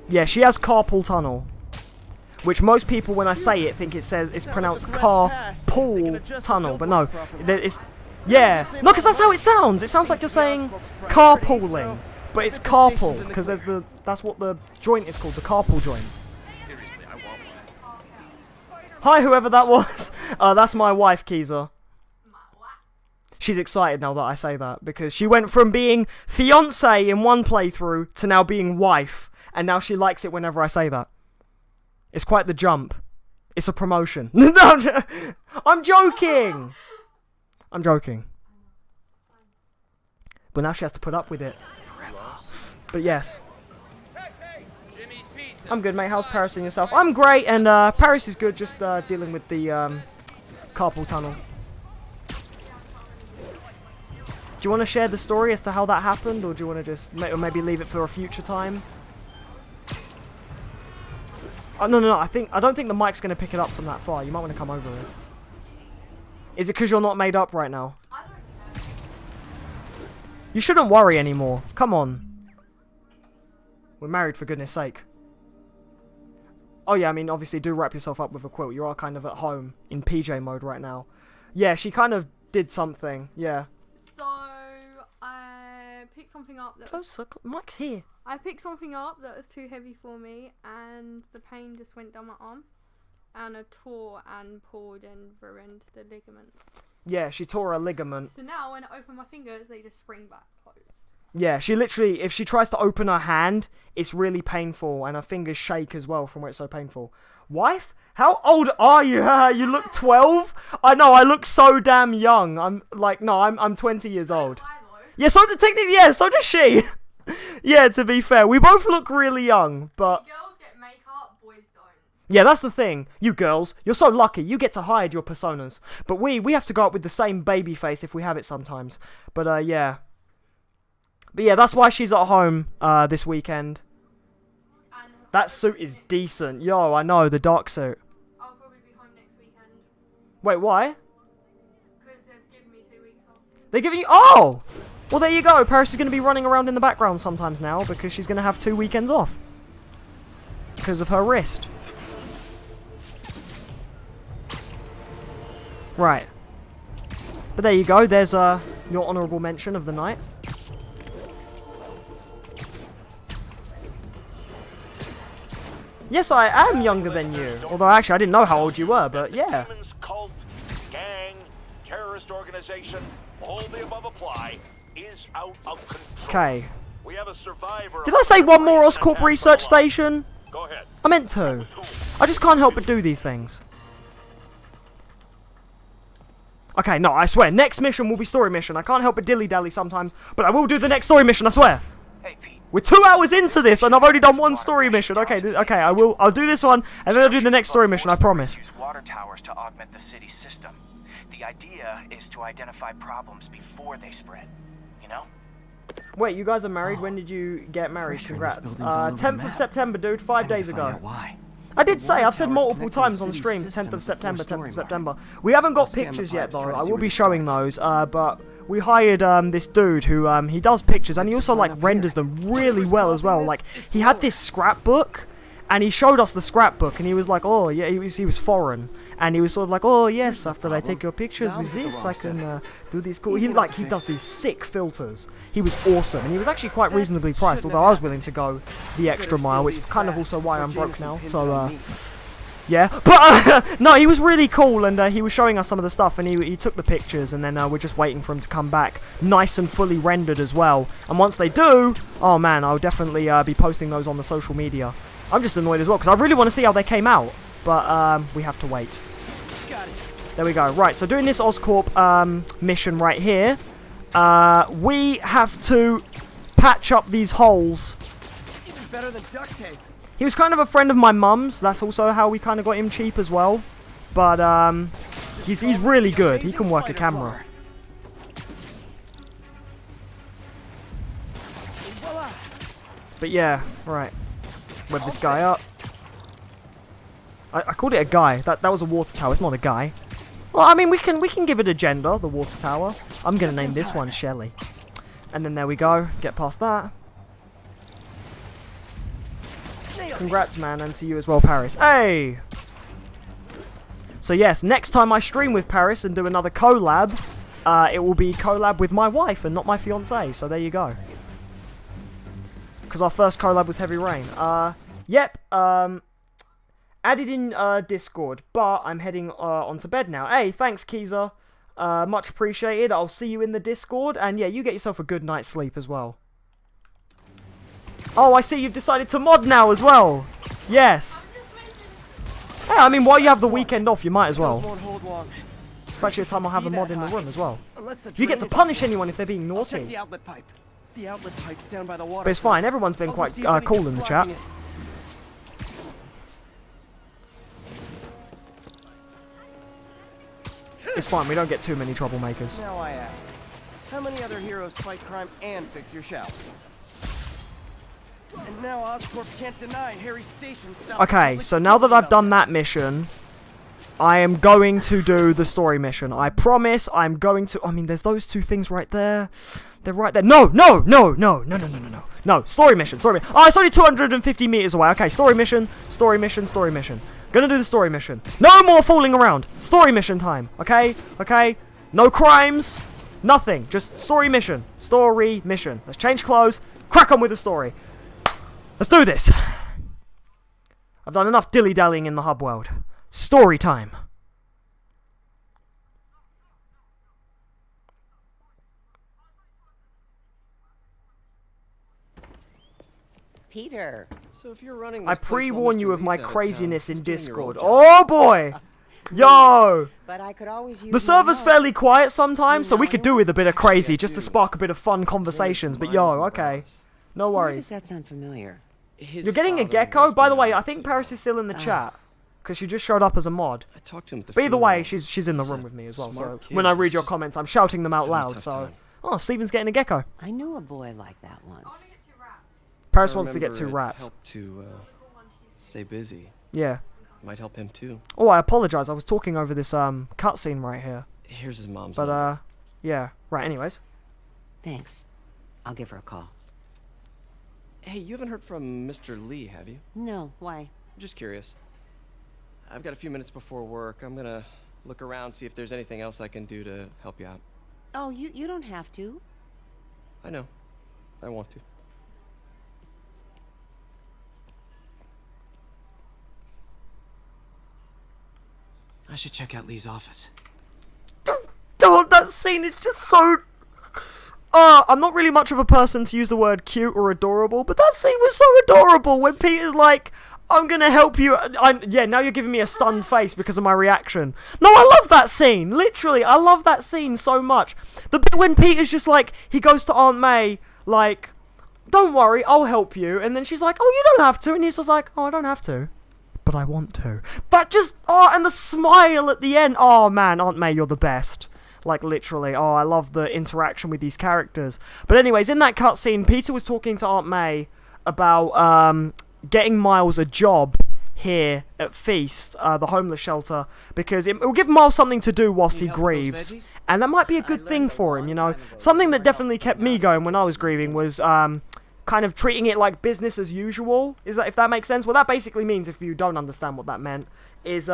Yeah, she has carpal tunnel, which most people, when I say it, think it's pronounced carpool tunnel, but no, it's yeah. No, because that's how it sounds. It sounds like you're saying carpooling, but it's carpal because that's what the joint is called, the carpal joint. Hi, whoever that was. That's my wife, Keezer. She's excited now that I say that, because she went from being fiancé in one playthrough to now being wife, and now she likes it whenever I say that. It's quite the jump. It's a promotion. No, I'm joking. I'm joking. But now she has to put up with it forever. But yes. I'm good, mate. How's Paris and yourself? I'm great, and Paris is good, just dealing with the carpal tunnel. Do you want to share the story as to how that happened, or do you want to just maybe leave it for a future time? Oh, no, I don't think the mic's going to pick it up from that far. You might want to come over it. Is it because you're not made up right now? You shouldn't worry anymore. Come on. We're married, for goodness sake. Oh yeah, I mean, obviously do wrap yourself up with a quilt. You are kind of at home in PJ mode right now. Yeah, she kind of did something, yeah. So, I picked something up that Closer, Mike's here. I picked something up that was too heavy for me, and the pain just went down my arm. And I tore and pulled and ruined the ligaments. Yeah, she tore a ligament. So now when I open my fingers, they just spring back closed. Yeah, she literally, if she tries to open her hand, it's really painful, and her fingers shake as well from where it's so painful. Wife? How old are you? You look 12? I know, I look so damn young. I'm 20 years old. Yeah, so does she. Yeah, to be fair, we both look really young, but... Girls get makeup, boys don't. Yeah, that's the thing. You girls, you're so lucky. You get to hide your personas. But we have to go up with the same baby face if we have it sometimes. But, yeah. But yeah, that's why she's at home this weekend. That suit is decent. Yo, I know, the dark suit. I'll probably be home next weekend. Wait, why? Because they've given me 2 weeks off. They're giving you... Oh! Well, there you go. Paris is going to be running around in the background sometimes now because she's going to have 2 weekends off. Because of her wrist. Right. But there you go. There's your honourable mention of the night. Yes, I am younger than you. Although, actually, I didn't know how old you were, but yeah. Demons, cult, gang, terrorist organization, all the above apply, is out of control. Okay. We have a survivor. Did I say one more Oscorp research station? station? Go ahead. I meant to. I just can't help but do these things. Okay, no, I swear. Next mission will be story mission. I can't help but dilly-dally sometimes, but I will do the next story mission, I swear. Hey, Pete. We're 2 hours into this, and I've already done one story mission. Okay, okay, I'll do this one, and then I'll do the next story mission, I promise. Use water towers to augment the city's system. The idea is to identify problems before they spread, you know? Wait, you guys are married? When did you get married? Congrats. 10th of September, dude, 5 days ago. Why? I did say, I've said multiple times on streams, 10th of September, 10th of September. We haven't got pictures yet, though. I will be showing those, but we hired this dude who, he does pictures, and he also, like, renders them really well as well. Like, he had this scrapbook, and he showed us the scrapbook, and he was like, oh, yeah, he was foreign. And he was sort of like, oh, yes, after I take your pictures with this, I can do these cool... He does these sick filters. He was awesome, and he was actually quite reasonably priced, although I was willing to go the extra mile, which is kind of also why I'm broke now, so, yeah. But, no, he was really cool, and he was showing us some of the stuff, and he took the pictures, and then we're just waiting for him to come back, nice and fully rendered as well. And once they do, oh, man, I'll definitely be posting those on the social media. I'm just annoyed as well, because I really want to see how they came out. But, we have to wait. There we go. Right, so doing this Oscorp, mission right here. We have to patch up these holes. Even better than duct tape. He was kind of a friend of my mum's. That's also how we kind of got him cheap as well. But, he's really good. He can work a camera. But yeah, right. Web this guy up. I called it a guy. That was a water tower. It's not a guy. Well, I mean, we can give it a gender, the water tower. I'm gonna name this one Shelly. And then there we go. Get past that. Congrats, man, and to you as well, Paris. Hey! So yes, next time I stream with Paris and do another collab, it will be collab with my wife and not my fiance. So there you go. Because our first collab was Heavy Rain. Yep. Added in Discord, but I'm heading on to bed now. Hey, thanks, Keezer. Much appreciated. I'll see you in the Discord, and yeah, you get yourself a good night's sleep as well. Oh, I see you've decided to mod now as well. Yes. Yeah, I mean, while you have the weekend off, you might as well. It's actually a time I'll have a mod in the room as well. You get to punish anyone if they're being naughty. The outlet pipe. The outlet pipe's down by the water. But it's fine. Everyone's been quite cool in the chat. It's fine, we don't get too many troublemakers. Now I ask, how many other heroes fight crime and fix your showers? And now Oscorp can't deny Harry's station stopped. Okay, so now that I've done that mission, I am going to do the story mission. I promise I'm going to... I mean, there's those two things right there. They're right there. No, no, no, no, no, no, no, no, no. No, story mission, story mission. Oh, it's only 250 meters away. Okay, story mission, story mission, story mission. Gonna do the story mission. No more fooling around. Story mission time. Okay? Okay? No crimes. Nothing. Just story mission. Story mission. Let's change clothes. Crack on with the story. Let's do this. I've done enough dilly-dallying in the hub world. Story time. Peter. So if you're running I pre-warn you of my craziness in Discord. Oh boy! Yo! But I could always use the server's fairly quiet sometimes, so we could do with a bit of crazy just to spark a bit of fun conversations. But yo, okay. No Why worries. does that sound familiar? You're getting a gecko? By the way, I think Paris is still in the chat. Because she just showed up as a mod. I talked to him at the But either way, funeral. she's in the room with me as well. So smart kid. when I read He's your just comments, I'm shouting them out having a loud. tough So, time. oh, Steven's getting a gecko. I knew a boy like that once. Paris I wants to get remember 2 it rats. helped to stay busy. Yeah. Might help him too. Oh, I apologize. I was talking over this cutscene right here. Here's his mom's But number. yeah. Right. Anyways. Thanks. I'll give her a call. Hey, you haven't heard from Mr. Lee, have you? No, why? I'm just curious. I've got a few minutes before work. I'm gonna look around, see if there's anything else I can do to help you out. Oh, you don't have to. I know. I want to. I should check out Lee's office. God, that scene is just so... I'm not really much of a person to use the word cute or adorable, but that scene was so adorable when Peter's like, I'm gonna help you. Yeah, now you're giving me a stunned face because of my reaction. No, I love that scene. Literally, I love that scene so much. The bit when Peter's just like, he goes to Aunt May, like, don't worry, I'll help you. And then she's like, oh, you don't have to. And he's just like, oh, I don't have to, but I want to. That just, and the smile at the end. Oh, man, Aunt May, you're the best. Like, literally. Oh, I love the interaction with these characters. But anyways, in that cutscene, Peter was talking to Aunt May about, getting Miles a job here at Feast, the homeless shelter, because it will give Miles something to do whilst he grieves, and that might be a good thing for him, you know. Something that definitely kept me going when I was grieving was kind of treating it like business as usual. Is that, if that makes sense? Well, that basically means, if you don't understand what that meant, is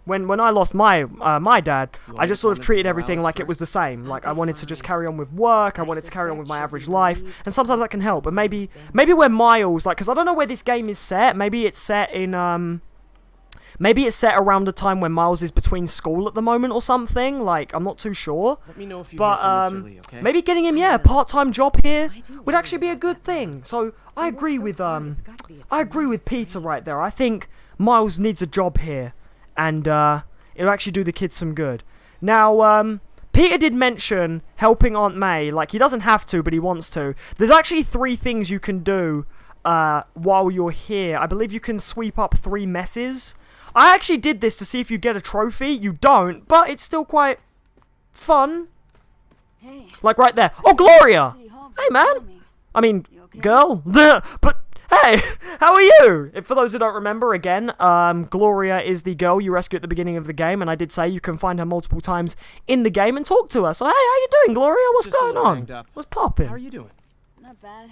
when I lost my my dad, I just sort of treated everything like it was the same. Like, I wanted to just carry on with work, I wanted to carry on with my average life, and sometimes that can help. And maybe where Miles, like, because I don't know where this game is set. Maybe it's set in maybe it's set around the time when Miles is between school at the moment or something. Like, I'm not too sure. Let me know if you but hear from Mr. Lee, okay? maybe getting him, a part-time job here would actually be a good thing. So I agree with Peter right there. I think Miles needs a job here, and it'll actually do the kids some good. Now, Peter did mention helping Aunt May. Like, he doesn't have to, but he wants to. There's actually 3 things you can do while you're here. I believe you can sweep up 3 messes. I actually did this to see if you get a trophy. You don't, but it's still quite fun. Hey. Like right there. Oh, Gloria! Hey, man! I mean, girl? But, hey, how are you? For those who don't remember, again, Gloria is the girl you rescue at the beginning of the game, and I did say you can find her multiple times in the game and talk to her. So, hey, how you doing, Gloria? What's going on? What's popping? How are you doing? Not bad.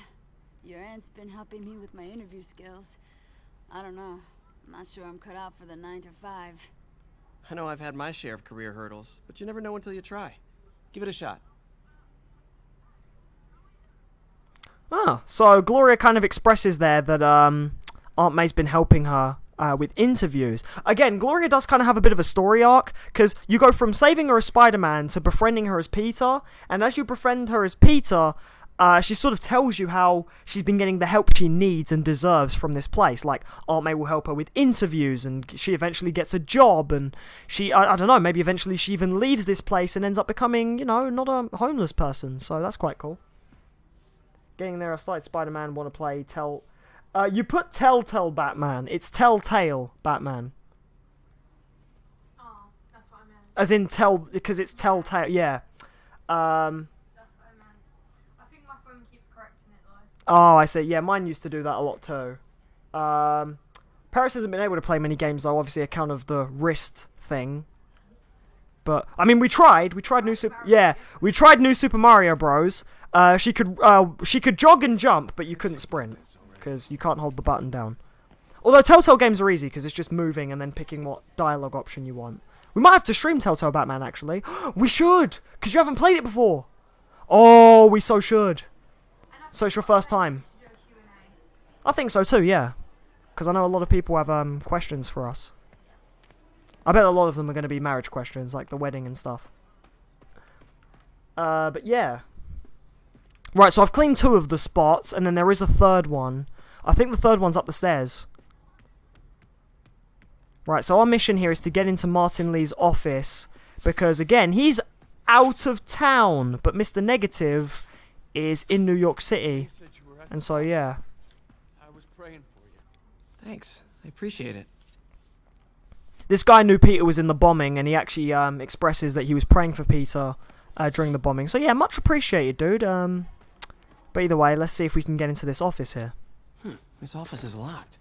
Your aunt's been helping me with my interview skills. I don't know. I'm not sure I'm cut out for the 9 to 5. I know I've had my share of career hurdles, but you never know until you try. Give it a shot. So Gloria kind of expresses there that Aunt May's been helping her with interviews. Again, Gloria does kind of have a bit of a story arc, because you go from saving her as Spider-Man to befriending her as Peter, and as you befriend her as Peter, she sort of tells you how she's been getting the help she needs and deserves from this place. Like, Aunt May will help her with interviews, and she eventually gets a job, and she, I don't know, maybe eventually she even leaves this place and ends up becoming, you know, not a homeless person, so that's quite cool. Getting there aside, Spider-Man want to play you put Telltale Batman, it's Telltale Batman. Oh, that's what I meant. As in because it's Telltale, yeah. Oh, I see. Yeah, mine used to do that a lot too. Paris hasn't been able to play many games though, obviously, account of the wrist thing. But I mean, we tried New Super Mario Bros. She could jog and jump, but you couldn't sprint because you can't hold the button down. Although Telltale games are easy because it's just moving and then picking what dialogue option you want. We might have to stream Telltale Batman actually. We should, because you haven't played it before. Oh, we so should. So it's your first time. I think so too, yeah. Because I know a lot of people have questions for us. I bet a lot of them are going to be marriage questions, like the wedding and stuff. But yeah. Right, so I've cleaned 2 of the spots, and then there is a 3rd one. I think the 3rd one's up the stairs. Right, so our mission here is to get into Martin Lee's office, because again, he's out of town, but Mr. Negative is in New York City. And so, yeah. I was praying for you. Thanks. I appreciate it. This guy knew Peter was in the bombing, and he actually expresses that he was praying for Peter during the bombing. So, yeah, much appreciated, dude. But either way, let's see if we can get into this office here. This office is locked.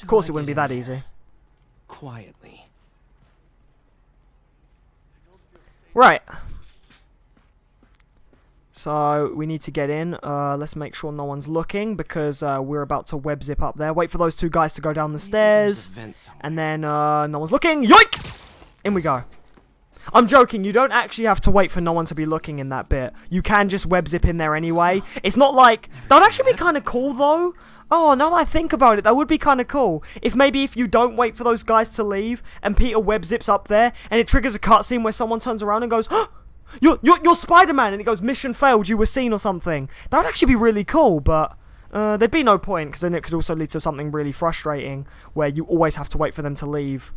Of course, it wouldn't be that easy. Quietly. Right. So, we need to get in. Let's make sure no one's looking, because we're about to web zip up there. Wait for those 2 guys to go down the stairs. And then, no one's looking. Yoink! In we go. I'm joking, you don't actually have to wait for no one to be looking in that bit. You can just web zip in there anyway. It's not like... That would actually be kind of cool, though. Oh, now that I think about it, that would be kind of cool. If you don't wait for those guys to leave, and Peter web zips up there, and it triggers a cutscene where someone turns around and goes, You're Spider-Man, and it goes, mission failed, you were seen or something. That would actually be really cool, but there'd be no point, because then it could also lead to something really frustrating, where you always have to wait for them to leave,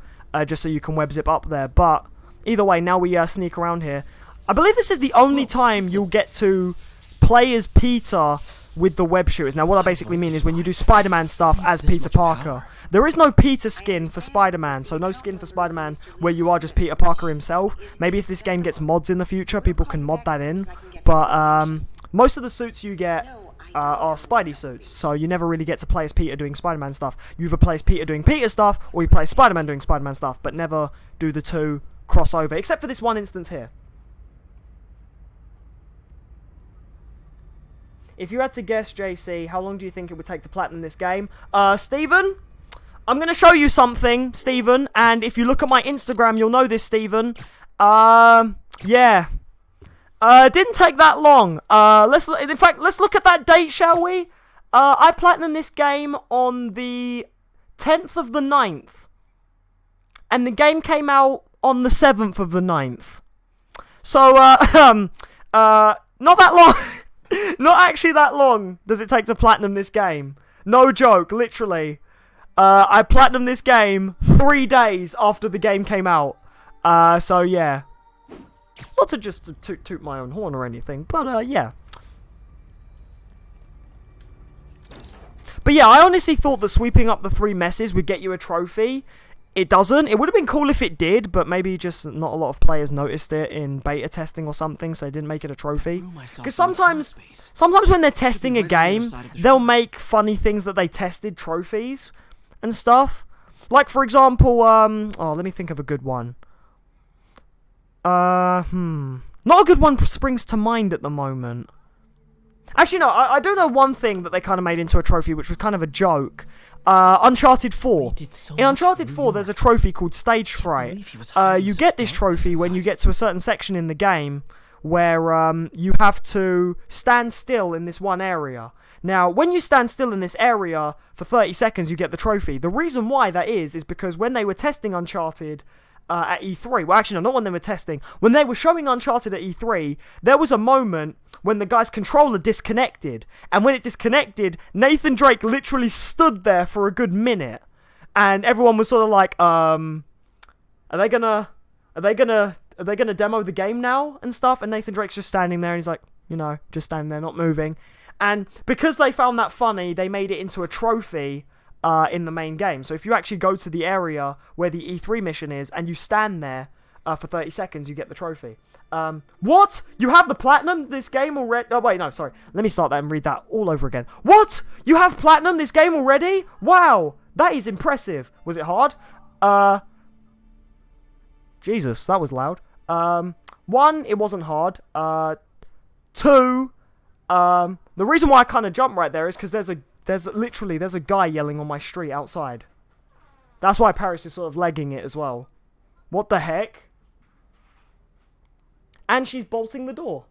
just so you can web zip up there. But either way, now we sneak around here. I believe this is the only time you'll get to play as Peter with the web shooters. Now, what I basically mean is when you do Spider-Man stuff as Peter Parker, there is no Peter skin for Spider-Man, so no skin for Spider-Man where you are just Peter Parker himself. Maybe if this game gets mods in the future, people can mod that in. But most of the suits you get are Spidey suits, so you never really get to play as Peter doing Spider-Man stuff. You either play as Peter doing Peter stuff, or you play as Spider-Man doing Spider-Man stuff, but never do the two crossover, except for this one instance here. If you had to guess, JC, how long do you think it would take to platinum this game? Steven? I'm going to show you something, Steven, and if you look at my Instagram, you'll know this, Steven. Yeah. Didn't take that long. Let's look at that date, shall we? I platinumed this game on the 10th of the 9th. And the game came out on the 7th of the 9th. So, not that long. Not actually that long does it take to platinum this game. No joke, literally. I platinumed this game 3 days after the game came out. So yeah. Not to just toot my own horn or anything, but yeah. But yeah, I honestly thought that sweeping up the 3 messes would get you a trophy. It doesn't. It would have been cool if it did, but maybe just not a lot of players noticed it in beta testing or something, so they didn't make it a trophy. Because sometimes when they're testing a game, they'll make funny things that they tested trophies and stuff. Like, for example, let me think of a good one. Not a good one springs to mind at the moment. Actually, no, I do know one thing that they kind of made into a trophy, which was kind of a joke. Uncharted 4. In Uncharted 4, there's a trophy called Stage Fright. You get this trophy when you get to a certain section in the game where you have to stand still in this one area. Now, when you stand still in this area for 30 seconds, you get the trophy. The reason why that is because when they were testing Uncharted at E3, well, actually, no, not when they were testing. When they were showing Uncharted at E3, there was a moment when the guy's controller disconnected. And when it disconnected, Nathan Drake literally stood there for a good minute. And everyone was sort of like, are they gonna demo the game now and stuff? And Nathan Drake's just standing there and he's like, just standing there, not moving. And because they found that funny, they made it into a trophy in the main game. So if you actually go to the area where the E3 mission is and you stand there for 30 seconds, you get the trophy. What? You have the platinum this game already? Oh, wait, no, sorry. Let me start that and read that all over again. What? You have platinum this game already? Wow, that is impressive. Was it hard? Jesus, that was loud. 1, it wasn't hard. 2, the reason why I kind of jumped right there is because there's a guy yelling on my street outside. That's why Paris is sort of legging it as well. What the heck? And she's bolting the door.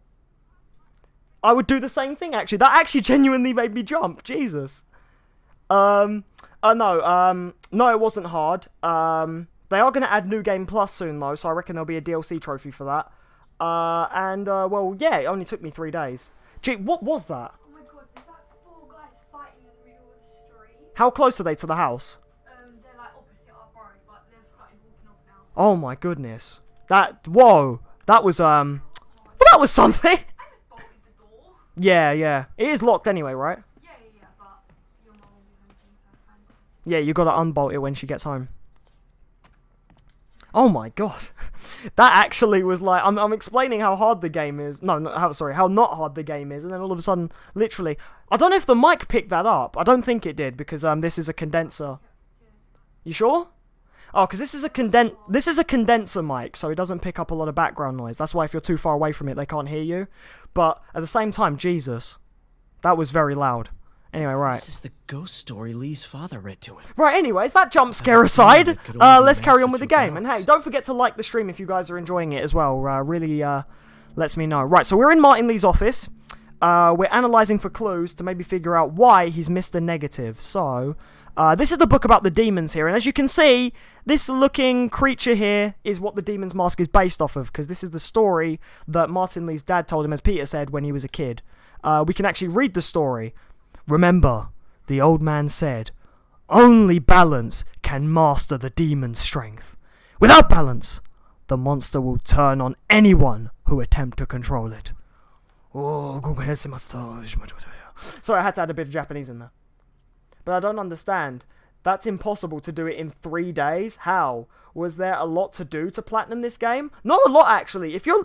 I would do the same thing, actually. That actually genuinely made me jump. Jesus. No, it wasn't hard. They are going to add New Game Plus soon, though, so I reckon there'll be a DLC trophy for that. Well, yeah, it only took me 3 days. Gee, what was that? Oh my god, is that 4 guys fighting in the middle of the street? How close are they to the house? They're like opposite our road, but they've started walking off now. Oh my goodness. Whoa. That was, well, that was something. I just bolted the door. Yeah. It is locked anyway, right? Yeah, but your mom will be home soon, so I can. Yeah, you gotta unbolt it when she gets home. Oh my god. That actually was like, I'm explaining how hard the game is. How not hard the game is, and then all of a sudden, literally, I don't know if the mic picked that up. I don't think it did, because this is a condenser. You sure? Oh, because this is a condenser mic, so it doesn't pick up a lot of background noise. That's why if you're too far away from it, they can't hear you. But at the same time, Jesus, that was very loud. Anyway, right. This is the ghost story Lee's father read to him. Right, anyways, that jump scare aside, let's carry on with the game. And hey, don't forget to like the stream if you guys are enjoying it as well. Really lets me know. Right, so we're in Martin Lee's office. we're analysing for clues to maybe figure out why he's Mr. Negative. So, this is the book about the demons here, and as you can see, this looking creature here is what the demon's mask is based off of, because this is the story that Martin Lee's dad told him, as Peter said, when he was a kid. We can actually read the story. Remember, the old man said, only balance can master the demon's strength. Without balance, the monster will turn on anyone who attempt to control it. Sorry, I had to add a bit of Japanese in there. But I don't understand. That's impossible to do it in 3 days. How? Was there a lot to do to platinum this game? Not a lot, actually. If you're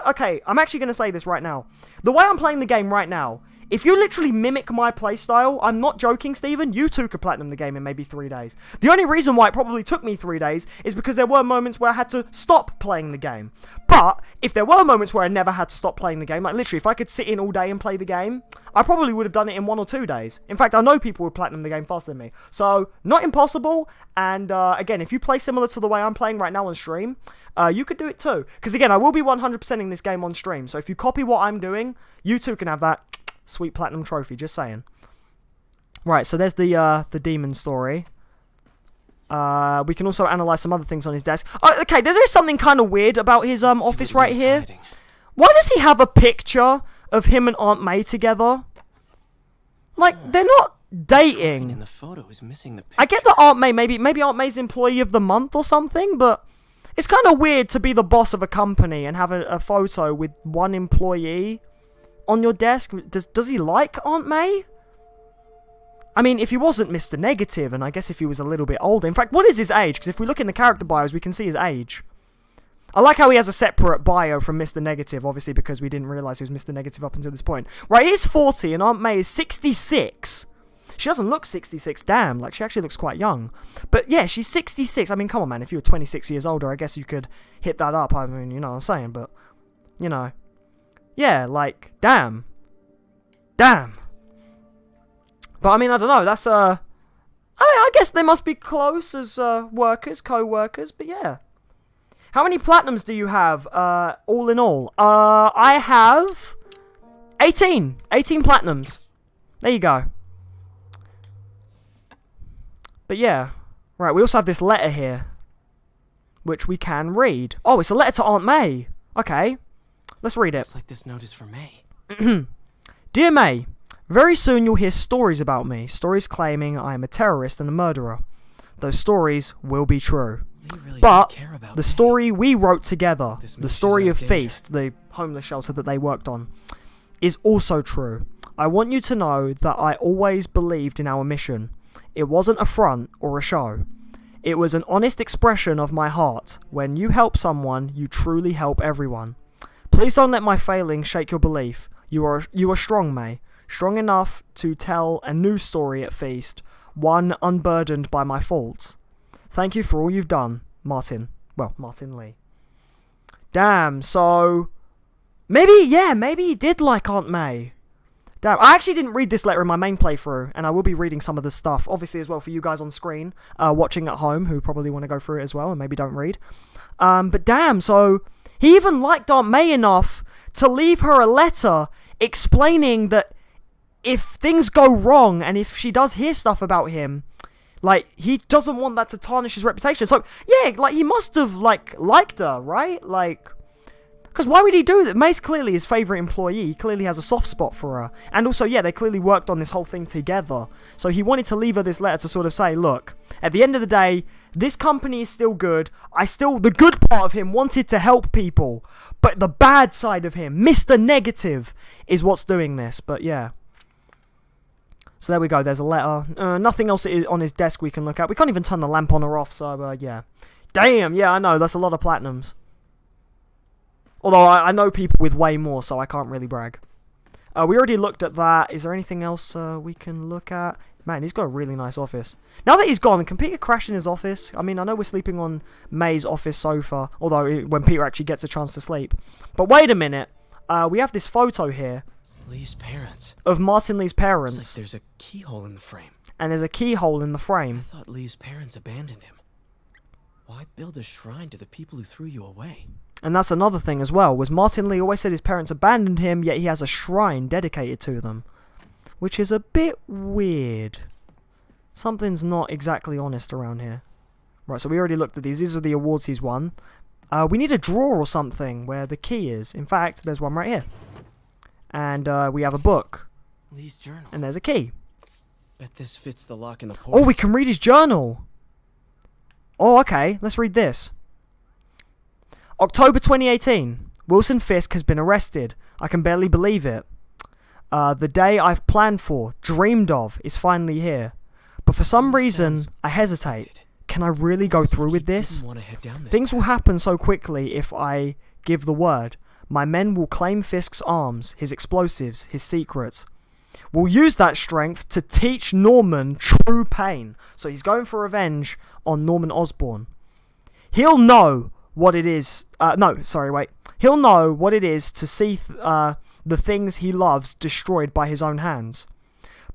okay, I'm actually going to say this right now. The way I'm playing the game right now, if you literally mimic my playstyle, I'm not joking, Steven, you too could platinum the game in maybe 3 days. The only reason why it probably took me 3 days is because there were moments where I had to stop playing the game. But if there were moments where I never had to stop playing the game, like literally if I could sit in all day and play the game, I probably would have done it in 1 or 2 days. In fact, I know people would platinum the game faster than me. So, not impossible, and again, if you play similar to the way I'm playing right now on stream, you could do it too. Because again, I will be 100%ing this game on stream, so if you copy what I'm doing, you too can have that sweet platinum trophy, just saying. Right, so there's the demon story. We can also analyse some other things on his desk. Oh, okay, there is something kind of weird about his office right here. Hiding. Why does he have a picture of him and Aunt May together? Like, they're not dating. In the photo is missing the picture. I get that Aunt May, maybe Aunt May's employee of the month or something, but it's kind of weird to be the boss of a company and have a photo with one employee on your desk. Does he like Aunt May? I mean, if he wasn't Mr. Negative, and I guess if he was a little bit older. In fact, what is his age? Because if we look in the character bios, we can see his age. I like how he has a separate bio from Mr. Negative, obviously because we didn't realise he was Mr. Negative up until this point. Right, he's 40 and Aunt May is 66. She doesn't look 66, damn, like she actually looks quite young. But yeah, she's 66. I mean, come on, man, if you were 26 years older, I guess you could hit that up. I mean, you know what I'm saying, but, you know. Yeah, like, damn. Damn. But, I mean, I don't know, that's, I guess they must be close as, workers, co-workers, but yeah. How many platinums do you have, all in all? I have 18. 18 platinums. There you go. But yeah. Right, we also have this letter here, which we can read. Oh, it's a letter to Aunt May. Okay. Let's read it. Looks like this note is for May. Dear May, very soon you'll hear stories about me. Stories claiming I am a terrorist and a murderer. Those stories will be true. Really but the story we wrote together, the story of Feast, the homeless shelter that they worked on, is also true. I want you to know that I always believed in our mission. It wasn't a front or a show. It was an honest expression of my heart. When you help someone, you truly help everyone. Please don't let my failings shake your belief. You are strong, May. Strong enough to tell a new story at Feast, one unburdened by my faults. Thank you for all you've done, Martin. Well, Martin Lee. Damn, so maybe he did like Aunt May. Damn, I actually didn't read this letter in my main playthrough, and I will be reading some of the stuff, obviously as well for you guys on screen, watching at home, who probably want to go through it as well, and maybe don't read. But damn, so he even liked Aunt May enough to leave her a letter explaining that if things go wrong, and if she does hear stuff about him, like, he doesn't want that to tarnish his reputation. So, yeah, like, he must have, like, liked her, right? Like, because why would he do that? May's clearly his favourite employee. He clearly has a soft spot for her. And also, yeah, they clearly worked on this whole thing together. So he wanted to leave her this letter to sort of say, look, at the end of the day, this company is still good. The good part of him wanted to help people. But the bad side of him, Mr. Negative, is what's doing this. But, yeah. So there we go, there's a letter. Nothing else on his desk we can look at. We can't even turn the lamp on or off, so yeah. Damn, yeah, I know, that's a lot of platinums. Although I know people with way more, so I can't really brag. We already looked at that. Is there anything else we can look at? Man, he's got a really nice office. Now that he's gone, can Peter crash in his office? I mean, I know we're sleeping on May's office sofa, although when Peter actually gets a chance to sleep. But wait a minute, we have this photo here. Lee's parents. Of Martin Lee's parents. Looks like there's a keyhole in the frame. And there's a keyhole in the frame. I thought Lee's parents abandoned him. Why build a shrine to the people who threw you away? And that's another thing as well, was Martin Lee always said his parents abandoned him, yet he has a shrine dedicated to them. Which is a bit weird. Something's not exactly honest around here. Right, so we already looked at these. These are the awards he's won. We need a drawer or something where the key is. In fact, there's one right here. And we have a book. Lee's journal. And there's a key. Bet this fits the lock in the portal. Oh, we can read his journal. Oh, okay. Let's read this. October 2018. Wilson Fisk has been arrested. I can barely believe it. The day I've planned for, dreamed of, is finally here. But for some reason, I hesitate. Can I really go through with this? Things will happen so quickly if I give the word. My men will claim Fisk's arms, his explosives, his secrets. We'll use that strength to teach Norman true pain. So he's going for revenge on Norman Osborn. He'll know what it is. He'll know what it is to see the things he loves destroyed by his own hands.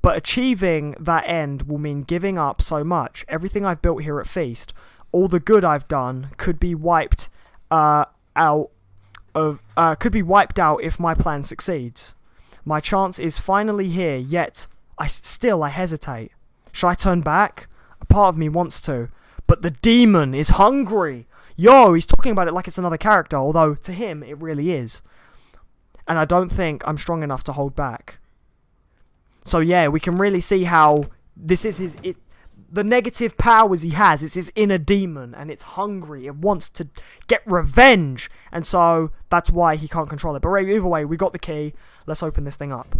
But achieving that end will mean giving up so much. Everything I've built here at Feast, all the good I've done, could be wiped out if my plan succeeds. My chance is finally here, yet I hesitate. Should I turn back? A part of me wants to, but the demon is hungry. Yo, he's talking about it like it's another character, although to him it really is. And I don't think I'm strong enough to hold back. So yeah, we can really see how this is the negative powers he has. It's his inner demon, and it's hungry. It wants to get revenge, and so that's why he can't control it. But either way, we got the key. Let's open this thing up.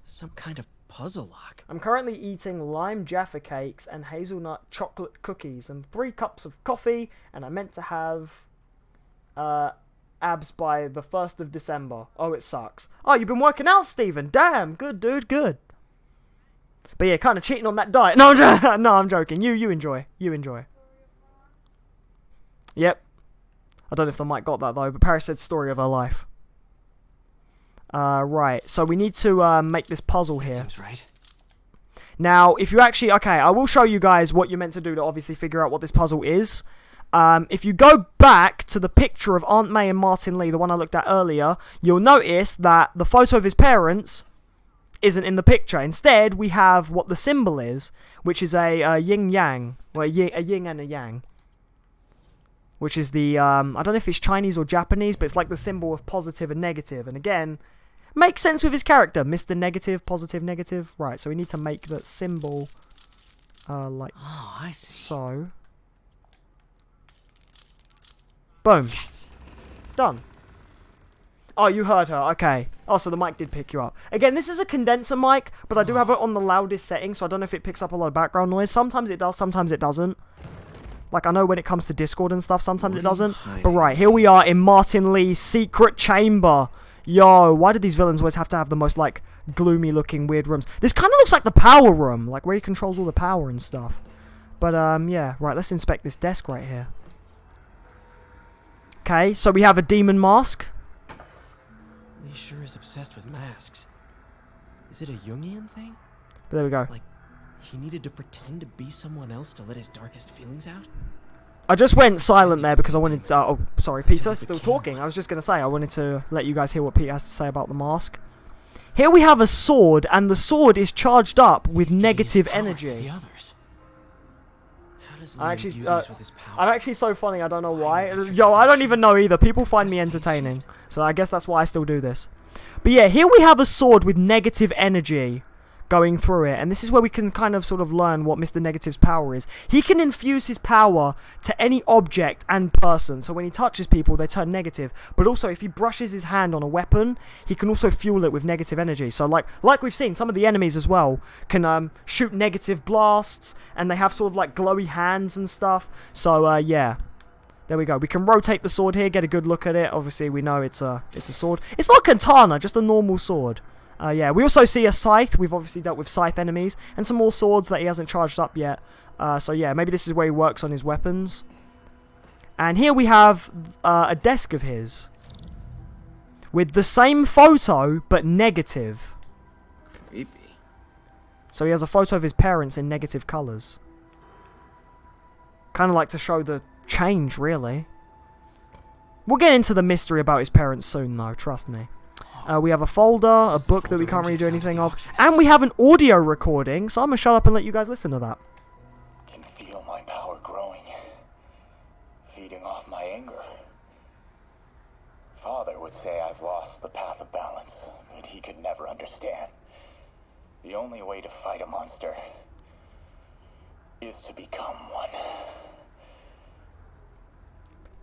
Some kind of puzzle lock. I'm currently eating lime Jaffa cakes and hazelnut chocolate cookies and 3 cups of coffee, and I meant to have abs by the 1st of December. Oh, it sucks. Oh, you've been working out, Stephen. Damn, good dude, good. But yeah, kind of cheating on that diet. No, I'm joking. You enjoy. You enjoy. Yep. I don't know if the mic got that though, but Paris said story of her life. Right. So we need to make this puzzle here. Seems right. Now, if you actually... Okay, I will show you guys what you're meant to do to obviously figure out what this puzzle is. If you go back to the picture of Aunt May and Martin Lee, the one I looked at earlier, you'll notice that the photo of his parents isn't in the picture. Instead, we have what the symbol is, which is a yin-yang. Well, a yin and a yang. Which is the... I don't know if it's Chinese or Japanese, but it's like the symbol of positive and negative. And again, makes sense with his character. Mr. Negative, positive, negative. Right, so we need to make that symbol like I see. So... Boom. Yes. Done. Oh, you heard her. Okay. Oh, so the mic did pick you up. Again, this is a condenser mic, but I do have it on the loudest setting, so I don't know if it picks up a lot of background noise. Sometimes it does, sometimes it doesn't. Like, I know when it comes to Discord and stuff, sometimes it doesn't. But right, here we are in Martin Lee's secret chamber. Yo, why do these villains always have to have the most, like, gloomy-looking, weird rooms? This kind of looks like the power room, like, where he controls all the power and stuff. But, yeah. Right, let's inspect this desk right here. Okay, so we have a demon mask. Lee sure is obsessed with masks. Is it a Jungian thing? But there we go. Like, he needed to pretend to be someone else to let his darkest feelings out? I just went silent there because I wanted... oh, sorry, Peter, still talking. I was just going to say, I wanted to let you guys hear what Peter has to say about the mask. Here we have a sword, and the sword is charged up with negative energy. I'm actually so funny, I don't know why. Yo, I don't even know either. People find me entertaining. So I guess that's why I still do this. But yeah, here we have a sword with negative energy going through it. And this is where we can kind of sort of learn what Mr. Negative's power is. He can infuse his power to any object and person. So when he touches people, they turn negative. But also, if he brushes his hand on a weapon, he can also fuel it with negative energy. So like we've seen, some of the enemies as well can shoot negative blasts. And they have sort of like glowy hands and stuff. So yeah. There we go. We can rotate the sword here, get a good look at it. Obviously, we know it's a sword. It's not a katana, just a normal sword. Yeah, we also see a scythe. We've obviously dealt with scythe enemies. And some more swords that he hasn't charged up yet. So yeah, maybe this is where he works on his weapons. And here we have a desk of his. With the same photo, but negative. Creepy. So he has a photo of his parents in negative colours. Kind of like to show the change, really. We'll get into the mystery about his parents soon, though, trust me. We have a folder, a book that we can't really do anything of, and we have an audio recording, so I'm going to shut up and let you guys listen to that. Can feel my power growing, feeding off my anger. Father would say I've lost the path of balance, but he could never understand. The only way to fight a monster is to become one.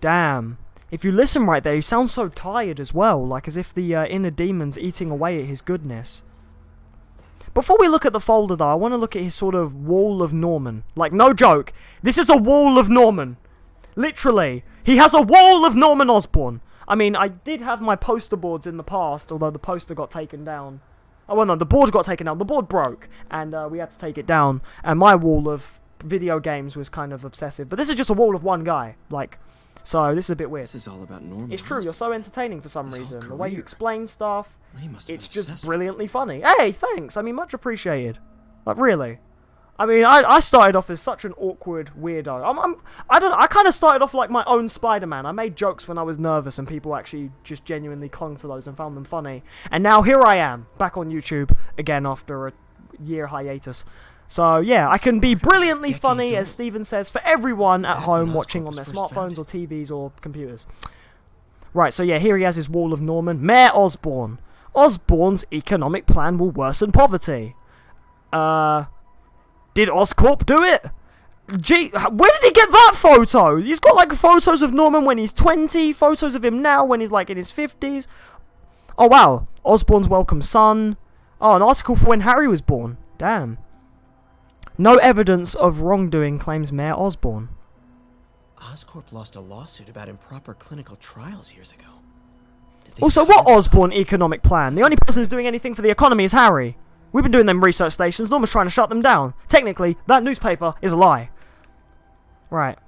Damn. If you listen right there, he sounds so tired as well, like as if the inner demon's eating away at his goodness. Before we look at the folder though, I want to look at his sort of wall of Norman. Like, no joke, this is a wall of Norman. Literally, he has a wall of Norman Osborn. I mean, I did have my poster boards in the past, although the poster got taken down. Oh, well, no, the board got taken down. The board broke, and we had to take it down. And my wall of video games was kind of obsessive. But this is just a wall of one guy, like... So, this is a bit weird. This is all about Norman. It's true, you're so entertaining for some reason. The way you explain stuff, it's just obsessed. brilliantly funny. Hey, thanks! I mean, much appreciated. Like, really. I mean, I started off as such an awkward weirdo. I kind of started off like my own Spider-Man. I made jokes when I was nervous and people actually just genuinely clung to those and found them funny. And now here I am, back on YouTube, again after a year hiatus. So, yeah, I can be brilliantly funny, as Steven says, for everyone at home watching on their smartphones or TVs or computers. Right, so yeah, here he has his wall of Norman. Mayor Osborn. Osborn's economic plan will worsen poverty. Did Oscorp do it? Gee, where did he get that photo? He's got, like, photos of Norman when he's 20, photos of him now when he's, like, in his 50s. Oh, wow. Osborn's welcome son. Oh, an article for when Harry was born. Damn. No evidence of wrongdoing, claims Mayor Osborn. Oscorp lost a lawsuit about improper clinical trials years ago. Also, what Osborn economic plan? The only person who's doing anything for the economy is Harry. We've been doing them research stations. Norman's trying to shut them down. Technically, that newspaper is a lie. Right.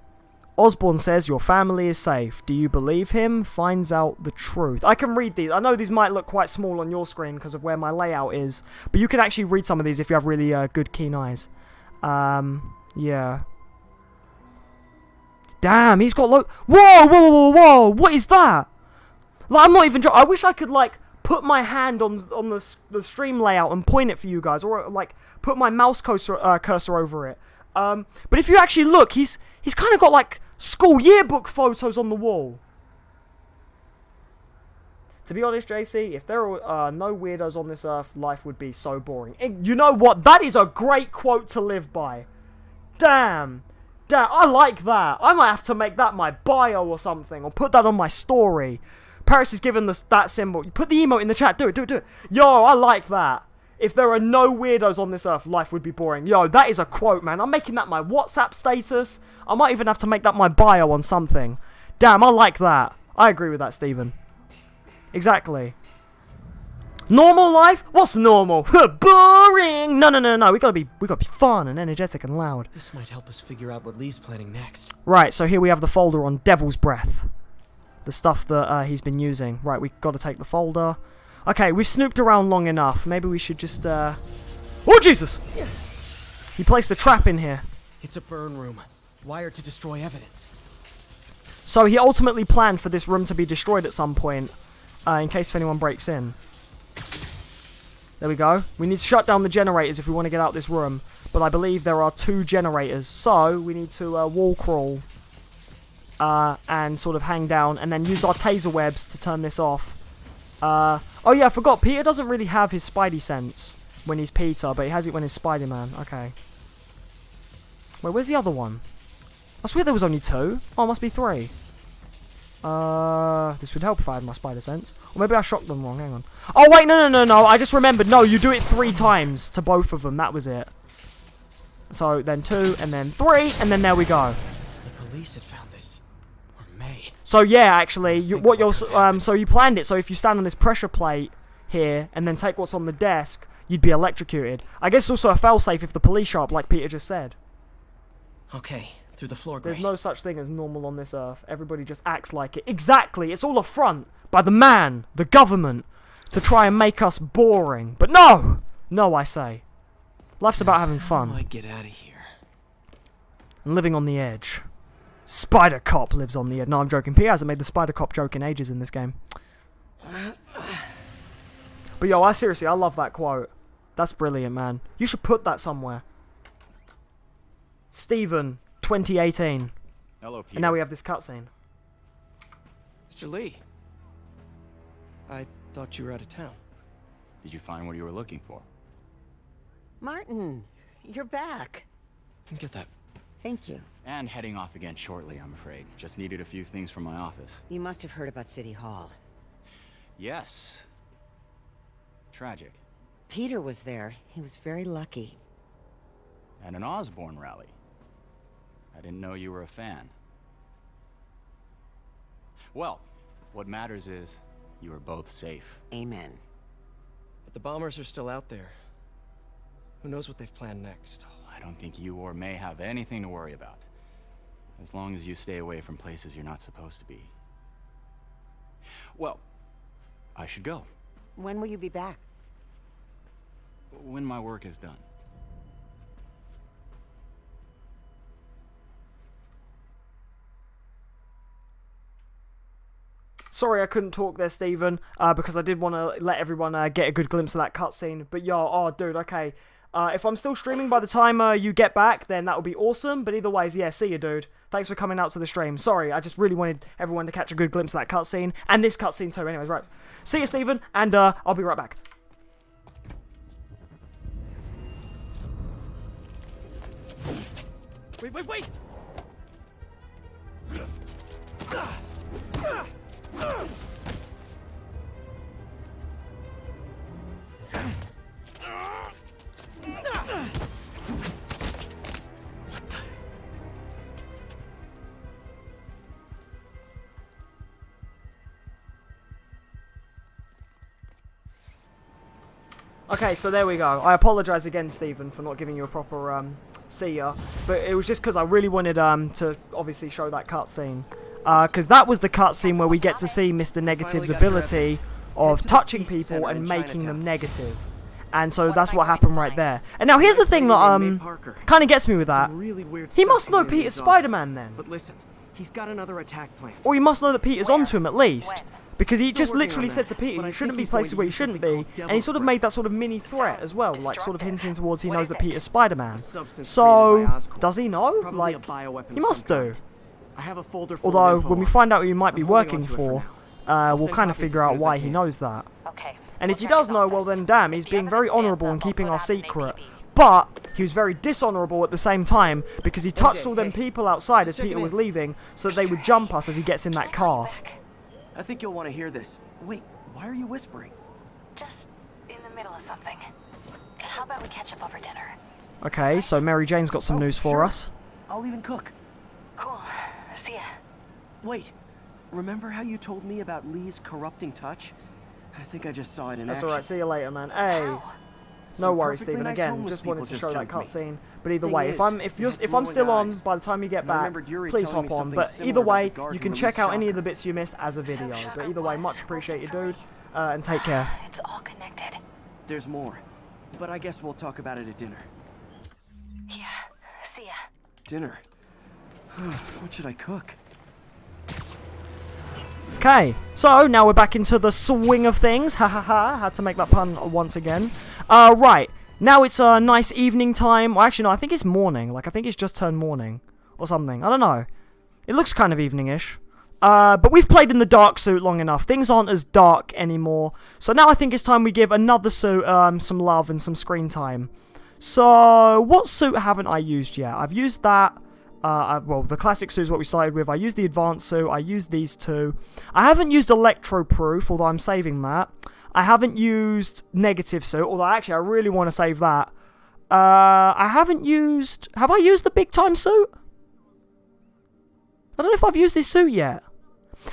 Osborn says your family is safe. Do you believe him? Finds out the truth. I can read these. I know these might look quite small on your screen because of where my layout is, but you can actually read some of these if you have really good, keen eyes. Yeah. Damn, he's got whoa, what is that? Like, I'm not even I wish I could, like, put my hand on the stream layout and point it for you guys, or, like, put my mouse cursor over it. But if you actually look, he's kind of got, like, school yearbook photos on the wall. To be honest, JC, if there were no weirdos on this earth, life would be so boring. You know what? That is a great quote to live by. Damn, I like that. I might have to make that my bio or something, or put that on my story. Paris is given that symbol. You put the emote in the chat. Do it. Yo, I like that. If there are no weirdos on this earth, life would be boring. Yo, that is a quote, man. I'm making that my WhatsApp status. I might even have to make that my bio on something. Damn, I like that. I agree with that, Steven. Exactly. Normal life? What's normal? Boring! No. We gotta be fun and energetic and loud. This might help us figure out what Lee's planning next. Right, so here we have the folder on Devil's Breath. The stuff that he's been using. Right, we gotta take the folder. Okay, we've snooped around long enough. Maybe we should just, Oh, Jesus! He placed a trap in here. It's a burn room. Wired to destroy evidence. So he ultimately planned for this room to be destroyed at some point. In case if anyone breaks in. There we go. We need to shut down the generators if we want to get out this room. But I believe there are 2 generators. So, we need to wall crawl. And sort of hang down. And then use our taser webs to turn this off. Oh yeah, I forgot. Peter doesn't really have his Spidey sense when he's Peter. But he has it when he's Spider-Man. Okay. Wait, where's the other one? I swear there was only 2. Oh, it must be 3. This would help if I had my spider sense. Or maybe I shocked them wrong, hang on. Oh, wait, no, I just remembered. No, you do it 3 times to both of them, that was it. So, then 2, and then 3, and then there we go. The police had found this. Or may. So, yeah, actually, so you planned it, so if you stand on this pressure plate here, and then take what's on the desk, you'd be electrocuted. I guess it's also a failsafe if the police show up, like Peter just said. Okay. Through the floor grate. There's no such thing as normal on this earth. Everybody just acts like it. Exactly! It's all a front by the man, the government, to try and make us boring. But no! No, I say. Life's about having fun. How do I get out of here? And living on the edge. Spider Cop lives on the edge. No, I'm joking. P hasn't made the Spider Cop joke in ages in this game. But yo, I love that quote. That's brilliant, man. You should put that somewhere. Steven, 2018. Hello, Peter. And now we have this cutscene. Mr. Lee. I thought you were out of town. Did you find what you were looking for? Martin, you're back. Get that. Thank you. And heading off again shortly, I'm afraid. Just needed a few things from my office. You must have heard about City Hall. Yes. Tragic. Peter was there. He was very lucky. At an Osborn rally. I didn't know you were a fan. Well, what matters is you are both safe. Amen. But the bombers are still out there. Who knows what they've planned next? I don't think you or May have anything to worry about. As long as you stay away from places you're not supposed to be. Well, I should go. When will you be back? When my work is done. Sorry I couldn't talk there, Steven, because I did want to let everyone get a good glimpse of that cutscene. But yo, oh dude, okay. If I'm still streaming by the time you get back, then that would be awesome. But either ways, yeah, see you, dude. Thanks for coming out to the stream. Sorry, I just really wanted everyone to catch a good glimpse of that cutscene. And this cutscene too. Anyways, right. See you, Steven, and I'll be right back. Wait! Okay, so there we go. I apologise again, Stephen, for not giving you a proper see ya, but it was just because I really wanted to obviously show that cutscene, because that was the cutscene where we get to see Mr. Negative's ability of touching people and making them negative, and so that's what happened right there. And now here's the thing that kind of gets me with that. He must know Peter's Spider-Man then, but listen, he's got another attack plan. or he must know that Peter's onto him at least. Because he just literally said to Peter, you shouldn't be places where you shouldn't be, and he sort of made that sort of mini threat as well, like sort of hinting towards he knows that Peter's Spider-Man. So, does he know? Like, he must do. Although, when we find out who he might be working for, we'll kind of figure out why he knows that. And if he does know, well then damn, he's being very honourable in keeping our secret. But, he was very dishonourable at the same time, because he touched all them people outside as Peter was leaving, so that they would jump us as he gets in that car. I think you'll want to hear this. Wait, why are you whispering? Just in the middle of something. How about we catch up over dinner? Okay, so Mary Jane's got some news for us. I'll even cook. Cool. See ya. Wait, remember how you told me about Lee's corrupting touch? I think I just saw it in That's action. alright, see you later, man. Hey. No worries, Stephen. Again, just wanted to show that cutscene. But either way, if I'm still on by the time you get back, please hop on. But either way, you can check out any of the bits you missed as a video. But either way, much appreciated, dude. And take care. It's all connected. There's more, but I guess we'll talk about it at dinner. Yeah. See ya. Dinner. What should I cook? Okay, so now we're back into the swing of things. Ha ha ha, had to make that pun once again. Right, now it's a nice evening time. Well, actually, no, I think it's morning. Like, I think it's just turned morning or something. I don't know. It looks kind of evening-ish. But we've played in the dark suit long enough. Things aren't as dark anymore. So now I think it's time we give another suit some love and some screen time. So, what suit haven't I used yet? I've used that. Well, the classic suit is what we started with. I used the advanced suit. I used these two. I haven't used electro-proof, although I'm saving that. I haven't used negative suit, although actually I really want to save that. I haven't used... Have I used the big-time suit? I don't know if I've used this suit yet.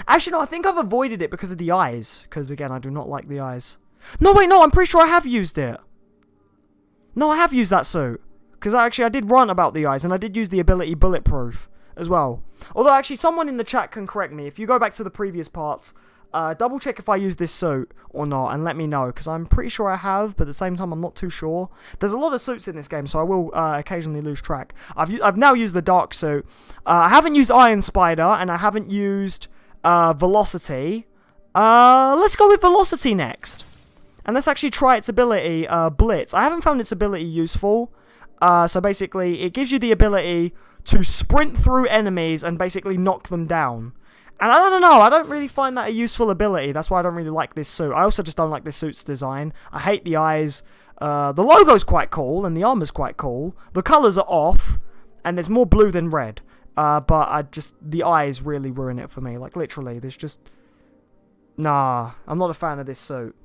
Actually, no, I think I've avoided it because of the eyes. Because, again, I do not like the eyes. No, wait, no, I'm pretty sure I have used it. No, I have used that suit. Because actually I did rant about the eyes, and I did use the ability bulletproof as well. Although actually someone in the chat can correct me. If you go back to the previous parts, double check if I use this suit or not, and let me know, because I'm pretty sure I have, but at the same time I'm not too sure. There's a lot of suits in this game, so I will occasionally lose track. I've now used the dark suit. I haven't used Iron Spider, and I haven't used Velocity. Let's go with Velocity next. And let's actually try its ability, Blitz. I haven't found its ability useful. So basically, it gives you the ability to sprint through enemies and basically knock them down. And I don't know, I don't really find that a useful ability. That's why I don't really like this suit. I also just don't like this suit's design. I hate the eyes. The logo's quite cool, and the armor's quite cool. The colours are off, and there's more blue than red. But the eyes really ruin it for me. Like, literally, there's just... Nah, I'm not a fan of this suit.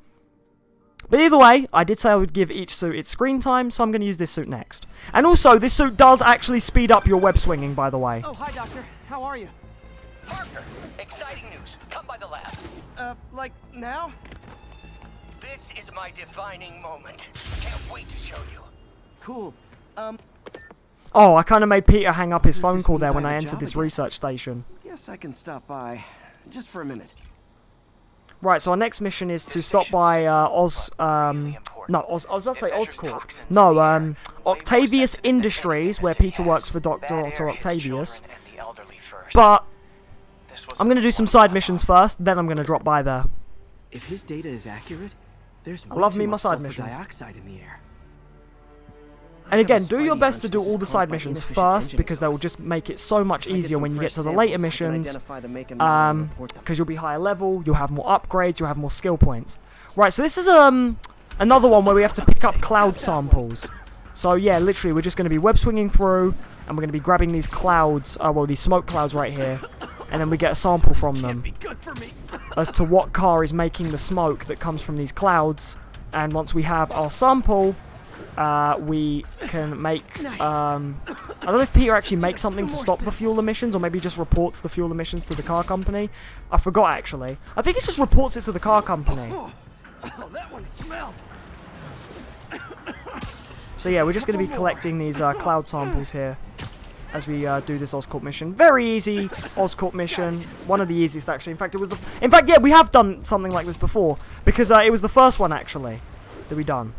But either way, I did say I would give each suit its screen time, so I'm going to use this suit next. And also, this suit does actually speed up your web swinging, by the way. Oh, hi, Doctor. How are you? Parker, exciting news. Come by the lab. Like now? This is my defining moment. Can't wait to show you. Cool. Oh, I kind of made Peter hang up his phone call there when I entered this research station. Guess I can stop by. Just for a minute. Right, so our next mission is to stop by I was about to say Oscorp. No, Octavius Industries, where Peter works for Dr. Otto Octavius. But I'm going to do some side missions first, then I'm going to drop by there. If his data is accurate, there's I love way me too my much side sulfur missions. dioxide in the air. And again, do your best to do all the side missions first, because they will just make it so much easier when you get to the later missions, because you'll be higher level, you'll have more upgrades, you'll have more skill points. Right, so this is another one where we have to pick up cloud samples. So yeah, literally, we're just going to be web swinging through, and we're going to be grabbing these clouds, these smoke clouds right here, and then we get a sample from them as to what car is making the smoke that comes from these clouds. And once we have our sample, we can make, I don't know if Peter actually makes something to stop the fuel emissions, or maybe just reports the fuel emissions to the car company. I forgot, actually. I think it just reports it to the car company. Oh, that one smelled. So yeah, we're just going to be collecting these cloud samples here as we do this Oscorp mission. Very easy Oscorp mission. One of the easiest, actually. In fact, it was the... In fact, yeah, we have done something like this before, because it was the first one, actually, that we done.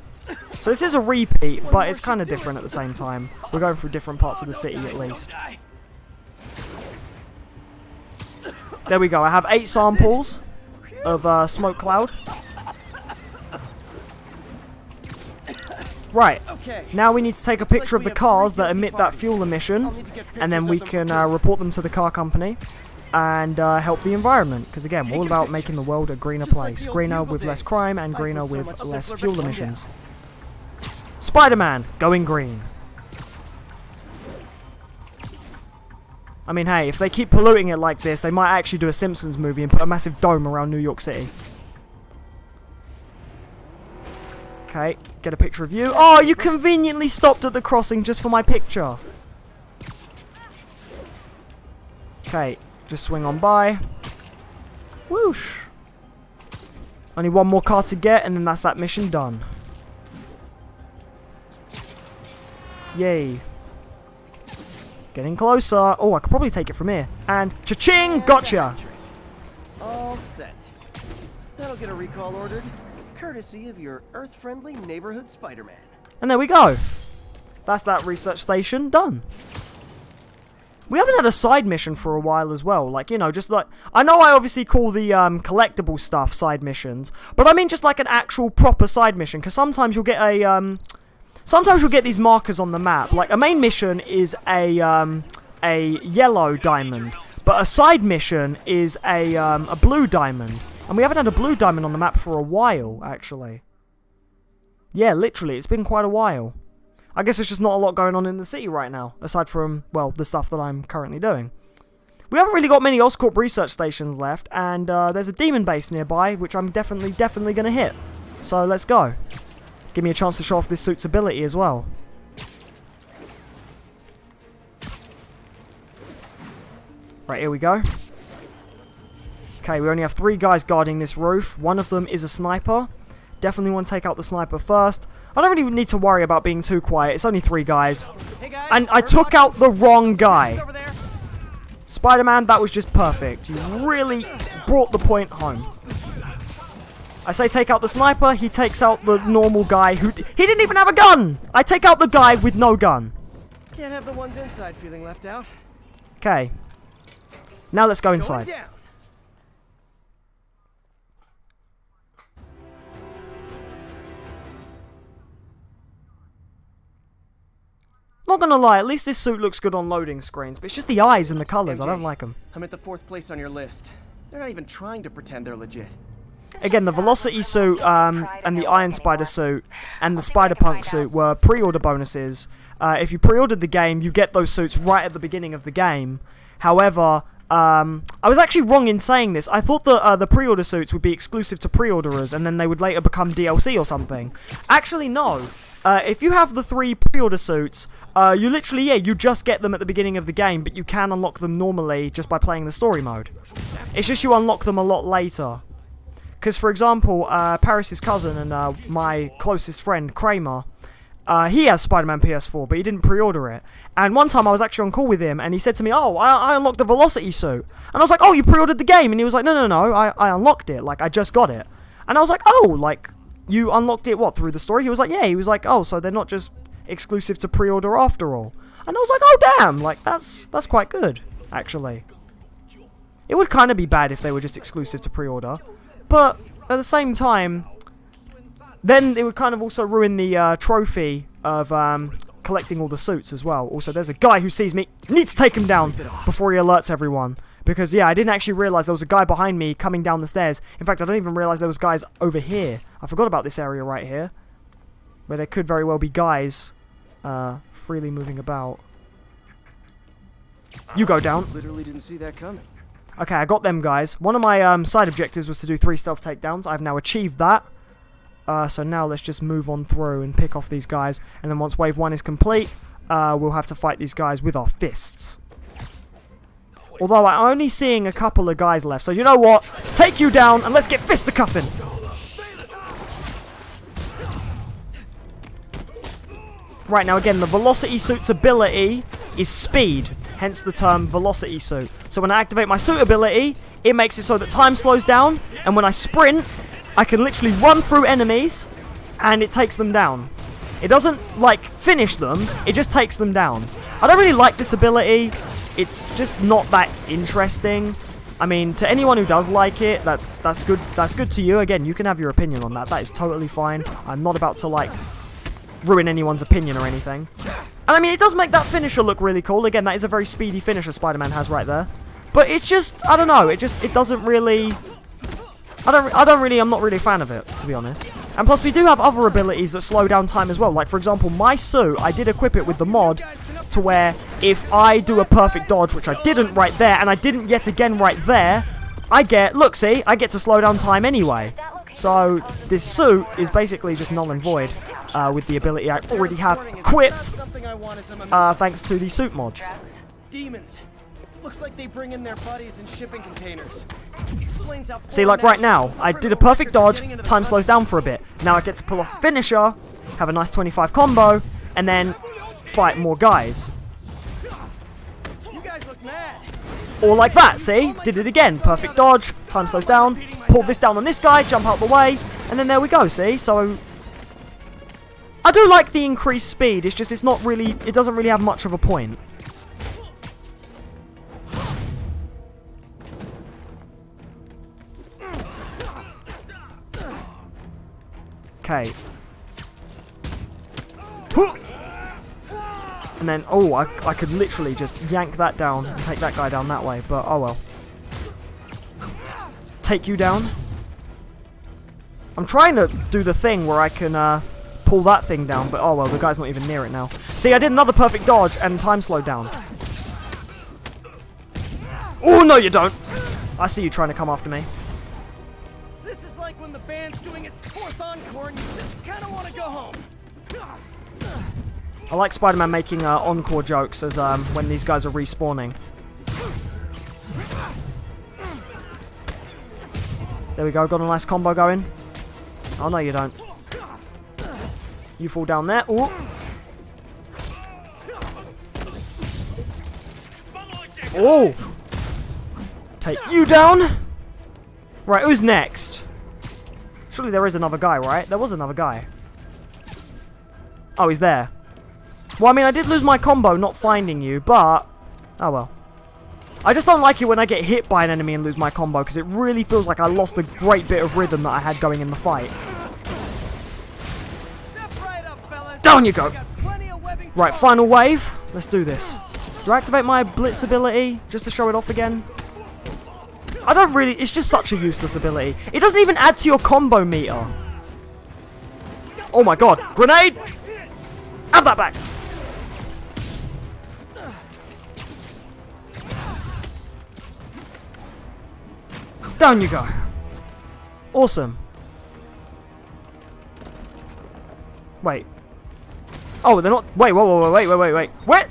So this is a repeat, but it's kind of different at the same time. We're going through different parts of the city, at least. There we go. I have 8 samples of smoke cloud. Right, now we need to take a picture of the cars that emit that fuel emission, and then we can report them to the car company and help the environment, because again, we're all about making the world a greener place. Greener with less crime and greener with less fuel emissions. Spider-Man, going green. I mean, hey, if they keep polluting it like this, they might actually do a Simpsons movie and put a massive dome around New York City. Okay, get a picture of you. Oh, you conveniently stopped at the crossing just for my picture. Okay, just swing on by. Whoosh. Only one more car to get, and then that's that mission done. Yay. Getting closer. Oh, I could probably take it from here. And cha-ching! Gotcha! All set. That'll get a recall ordered, courtesy of your Earth-friendly neighborhood Spider-Man. And there we go. That's that research station done. We haven't had a side mission for a while as well. Like, you know, just like... I know I obviously call the collectible stuff side missions, but I mean just like an actual proper side mission, because sometimes you'll get a... Sometimes you'll get these markers on the map. Like, a main mission is a yellow diamond, but a side mission is a blue diamond. And we haven't had a blue diamond on the map for a while, actually. Yeah, literally, it's been quite a while. I guess there's just not a lot going on in the city right now, aside from, well, the stuff that I'm currently doing. We haven't really got many Oscorp research stations left, and there's a demon base nearby, which I'm definitely going to hit. So, let's go. Give me a chance to show off this suit's ability as well. Right, here we go. Okay, we only have 3 guys guarding this roof. One of them is a sniper. Definitely want to take out the sniper first. I don't really need to worry about being too quiet. It's only 3 guys. And I took out the wrong guy. Spider-Man, that was just perfect. You really brought the point home. I say take out the sniper, he takes out the normal guy who... He didn't even have a gun! I take out the guy with no gun. Can't have the ones inside feeling left out. Okay. Now let's go inside. Not gonna lie, at least this suit looks good on loading screens, but it's just the eyes and the colors, MJ, I don't like them. I'm at the 4th place on your list. They're not even trying to pretend they're legit. Again, the Velocity suit and the Iron Spider suit and the Spider-Punk suit were pre-order bonuses. If you pre-ordered the game, you get those suits right at the beginning of the game. However, I was actually wrong in saying this. I thought the pre-order suits would be exclusive to pre-orderers and then they would later become DLC or something. Actually, no. If you have the 3 pre-order suits, you literally, you just get them at the beginning of the game, but you can unlock them normally just by playing the story mode. It's just you unlock them a lot later. Because, for example, Paris's cousin and my closest friend, Kramer, he has Spider-Man PS4, but he didn't pre-order it. And one time I was actually on call with him, and he said to me, oh, I unlocked the Velocity suit. And I was like, oh, you pre-ordered the game? And he was like, no, I unlocked it. Like, I just got it. And I was like, oh, like, you unlocked it, what, through the story? He was like, yeah. He was like, oh, so they're not just exclusive to pre-order after all. And I was like, oh, damn, like, that's quite good, actually. It would kind of be bad if they were just exclusive to pre-order. But at the same time, then it would kind of also ruin the trophy of collecting all the suits as well. Also, there's a guy who sees me. Need to take him down before he alerts everyone. Because, yeah, I didn't actually realise there was a guy behind me coming down the stairs. In fact, I don't even realise there was guys over here. I forgot about this area right here. Where there could very well be guys freely moving about. You go down. Literally didn't see that coming. Okay, I got them guys. One of my side objectives was to do 3 stealth takedowns. I've now achieved that. So now let's just move on through and pick off these guys. And then once wave 1 is complete, we'll have to fight these guys with our fists. Although I'm only seeing a couple of guys left. So you know what? Take you down and let's get fisticuffing. Right, now again, the Velocity suit's ability is speed. Hence the term Velocity suit. So when I activate my suit ability, it makes it so that time slows down. And when I sprint, I can literally run through enemies and it takes them down. It doesn't, like, finish them. It just takes them down. I don't really like this ability. It's just not that interesting. I mean, to anyone who does like it, that's good. That's good to you. Again, you can have your opinion on that. That is totally fine. I'm not about to, like, ruin anyone's opinion or anything. And I mean, it does make that finisher look really cool. Again, that is a very speedy finisher Spider-Man has right there. But it's just, I don't know. It doesn't really. I'm not really a fan of it, to be honest. And plus, we do have other abilities that slow down time as well. Like, for example, my suit, I did equip it with the mod to where if I do a perfect dodge, which I didn't right there, and I didn't yet again right there, I get to slow down time anyway. So, this suit is basically just null and void with the ability I already have equipped, thanks to the suit mods. Demons. Looks like they bring in their buddies in shipping containers. See, like right now, I did a perfect dodge, time slows down for a bit. Now I get to pull off a finisher, have a nice 25 combo, and then fight more guys. You guys look mad. Or like that, see? Did it again. Perfect dodge, time slows down, pull this down on this guy, jump out the way, and then there we go, see? So, I do like the increased speed, it's just it doesn't really have much of a point. Okay. And then, oh, I could literally just yank that down and take that guy down that way, but oh well. Take you down. I'm trying to do the thing where I can pull that thing down, but oh well, the guy's not even near it now. See, I did another perfect dodge and time slowed down. Oh, no you don't. I see you trying to come after me. This is like when the band's doing its 4th encore and you just kind of want to go home. I like Spider-Man making encore jokes as when these guys are respawning. There we go, got a nice combo going. Oh no you don't. You fall down there. Ooh. Oh! Take you down! Right, who's next? Surely there is another guy, right? There was another guy. Oh, he's there. Well, I mean, I did lose my combo not finding you, but... Oh, well. I just don't like it when I get hit by an enemy and lose my combo, because it really feels like I lost a great bit of rhythm that I had going in the fight. Down you go! Right, final wave. Let's do this. Do I activate my Blitz ability just to show it off again? I don't really... It's just such a useless ability. It doesn't even add to your combo meter. Oh my god. Grenade! Have that back! Down you go. Awesome. Wait. Oh, they're not... Wait, wait. Where?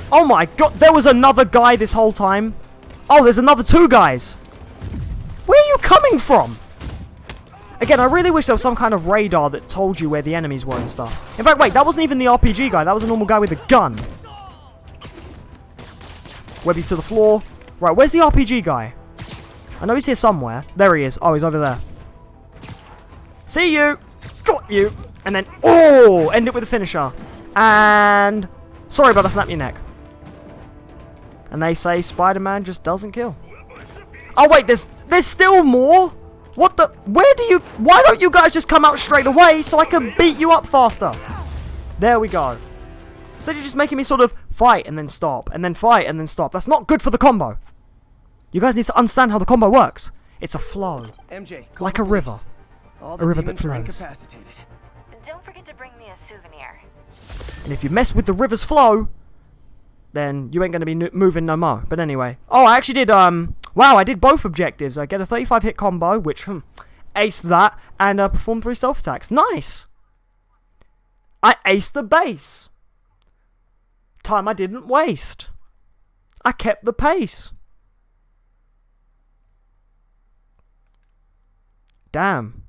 Oh my god, there was another guy this whole time. Oh, there's another 2 guys. Where are you coming from? Again, I really wish there was some kind of radar that told you where the enemies were and stuff. In fact, wait, that wasn't even the RPG guy. That was a normal guy with a gun. Web you to the floor. Right, where's the RPG guy? I know he's here somewhere. There he is. Oh, he's over there. See you. Got you. And then, oh, end it with a finisher. And, sorry about the snap your neck. And they say Spider-Man just doesn't kill. Oh, wait, there's still more? What the, why don't you guys just come out straight away so I can beat you up faster? There we go. Instead you're just making me sort of fight and then stop, and then fight and then stop. That's not good for the combo. You guys need to understand how the combo works. It's a flow. MJ, like a river. A river that flows. Incapacitated. Don't forget to bring me a souvenir. And if you mess with the river's flow, then you ain't going to be moving no more. But anyway. Oh, I actually did, wow, I did both objectives. I get a 35 hit combo, which, aced that, and perform 3 stealth attacks. Nice! I aced the base. Time I didn't waste. I kept the pace. Damn.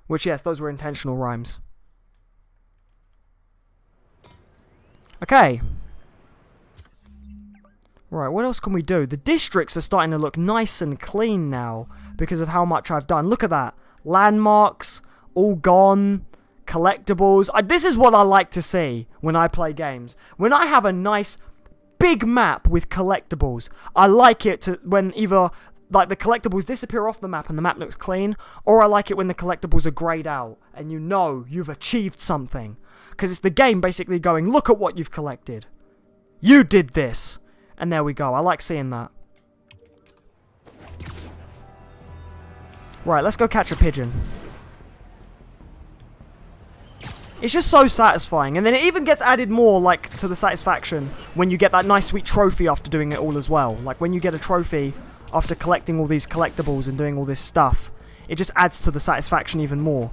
Which, yes, those were intentional rhymes. Okay. Right, what else can we do? The districts are starting to look nice and clean now because of how much I've done. Look at that. Landmarks, all gone. Collectibles. This is what I like to see when I play games. When I have a nice big map with collectibles, I like it to when either like the collectibles disappear off the map and the map looks clean, or I like it when the collectibles are grayed out and you know you've achieved something. Because it's the game basically going, look at what you've collected. You did this. And there we go. I like seeing that. Right, let's go catch a pigeon. It's just so satisfying. And then it even gets added more, like, to the satisfaction when you get that nice sweet trophy after doing it all as well. Like, when you get a trophy after collecting all these collectibles and doing all this stuff, it just adds to the satisfaction even more.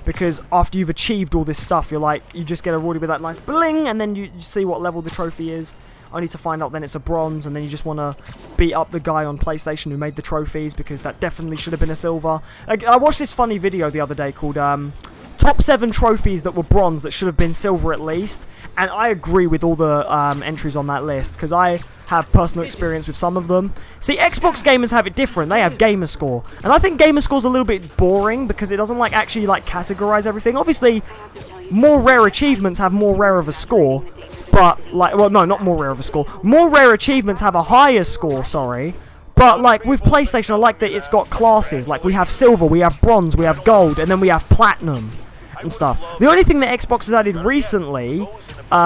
Because after you've achieved all this stuff, you're like, you just get rewarded with that nice bling, and then you see what level the trophy is. Only to find out then it's a bronze, and then you just want to beat up the guy on PlayStation who made the trophies, because that definitely should have been a silver. I watched this funny video the other day called Top 7 trophies that were bronze that should have been silver at least, and I agree with all the entries on that list, because I have personal experience with some of them. See, Xbox gamers have it different. They have gamer score, and I think gamer score's a little bit boring, because it doesn't like actually like categorize everything. Obviously, more rare achievements have more rare of a score, but like, well, no, not more rare of a score. More rare achievements have a higher score, sorry. But, like, with PlayStation, I like that it's got classes. Like, we have silver, we have bronze, we have gold, and then we have platinum and stuff. The only thing that Xbox has added recently,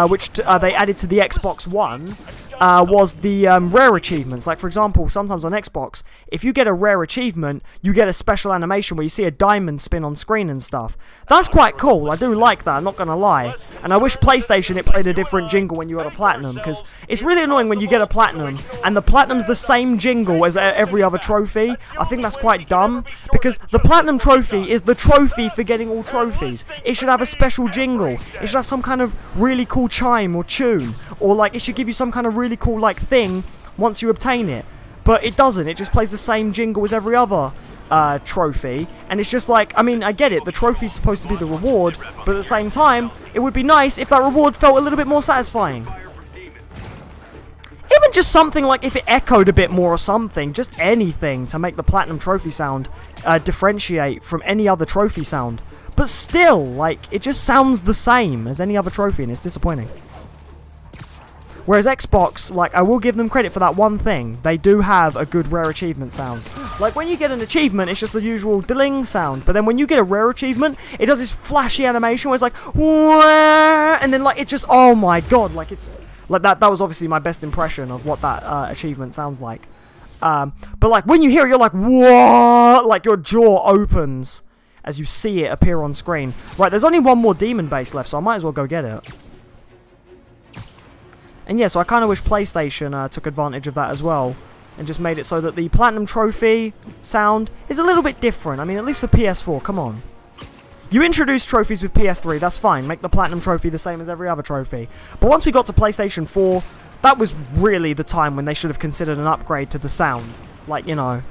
which they added to the Xbox One, was the rare achievements. Like, for example, sometimes on Xbox, if you get a rare achievement, you get a special animation where you see a diamond spin on screen and stuff. That's quite cool. I do like that, I'm not gonna lie. And I wish PlayStation it played a different jingle when you got a platinum, because it's really annoying when you get a platinum and the platinum's the same jingle as every other trophy. I think that's quite dumb, because the platinum trophy is the trophy for getting all trophies. It should have a special jingle. It should have some kind of really cool chime or tune, or like it should give you some kind of really cool like thing once you obtain it. But it doesn't. It just plays the same jingle as every other trophy, and it's just like, I mean, I get it, the trophy's supposed to be the reward, but at the same time, it would be nice if that reward felt a little bit more satisfying. Even just something like if it echoed a bit more or something, just anything to make the platinum trophy sound differentiate from any other trophy sound. But still, like, it just sounds the same as any other trophy, and it's disappointing. Whereas Xbox, like, I will give them credit for that one thing. They do have a good rare achievement sound. Like, when you get an achievement, it's just the usual ding sound. But then when you get a rare achievement, it does this flashy animation where it's like, wah, and then, like, it just, oh my god, like, it's, like, that was obviously my best impression of what that achievement sounds like. But, like, when you hear it, you're like, what? Like, your jaw opens as you see it appear on screen. Right, there's only one more demon base left, so I might as well go get it. And yeah, so I kind of wish PlayStation took advantage of that as well, and just made it so that the Platinum Trophy sound is a little bit different. I mean, at least for PS4, come on. You introduced trophies with PS3, that's fine. Make the Platinum Trophy the same as every other trophy. But once we got to PlayStation 4, that was really the time when they should have considered an upgrade to the sound. Like, you know.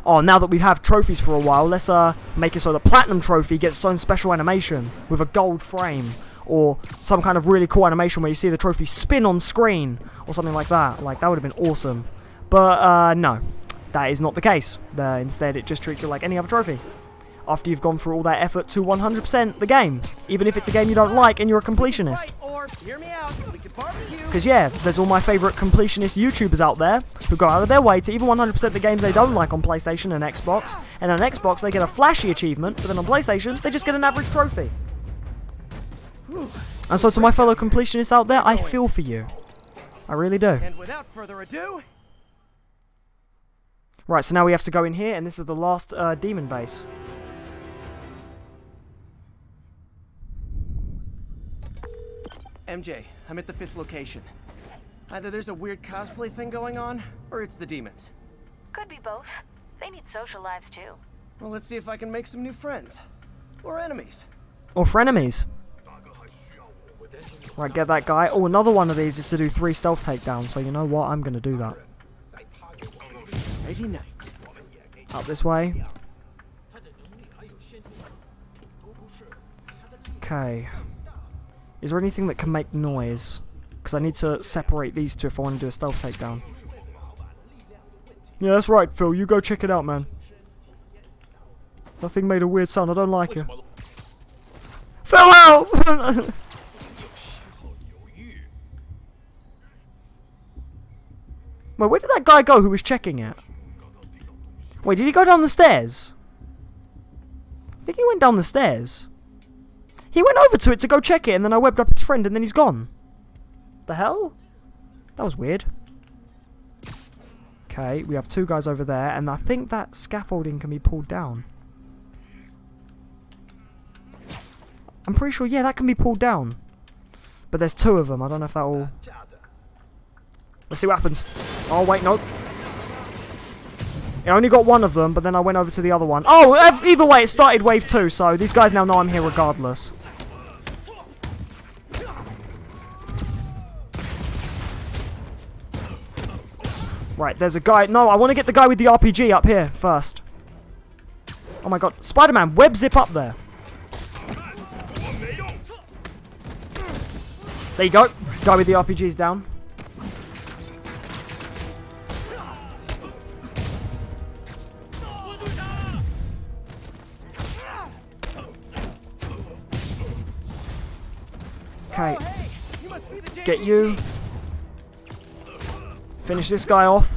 Oh, now that we have trophies for a while, let's make it so the Platinum Trophy gets its own special animation with a gold frame. Or some kind of really cool animation where you see the trophy spin on screen. Or something like that. Like, that would have been awesome. But, no. That is not the case. Instead, it just treats it like any other trophy. After you've gone through all that effort to 100% the game. Even if it's a game you don't like and you're a completionist. Because, yeah, there's all my favourite completionist YouTubers out there who go out of their way to even 100% the games they don't like on PlayStation and Xbox. And on Xbox, they get a flashy achievement. But then on PlayStation, they just get an average trophy. And so to my fellow completionists out there, I feel for you. I really do. And without further ado... Right, so now we have to go in here, and this is the last demon base. MJ, I'm at the 5th location. Either there's a weird cosplay thing going on, or it's the demons. Could be both. They need social lives too. Well, let's see if I can make some new friends. Or enemies. Or frenemies. Right, get that guy. Oh, another one of these is to do 3 stealth takedowns, so you know what? I'm going to do that. Ready night. Up this way. Okay. Is there anything that can make noise? Because I need to separate these two if I want to do a stealth takedown. Yeah, that's right, Phil. You go check it out, man. That thing made a weird sound. I don't like it. Phil, out! Wait, where did that guy go who was checking it? Wait, did he go down the stairs? I think he went down the stairs. He went over to it to go check it, and then I webbed up his friend, and then he's gone. The hell? That was weird. Okay, we have 2 guys over there, and I think that scaffolding can be pulled down. I'm pretty sure, yeah, that can be pulled down. But there's 2 of them. I don't know if that will... Let's see what happens. Oh, wait, no. I only got 1 of them, but then I went over to the other one. Oh, either way, it started wave 2, so these guys now know I'm here regardless. Right, there's a guy. No, I want to get the guy with the RPG up here first. Oh my god. Spider-Man, web zip up there. There you go. Guy with the RPG's down. Okay. Get you. Finish this guy off.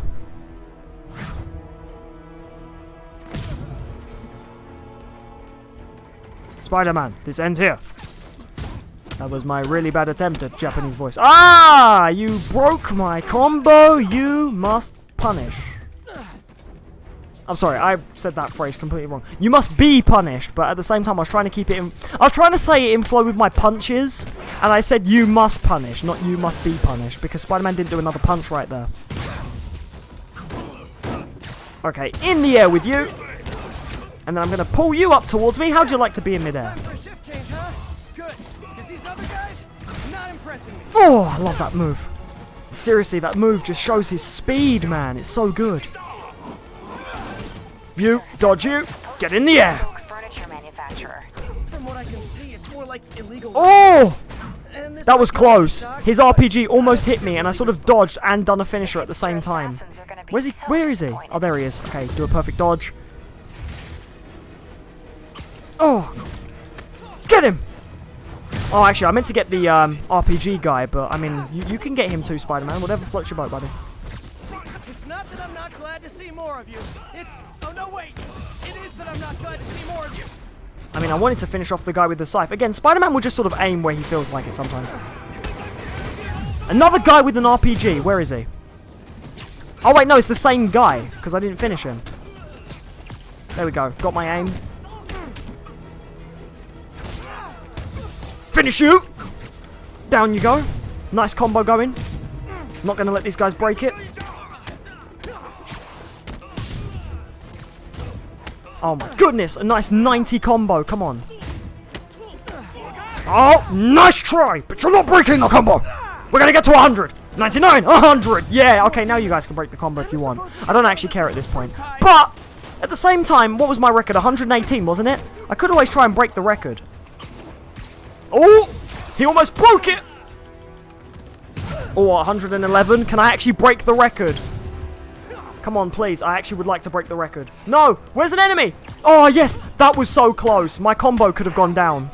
Spider-Man, this ends here. That was my really bad attempt at Japanese voice. Ah! You broke my combo. You must punish. I'm sorry, I said that phrase completely wrong. You must be punished, but at the same time I was trying to keep it in... I was trying to say it in flow with my punches, and I said you must punish, not you must be punished, because Spider-Man didn't do another punch right there. Okay, in the air with you. And then I'm going to pull you up towards me. How'd you like to be in midair? Oh, I love that move. Seriously, that move just shows his speed, man. It's so good. You, dodge you, get in the air. Furniture manufacturer. From what I can see, it's more like illegal. Oh! And That was close. His RPG almost hit me, and I sort of dodged and done a finisher at the same time. Where's he? Where is he? Oh, there he is. Okay, do a perfect dodge. Oh! Get him! Oh, actually, I meant to get the RPG guy, but, I mean, you can get him too, Spider-Man. Whatever floats your boat, buddy. It's not that I'm not glad to see more of you. It's... Oh, no, wait. It is that I'm not glad to see more of you. I mean, I wanted to finish off the guy with the scythe. Again, Spider-Man will just sort of aim where he feels like it sometimes. Another guy with an RPG. Where is he? Oh, wait, no, it's the same guy, because I didn't finish him. There we go. Got my aim. Finish you! Down you go. Nice combo going. Not going to let these guys break it. Oh my goodness, a nice 90 combo, come on. Oh, nice try, but you're not breaking the combo. We're gonna get to 100. 99, 100. Yeah, okay, now you guys can break the combo if you want. I don't actually care at this point. But, at the same time, what was my record? 118, wasn't it? I could always try and break the record. Oh, he almost broke it. Oh, 111. Can I actually break the record? Come on, please. I actually would like to break the record. No! Where's an enemy? Oh, yes! That was so close. My combo could have gone down.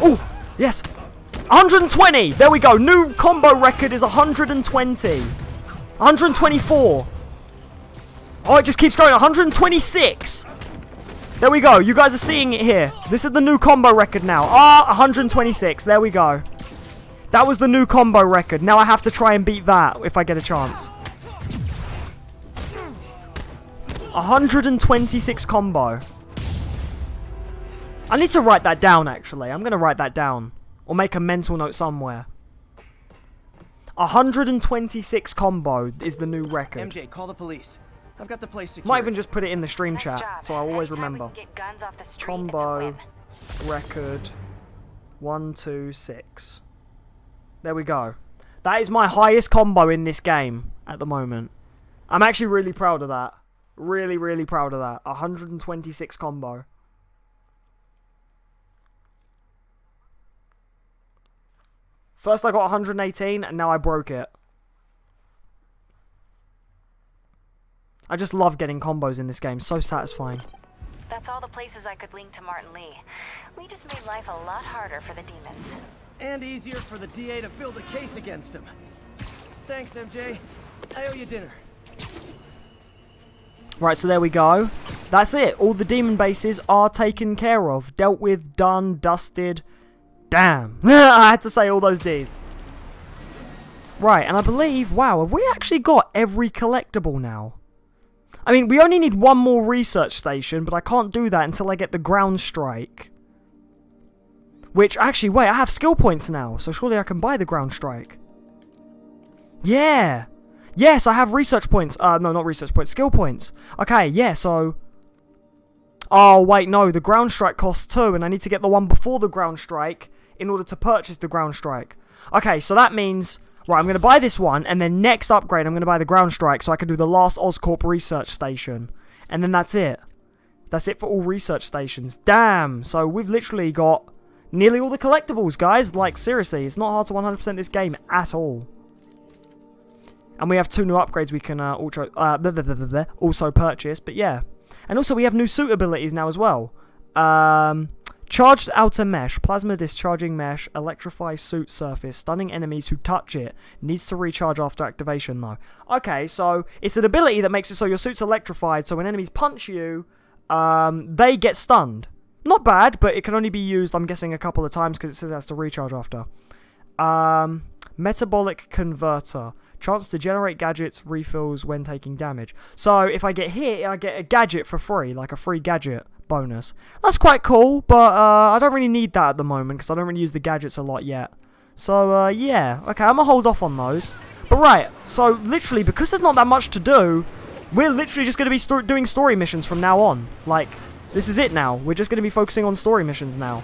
Oh, yes. 120. There we go. New combo record is 120. 124. Oh, it just keeps going. 126. There we go. You guys are seeing it here. This is the new combo record now. Ah, 126. There we go. That was the new combo record. Now I have to try and beat that if I get a chance. 126 combo. I need to write that down, actually. I'm going to write that down. Or make a mental note somewhere. 126 combo is the new record. MJ, call the police. I've got the place secured. Might even just put it in the stream chat, so I'll always remember. Combo record 126. There we go. That is my highest combo in this game at the moment. I'm actually really proud of that. Really, really proud of that. 126 combo. First I got 118 and now I broke it. I just love getting combos in this game. So satisfying. That's all the places I could link to Martin Lee. We just made life a lot harder for the demons. And easier for the DA to build a case against him. Thanks, MJ. I owe you dinner. Right, so there we go. That's it. All the demon bases are taken care of. Dealt with, done, dusted. Damn. I had to say all those Ds. Right, and I believe, wow, have we actually got every collectible now? I mean, we only need one more research station, but I can't do that until I get the ground strike. Which, actually, wait, I have skill points now, so surely I can buy the ground strike. Yeah! Yes, I have research points. No, not research points, skill points. Okay, yeah, so... Oh, wait, no, the ground strike costs 2, and I need to get the one before the ground strike in order to purchase the ground strike. Okay, so that means... Right, I'm going to buy this one, and then next upgrade, I'm going to buy the ground strike so I can do the last Oscorp research station. And then that's it. That's it for all research stations. Damn! So we've literally got nearly all the collectibles, guys. Like, seriously, it's not hard to 100% this game at all. And we have 2 new upgrades we can also purchase, but yeah. And also we have new suit abilities now as well. Charged outer mesh, plasma discharging mesh, electrify suit surface, stunning enemies who touch it, needs to recharge after activation though. Okay, so it's an ability that makes it so your suit's electrified, so when enemies punch you, they get stunned. Not bad, but it can only be used, I'm guessing, a couple of times because it says it has to recharge after. Metabolic converter. Chance to generate gadgets, refills when taking damage. So if I get hit, I get a gadget for free, like a free gadget bonus. That's quite cool, but I don't really need that at the moment because I don't really use the gadgets a lot yet. So yeah, okay, I'm gonna hold off on those. But right, so literally because there's not that much to do, we're literally just gonna be doing story missions from now on. Like, this is it now. We're just gonna be focusing on story missions now.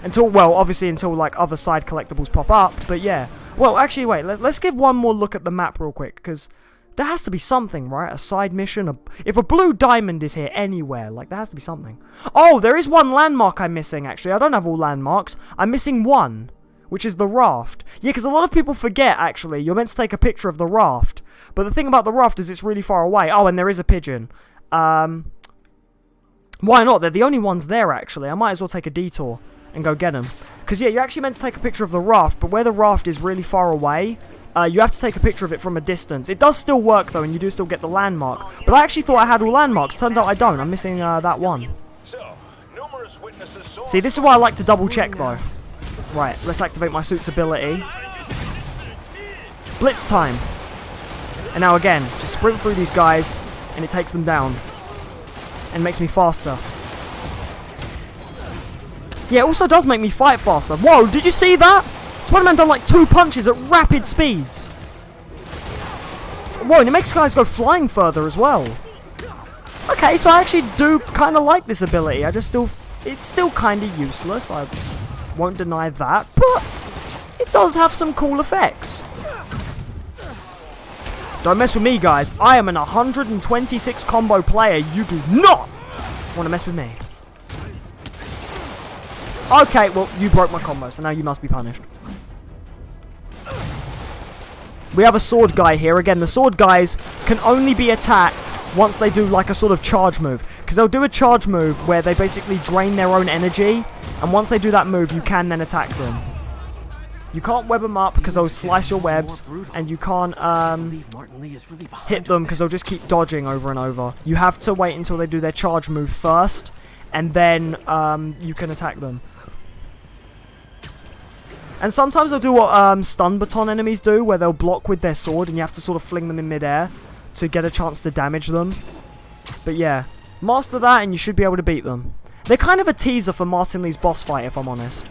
Until, well, obviously until like other side collectibles pop up, but yeah. Well, actually, wait, let's give one more look at the map real quick, because There has to be something, right? A side mission. If a blue diamond is here anywhere, like, there has to be something. Oh, there is one landmark I'm missing, actually. I don't have all landmarks. I'm missing one, which is the raft. Yeah, because a lot of people forget, actually. You're meant to take a picture of the raft. But the thing about the raft is it's really far away. Oh, and there is a pigeon. Why not? They're the only ones there, actually. I might as well take a detour and go get them. Because, yeah, you're actually meant to take a picture of the raft, but where the raft is really far away, you have to take a picture of it from a distance. It does still work, though, and you do still get the landmark. But I actually thought I had all landmarks. Turns out I don't. I'm missing that one. See, this is why I like to double-check, though. Right, let's activate my suit's ability. Blitz time. And now, again, just sprint through these guys, and it takes them down. And makes me faster. Yeah, it also does make me fight faster. Whoa, did you see that? Spider-Man done like 2 punches at rapid speeds. Whoa, and it makes guys go flying further as well. Okay, so I actually do kind of like this ability. It's still kind of useless. I won't deny that, but it does have some cool effects. Don't mess with me, guys. I am an 126 combo player. You do not want to mess with me. Okay, well, you broke my combo, so now you must be punished. We have a sword guy here. Again, the sword guys can only be attacked once they do like a sort of charge move. Because they'll do a charge move where they basically drain their own energy. And once they do that move, you can then attack them. You can't web them up because they'll slice your webs. And you can't hit them because they'll just keep dodging over and over. You have to wait until they do their charge move first. And then you can attack them. And sometimes they'll do what stun baton enemies do, where they'll block with their sword and you have to sort of fling them in midair to get a chance to damage them. But yeah, master that and you should be able to beat them. They're kind of a teaser for Martin Lee's boss fight, if I'm honest.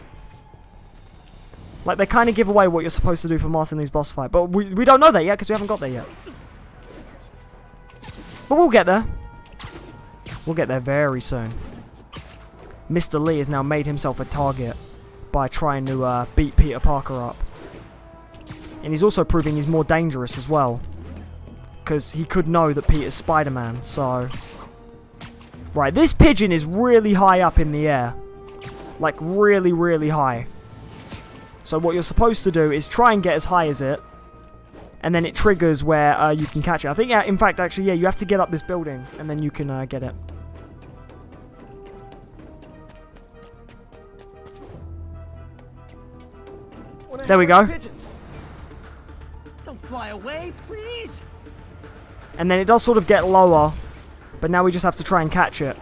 Like, they kind of give away what you're supposed to do for Martin Lee's boss fight. But we don't know that yet, because we haven't got there yet. But we'll get there. We'll get there very soon. Mr. Lee has now made himself a target by trying to beat Peter Parker up. And he's also proving he's more dangerous as well. Because he could know that Peter's Spider-Man, so... Right, this pigeon is really high up in the air. Like, really, really high. So what you're supposed to do is try and get as high as it. And then it triggers where you can catch it. I think, in fact, actually, yeah, you have to get up this building. And then you can get it. There we go. Don't fly away, please. And then it does sort of get lower, but now we just have to try and catch it.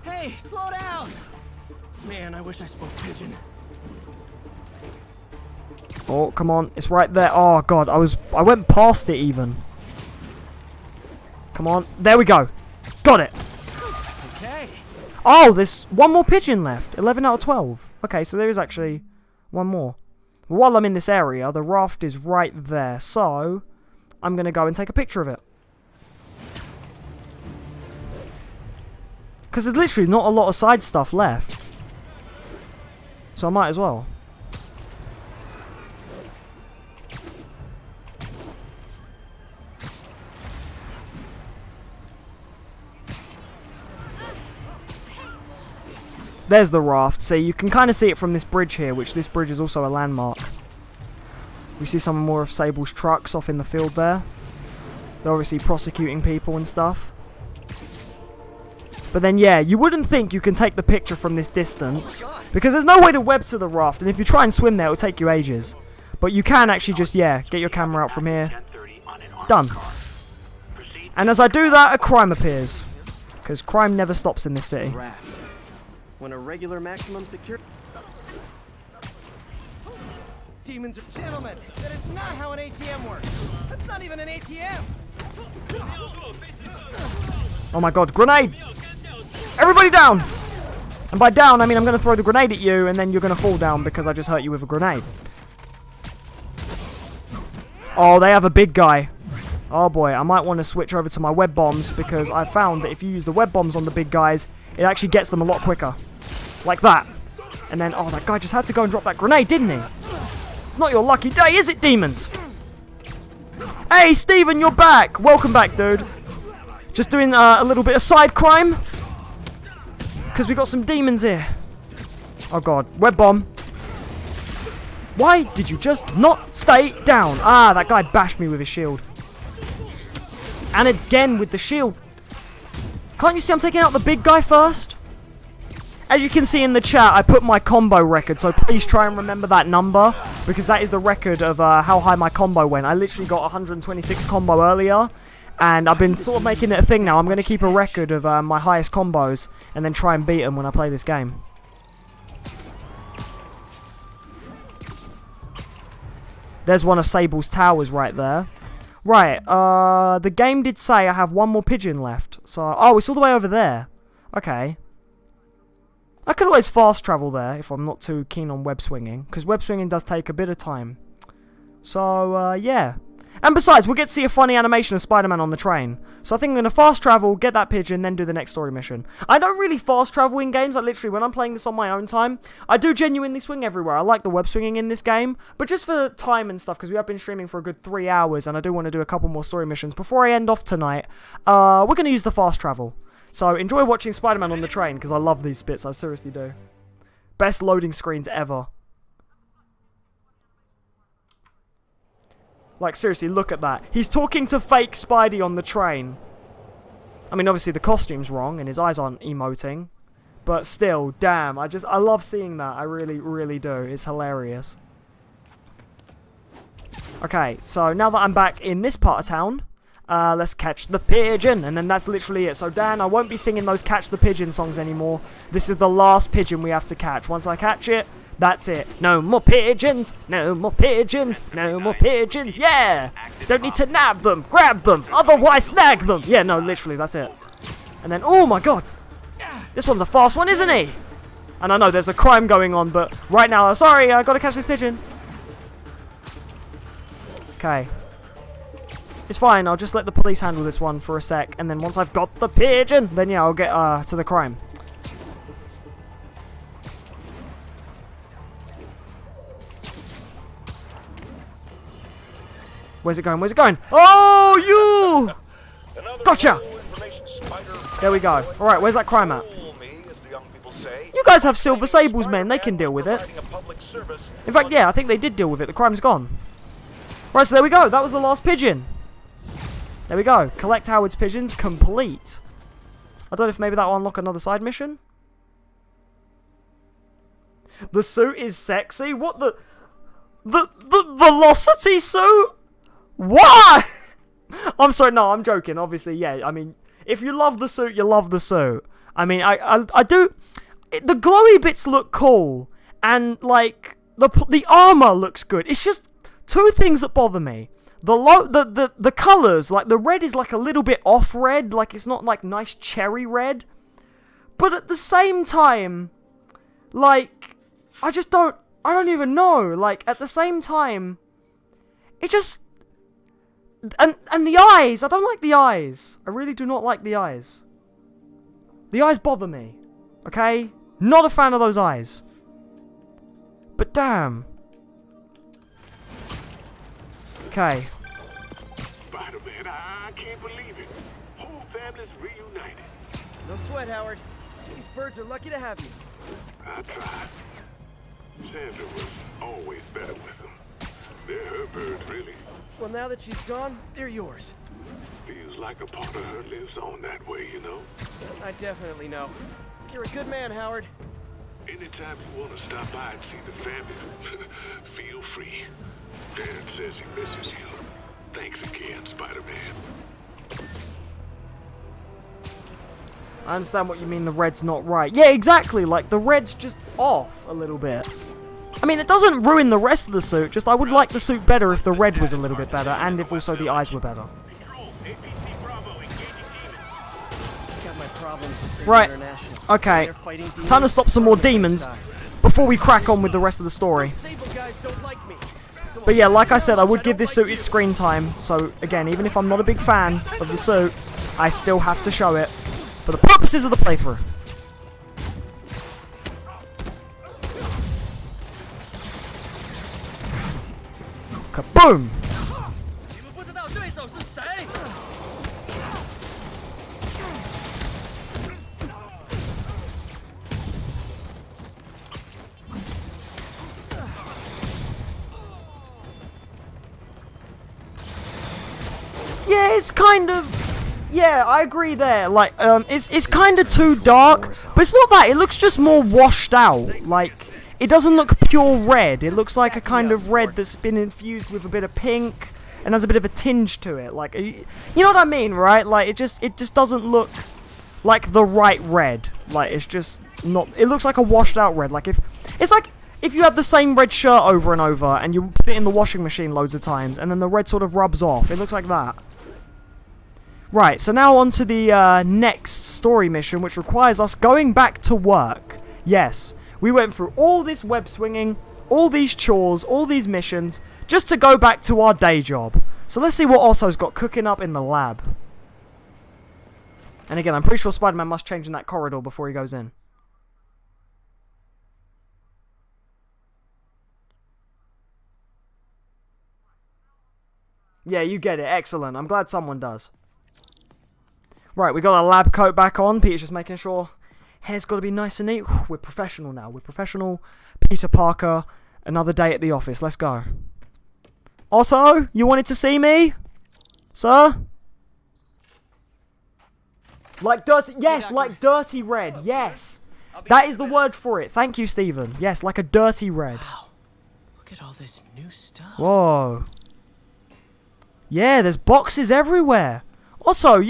Hey, slow down. Man, I wish I spoke pigeon. Oh, come on. It's right there. Oh, God. I went past it even. Come on. There we go. Got it. Okay. Oh, there's one more pigeon left. 11 out of 12. Okay, so there is actually one more. While I'm in this area, the raft is right there. So, I'm going to go and take a picture of it. Because there's literally not a lot of side stuff left. So I might as well. There's the raft. See, you can kind of see it from this bridge here, which this bridge is also a landmark. We see some more of Sable's trucks off in the field there. They're obviously prosecuting people and stuff. But then, yeah, you wouldn't think you can take the picture from this distance, because there's no way to web to the raft, and if you try and swim there, it'll take you ages. But you can actually just, yeah, get your camera out from here. Done. And as I do that, a crime appears. Because crime never stops in this city. When a regular maximum security... Demons are... Gentlemen, that is not how an ATM works. That's not even an ATM. Oh my god, grenade! Everybody down! And by down, I mean I'm going to throw the grenade at you and then you're going to fall down because I just hurt you with a grenade. Oh, they have a big guy. Oh boy, I might want to switch over to my web bombs because I found that if you use the web bombs on the big guys, it actually gets them a lot quicker. Like that. And then, oh, that guy just had to go and drop that grenade, didn't he? It's not your lucky day, is it, demons? Hey, Steven, you're back! Welcome back, dude. Just doing a little bit of side crime. Because we got some demons here. Oh god, web bomb. Why did you just not stay down? Ah, that guy bashed me with his shield. And again with the shield. Can't you see I'm taking out the big guy first? As you can see in the chat, I put my combo record, so please try and remember that number, because that is the record of how high my combo went. I literally got 126 combo earlier, and I've been sort of making it a thing now. I'm going to keep a record of my highest combos, and then try and beat them when I play this game. There's one of Sable's towers right there. Right, the game did say I have one more pigeon left. So, oh, it's all the way over there. Okay. I could always fast travel there if I'm not too keen on web swinging, because web swinging does take a bit of time. So, yeah. And besides, we'll get to see a funny animation of Spider-Man on the train. So I think I'm going to fast travel, get that pigeon, then do the next story mission. I don't really fast travel in games. Like, literally, when I'm playing this on my own time, I do genuinely swing everywhere. I like the web swinging in this game. But just for time and stuff, because we have been streaming for a good 3 hours, and I do want to do a couple more story missions before I end off tonight, we're going to use the fast travel. So enjoy watching Spider-Man on the train, because I love these bits. I seriously do. Best loading screens ever. Like, seriously, look at that. He's talking to fake Spidey on the train. I mean, obviously the costume's wrong and his eyes aren't emoting. But still, damn, I love seeing that. I really, really do. It's hilarious. Okay, so now that I'm back in this part of town, let's catch the pigeon. And then that's literally it. So, Dan, I won't be singing those Catch the Pigeon songs anymore. This is the last pigeon we have to catch. Once I catch it, that's it. No more pigeons. No more pigeons. No more pigeons. Yeah. Don't need to nab them. Grab them. Otherwise snag them. Yeah, no, literally, that's it. And then, oh my god. This one's a fast one, isn't he? And I know there's a crime going on, but right now, sorry, I gotta catch this pigeon. Okay. It's fine. I'll just let the police handle this one for a sec. And then once I've got the pigeon, then yeah, I'll get to the crime. Where's it going? Where's it going? Oh, you! Gotcha! There we go. Alright, where's that crime at? You guys have Silver Sables, man. They can deal with it. In fact, yeah, I think they did deal with it. The crime's gone. Right, so there we go. That was the last pigeon. There we go. Collect Howard's pigeons complete. I don't know if maybe that will unlock another side mission. The suit is sexy. What the velocity suit? What? I'm sorry, no, I'm joking, obviously, yeah, I mean, if you love the suit, you love the suit. I mean, I do, the glowy bits look cool, and, like, the armor looks good. It's just two things that bother me. The colors, like, the red is, like, a little bit off red, like, it's not, like, nice cherry red, but at the same time, like, I don't even know, like, at the same time, it just... And the eyes! I don't like the eyes. I really do not like the eyes. The eyes bother me. Okay? Not a fan of those eyes. But damn. Okay. Spider-Man, I can't believe it. Whole family's reunited. No sweat, Howard. These birds are lucky to have you. I tried. Sandra was always better with them. They're her birds, really. Well, now that she's gone, they're yours. Feels like a part of her lives on that way, you know? I definitely know. You're a good man, Howard. Anytime you want to stop by and see the family, feel free. Dad says he misses you. Thanks again, Spider-Man. I understand what you mean, the red's not right. Yeah, exactly, like, the red's just off a little bit. I mean, it doesn't ruin the rest of the suit, just I would like the suit better if the red was a little bit better, and if also the eyes were better. Right, okay, time to stop some more demons before we crack on with the rest of the story. But yeah, like I said, I would give this suit its screen time, so again, even if I'm not a big fan of the suit, I still have to show it for the purposes of the playthrough. Kaboom! Yeah, it's kind of... Yeah, I agree there. Like, it's kind of too dark, but it's not that. It looks just more washed out. Like, it doesn't look pure red. It looks like a kind of red that's been infused with a bit of pink and has a bit of a tinge to it. Like, you know what I mean, right? Like, it just doesn't look like the right red. Like, it's just not... It looks like a washed out red. Like, it's like if you have the same red shirt over and over and you put it in the washing machine loads of times and then the red sort of rubs off. It looks like that. Right, so now on to the next story mission, which requires us going back to work. Yes, we went through all this web swinging, all these chores, all these missions, just to go back to our day job. So let's see what Otto's got cooking up in the lab. And again, I'm pretty sure Spider-Man must change in that corridor before he goes in. Yeah, you get it. Excellent. I'm glad someone does. Right, we got our lab coat back on. Peter's just making sure hair's got to be nice and neat. We're professional now. We're professional. Peter Parker. Another day at the office. Let's go. Otto, you wanted to see me? Sir? Like dirty... Yes, like dirty red. Yes. That is the word for it. Thank you, Stephen. Yes, like a dirty red. Wow. Look at all this new stuff. Whoa. Yeah, there's boxes everywhere. Also,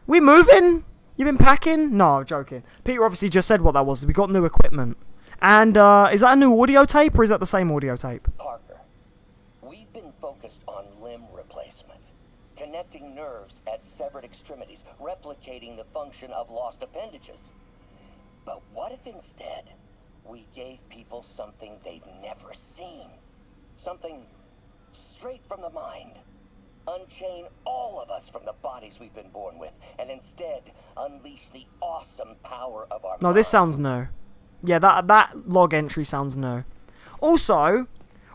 we moving? You been packing? No, I'm joking. Peter obviously just said what that was. We got new equipment. And, is that a new audio tape or is that the same audio tape? Parker, we've been focused on limb replacement, connecting nerves at severed extremities, replicating the function of lost appendages. But what if instead we gave people something they've never seen? Something straight from the mind. Unchain all of us from the bodies we've been born with, and instead unleash the awesome power of our No, this sounds new. Yeah, that log entry sounds new. Also,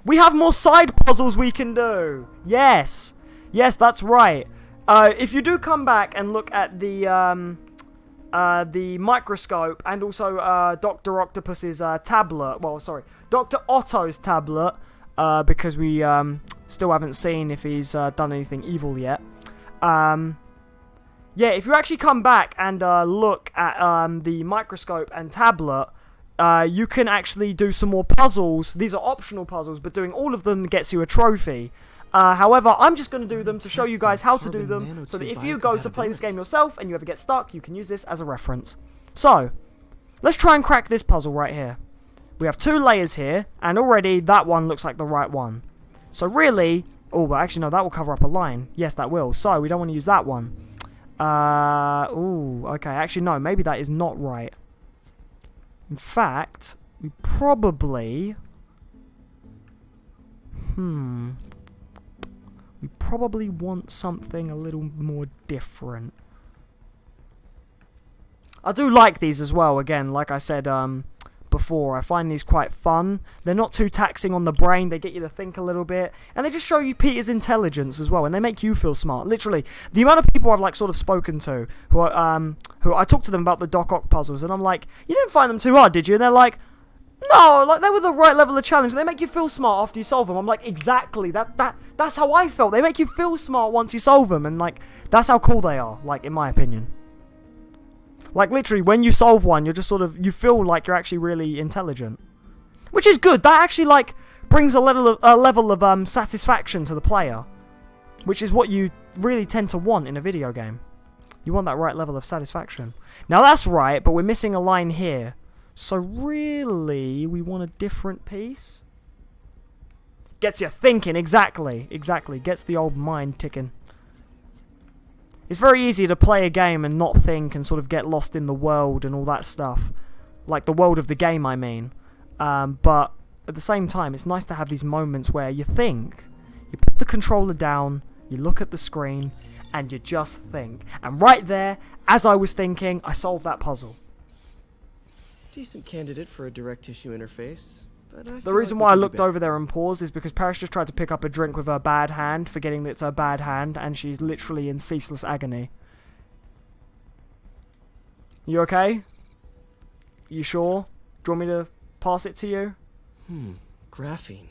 we have more side puzzles we can do. Yes. Yes, that's right. If you do come back and look at the microscope and also Dr. Octopus's tablet, well, sorry, Dr. Otto's tablet, because we still haven't seen if he's done anything evil yet. Yeah, if you actually come back and look at the microscope and tablet, you can actually do some more puzzles. These are optional puzzles, but doing all of them gets you a trophy. However, I'm just going to do them to show you guys how to do them, so that if you go to play this game yourself and you ever get stuck, you can use this as a reference. So, let's try and crack this puzzle right here. We have 2 layers here, and already that one looks like the right one. So really... Oh, but actually no, that will cover up a line. Yes, that will. So, we don't want to use that one. Ooh, okay. Actually, no, maybe that is not right. In fact, we probably... We probably want something a little more different. I do like these as well, again, like I said, before. I find these quite fun. They're not too taxing on the brain. They get you to think a little bit. And they just show you Peter's intelligence as well. And they make you feel smart. Literally, the amount of people I've like sort of spoken to who I talked to them about the Doc Ock puzzles. And I'm like, you didn't find them too hard, did you? And they're like, no, like they were the right level of challenge. They make you feel smart after you solve them. I'm like, exactly. That's how I felt. They make you feel smart once you solve them. And like, that's how cool they are, like in my opinion. Like, literally, when you solve one, you're just sort of... You feel like you're actually really intelligent. Which is good. That actually, like, brings a level of satisfaction to the player. Which is what you really tend to want in a video game. You want that right level of satisfaction. Now, that's right, but we're missing a line here. So, really, we want a different piece? Gets you thinking, exactly. Exactly. Gets the old mind ticking. It's very easy to play a game and not think and sort of get lost in the world and all that stuff. Like the world of the game, I mean. But at the same time, it's nice to have these moments where you think. You put the controller down, you look at the screen, and you just think. And right there, as I was thinking, I solved that puzzle. Decent candidate for a direct issue interface, The reason why I looked over there and paused is because Paris just tried to pick up a drink with her bad hand, forgetting that it's her bad hand, and she's literally in ceaseless agony. You okay? You sure? Do you want me to pass it to you? Graphene.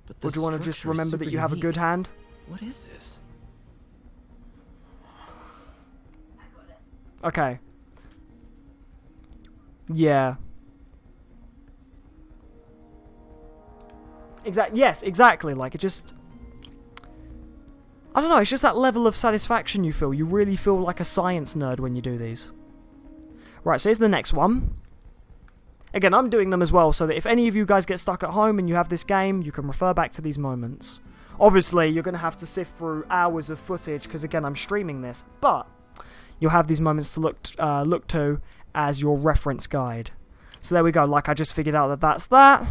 But Or do you want to just remember that you have a good hand? What is this? Okay. Yeah. Yes, exactly. Like, it just... I don't know, it's just that level of satisfaction you feel. You really feel like a science nerd when you do these. Right, so here's the next one. Again, I'm doing them as well, so that if any of you guys get stuck at home and you have this game, you can refer back to these moments. Obviously, you're going to have to sift through hours of footage, because again, I'm streaming this, but you'll have these moments to look to as your reference guide. So there we go, like I just figured out that that's that.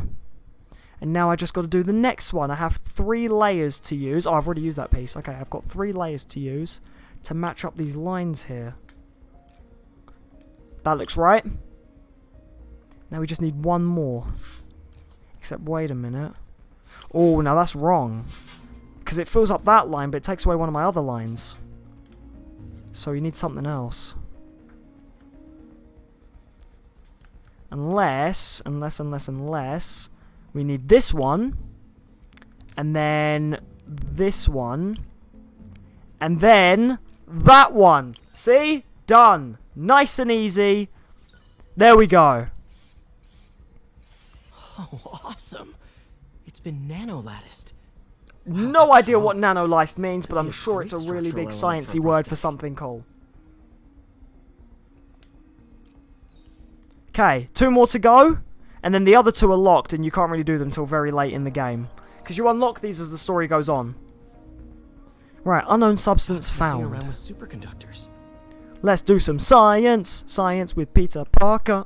And now I just got to do the next one. I have 3 layers to use. Oh, I've already used that piece. Okay, I've got 3 layers to use to match up these lines here. That looks right. Now we just need 1 more. Except, wait a minute. Oh, now that's wrong. Because it fills up that line, but it takes away one of my other lines. So you need something else. Unless we need this one, and then this one, and then that one. See? Done. Nice and easy. There we go. Oh, awesome. It's been nano-latticed. No idea what nano-liced means, but I'm sure it's a really big sciencey word for something cool. Okay, 2 more to go, and then the other 2 are locked, and you can't really do them till very late in the game. Because you unlock these as the story goes on. Right, unknown substance found. Around with superconductors. Let's do some science. Science with Peter Parker.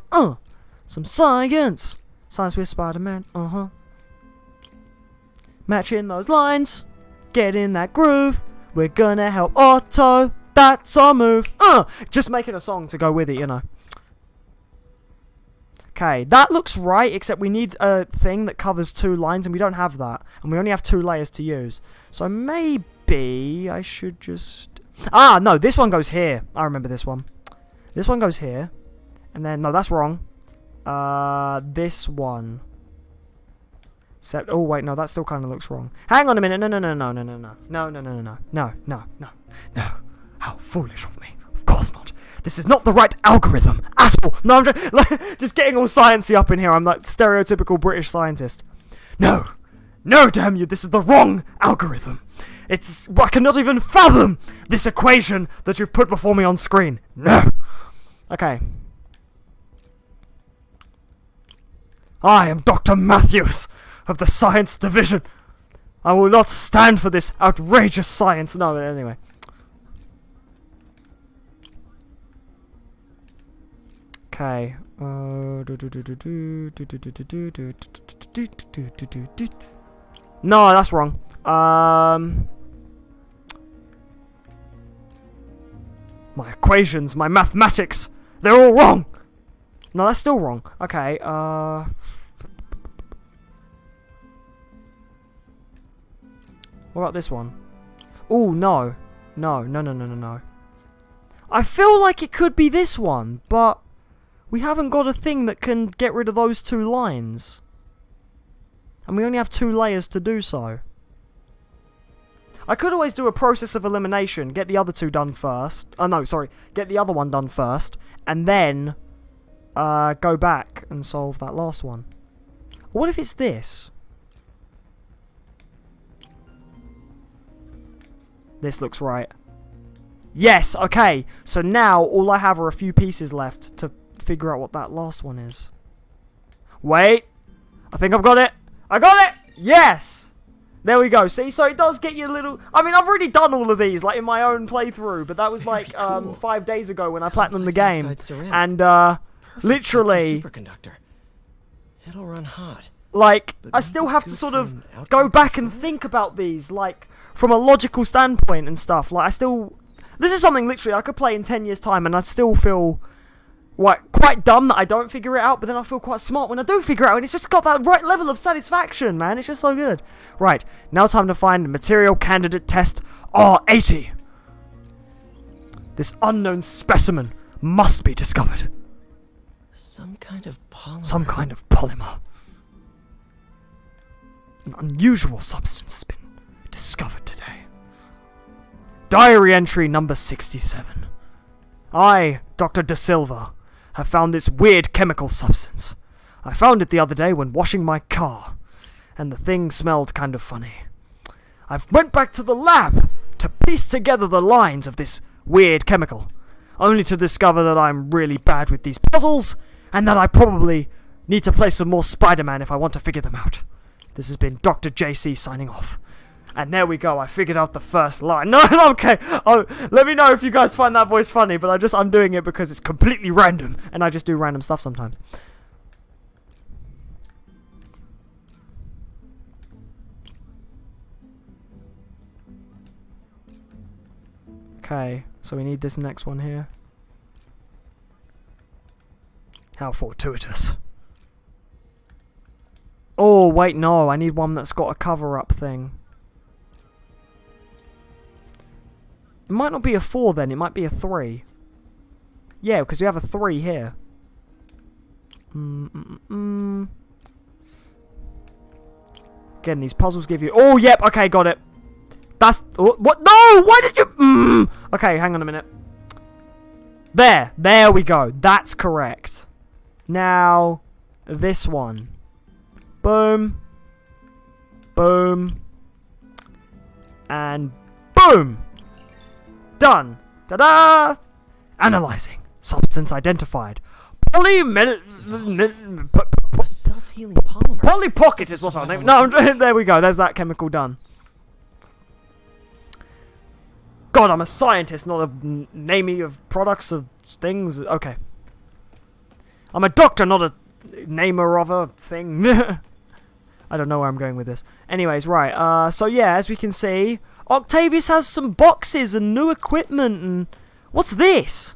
Some science. Science with Spider-Man. Matching those lines. Get in that groove. We're gonna help Otto. That's our move. Just making a song to go with it, you know. Okay, that looks right, except we need a thing that covers 2 lines, and we don't have that. And we only have 2 layers to use. So maybe I should just... Ah, no, this one goes here. I remember this one. This one goes here. And then, no, that's wrong. This one. Except, oh, wait, no, that still kind of looks wrong. Hang on a minute. No. How foolish of me. Of course not. This is not the right algorithm at all. No, I'm just getting all sciencey up in here. I'm like stereotypical British scientist. No, damn you, this is the wrong algorithm. I cannot even fathom this equation that you've put before me on screen. No. Okay. I am Dr. Matthews of the Science Division. I will not stand for this outrageous science. No, anyway. Okay. No, that's wrong. My equations, my mathematics, they're all wrong. No, that's still wrong. Okay, what about this one? Oh, no. No. I feel like it could be this one, but we haven't got a thing that can get rid of those 2 lines. And we only have 2 layers to do so. I could always do a process of elimination, get the other 2 done first. Oh, no, sorry. Get the other one done first, and then go back and solve that last one. What if it's this? This looks right. Yes, okay. So now all I have are a few pieces left to figure out what that last one is. Wait. I think I've got it. I got it! Yes! There we go. See, so it does get you a little... I mean, I've already done all of these, like, in my own playthrough, but that was, like, cool. 5 days ago when I platinumed the game. And, literally... Superconductor. It'll run hot. Like, I still have to sort of go back and think about these, like, from a logical standpoint and stuff. Like, I still... This is something, literally, I could play in 10 years' time, and I still feel quite dumb that I don't figure it out, but then I feel quite smart when I do figure it out, and it's just got that right level of satisfaction, man. It's just so good. Right, now time to find material candidate test R80. This unknown specimen must be discovered. Some kind of polymer. Some kind of polymer. An unusual substance has been discovered today. Diary entry number 67. I, Dr. De Silva, have found this weird chemical substance. I found it the other day when washing my car, and the thing smelled kind of funny. I went back to the lab to piece together the lines of this weird chemical, only to discover that I'm really bad with these puzzles, and that I probably need to play some more Spider-Man if I want to figure them out. This has been Dr. JC signing off. And there we go, I figured out the first line. No, okay. Oh, let me know if you guys find that voice funny, but I'm doing it because it's completely random, and I just do random stuff sometimes. Okay, so we need this next one here. How fortuitous. Oh, wait, no, I need one that's got a cover-up thing. It might not be a 4 then, it might be a 3. Yeah, because we have a 3 here. Again, these puzzles give you... Oh, yep, okay, got it. That's... Oh, what? No! Why did you... Okay, hang on a minute. There we go. That's correct. Now, this one. Boom. Boom. And boom! Done. Ta-da! Analyzing. Substance identified. Self-healing polymer. Polypocket is what I think. No, there we go. There's that chemical done. God, I'm a scientist, not a namey of products of things. Okay. I'm a doctor, not a namer of a thing. I don't know where I'm going with this. Anyways, right. So yeah, as we can see, Octavius has some boxes and new equipment and... What's this?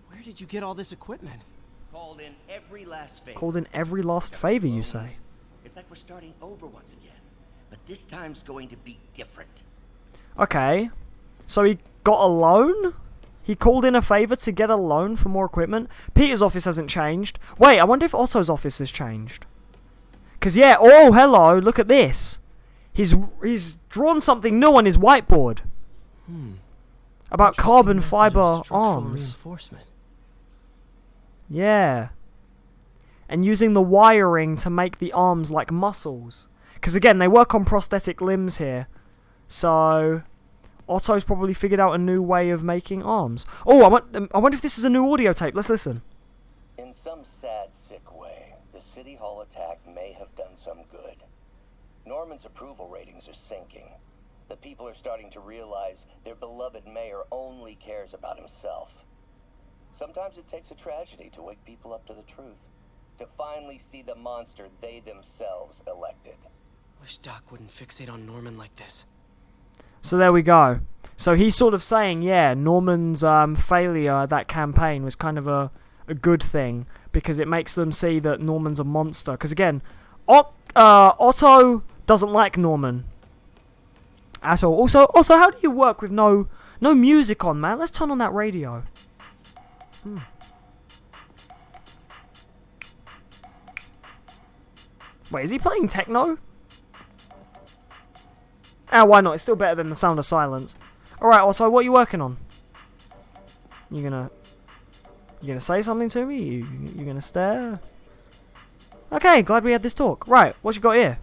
Where did you get all this equipment? Called in every last favor. Called in every last favor, you say? It's like we're starting over once again. But this time's going to be different. Okay. So he got a loan? He called in a favor to get a loan for more equipment? Peter's office hasn't changed. Wait, I wonder if Otto's office has changed. Because, yeah, oh, hello, look at this. He's drawn something new on his whiteboard. About carbon fiber arms. Reinforcement. Yeah. And using the wiring to make the arms like muscles. Because, again, they work on prosthetic limbs here. So... Otto's probably figured out a new way of making arms. Oh, I wonder if this is a new audio tape. Let's listen. In some sad, sick way, the City Hall attack may have done some good. Norman's approval ratings are sinking. The people are starting to realize their beloved mayor only cares about himself. Sometimes it takes a tragedy to wake people up to the truth. To finally see the monster they themselves elected. Wish Doc wouldn't fixate on Norman like this. So there we go. So he's sort of saying, yeah, Norman's failure, that campaign, was kind of a good thing. Because it makes them see that Norman's a monster. Because again, Otto doesn't like Norman. At all. Also, how do you work with no music on, man? Let's turn on that radio. Wait, is he playing techno? Ah, why not? It's still better than the sound of silence. Alright, Otto, what are you working on? You gonna say something to me? You gonna stare? Okay, glad we had this talk. Right, what you got here?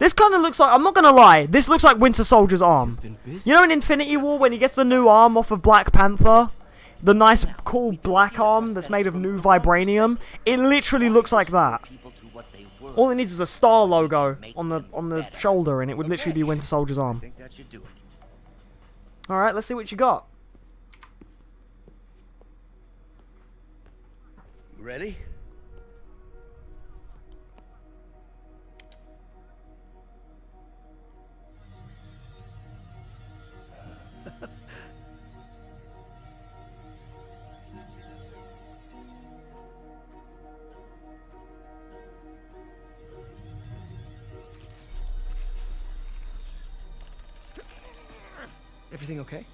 This kind of looks like... I'm not gonna lie. This looks like Winter Soldier's arm. You know in Infinity War when he gets the new arm off of Black Panther? The nice, cool black arm that's made of new vibranium? It literally looks like that. All it needs is a star logo on the shoulder, and it would literally be Winter Soldier's arm. Alright, let's see what you got. Ready? Everything okay?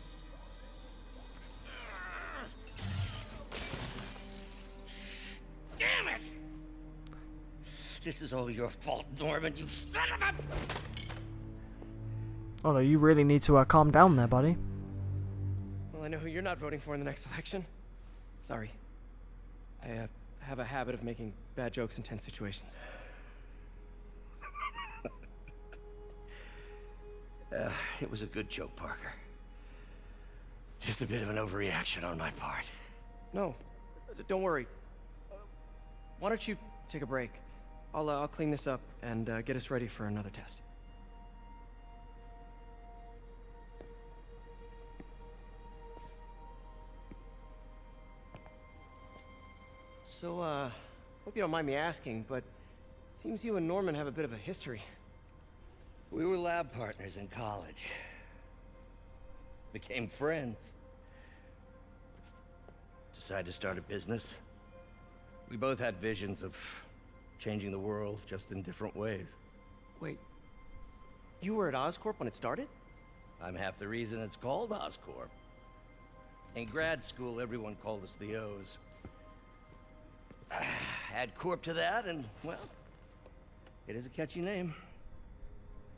Damn it! This is all your fault, Norman, you son of a... Otto, you really need to calm down there, buddy. Well, I know who you're not voting for in the next election. Sorry. I have a habit of making bad jokes in tense situations. It was a good joke, Parker. Just a bit of an overreaction on my part. No, don't worry. Why don't you take a break? I'll clean this up and get us ready for another test. So, hope you don't mind me asking, but it seems you and Norman have a bit of a history. We were lab partners in college. Became friends. Decided to start a business. We both had visions of changing the world, just in different ways. Wait, you were at Oscorp when it started? I'm half the reason it's called Oscorp. In grad school, everyone called us the O's. Add Corp to that, and, well, it is a catchy name.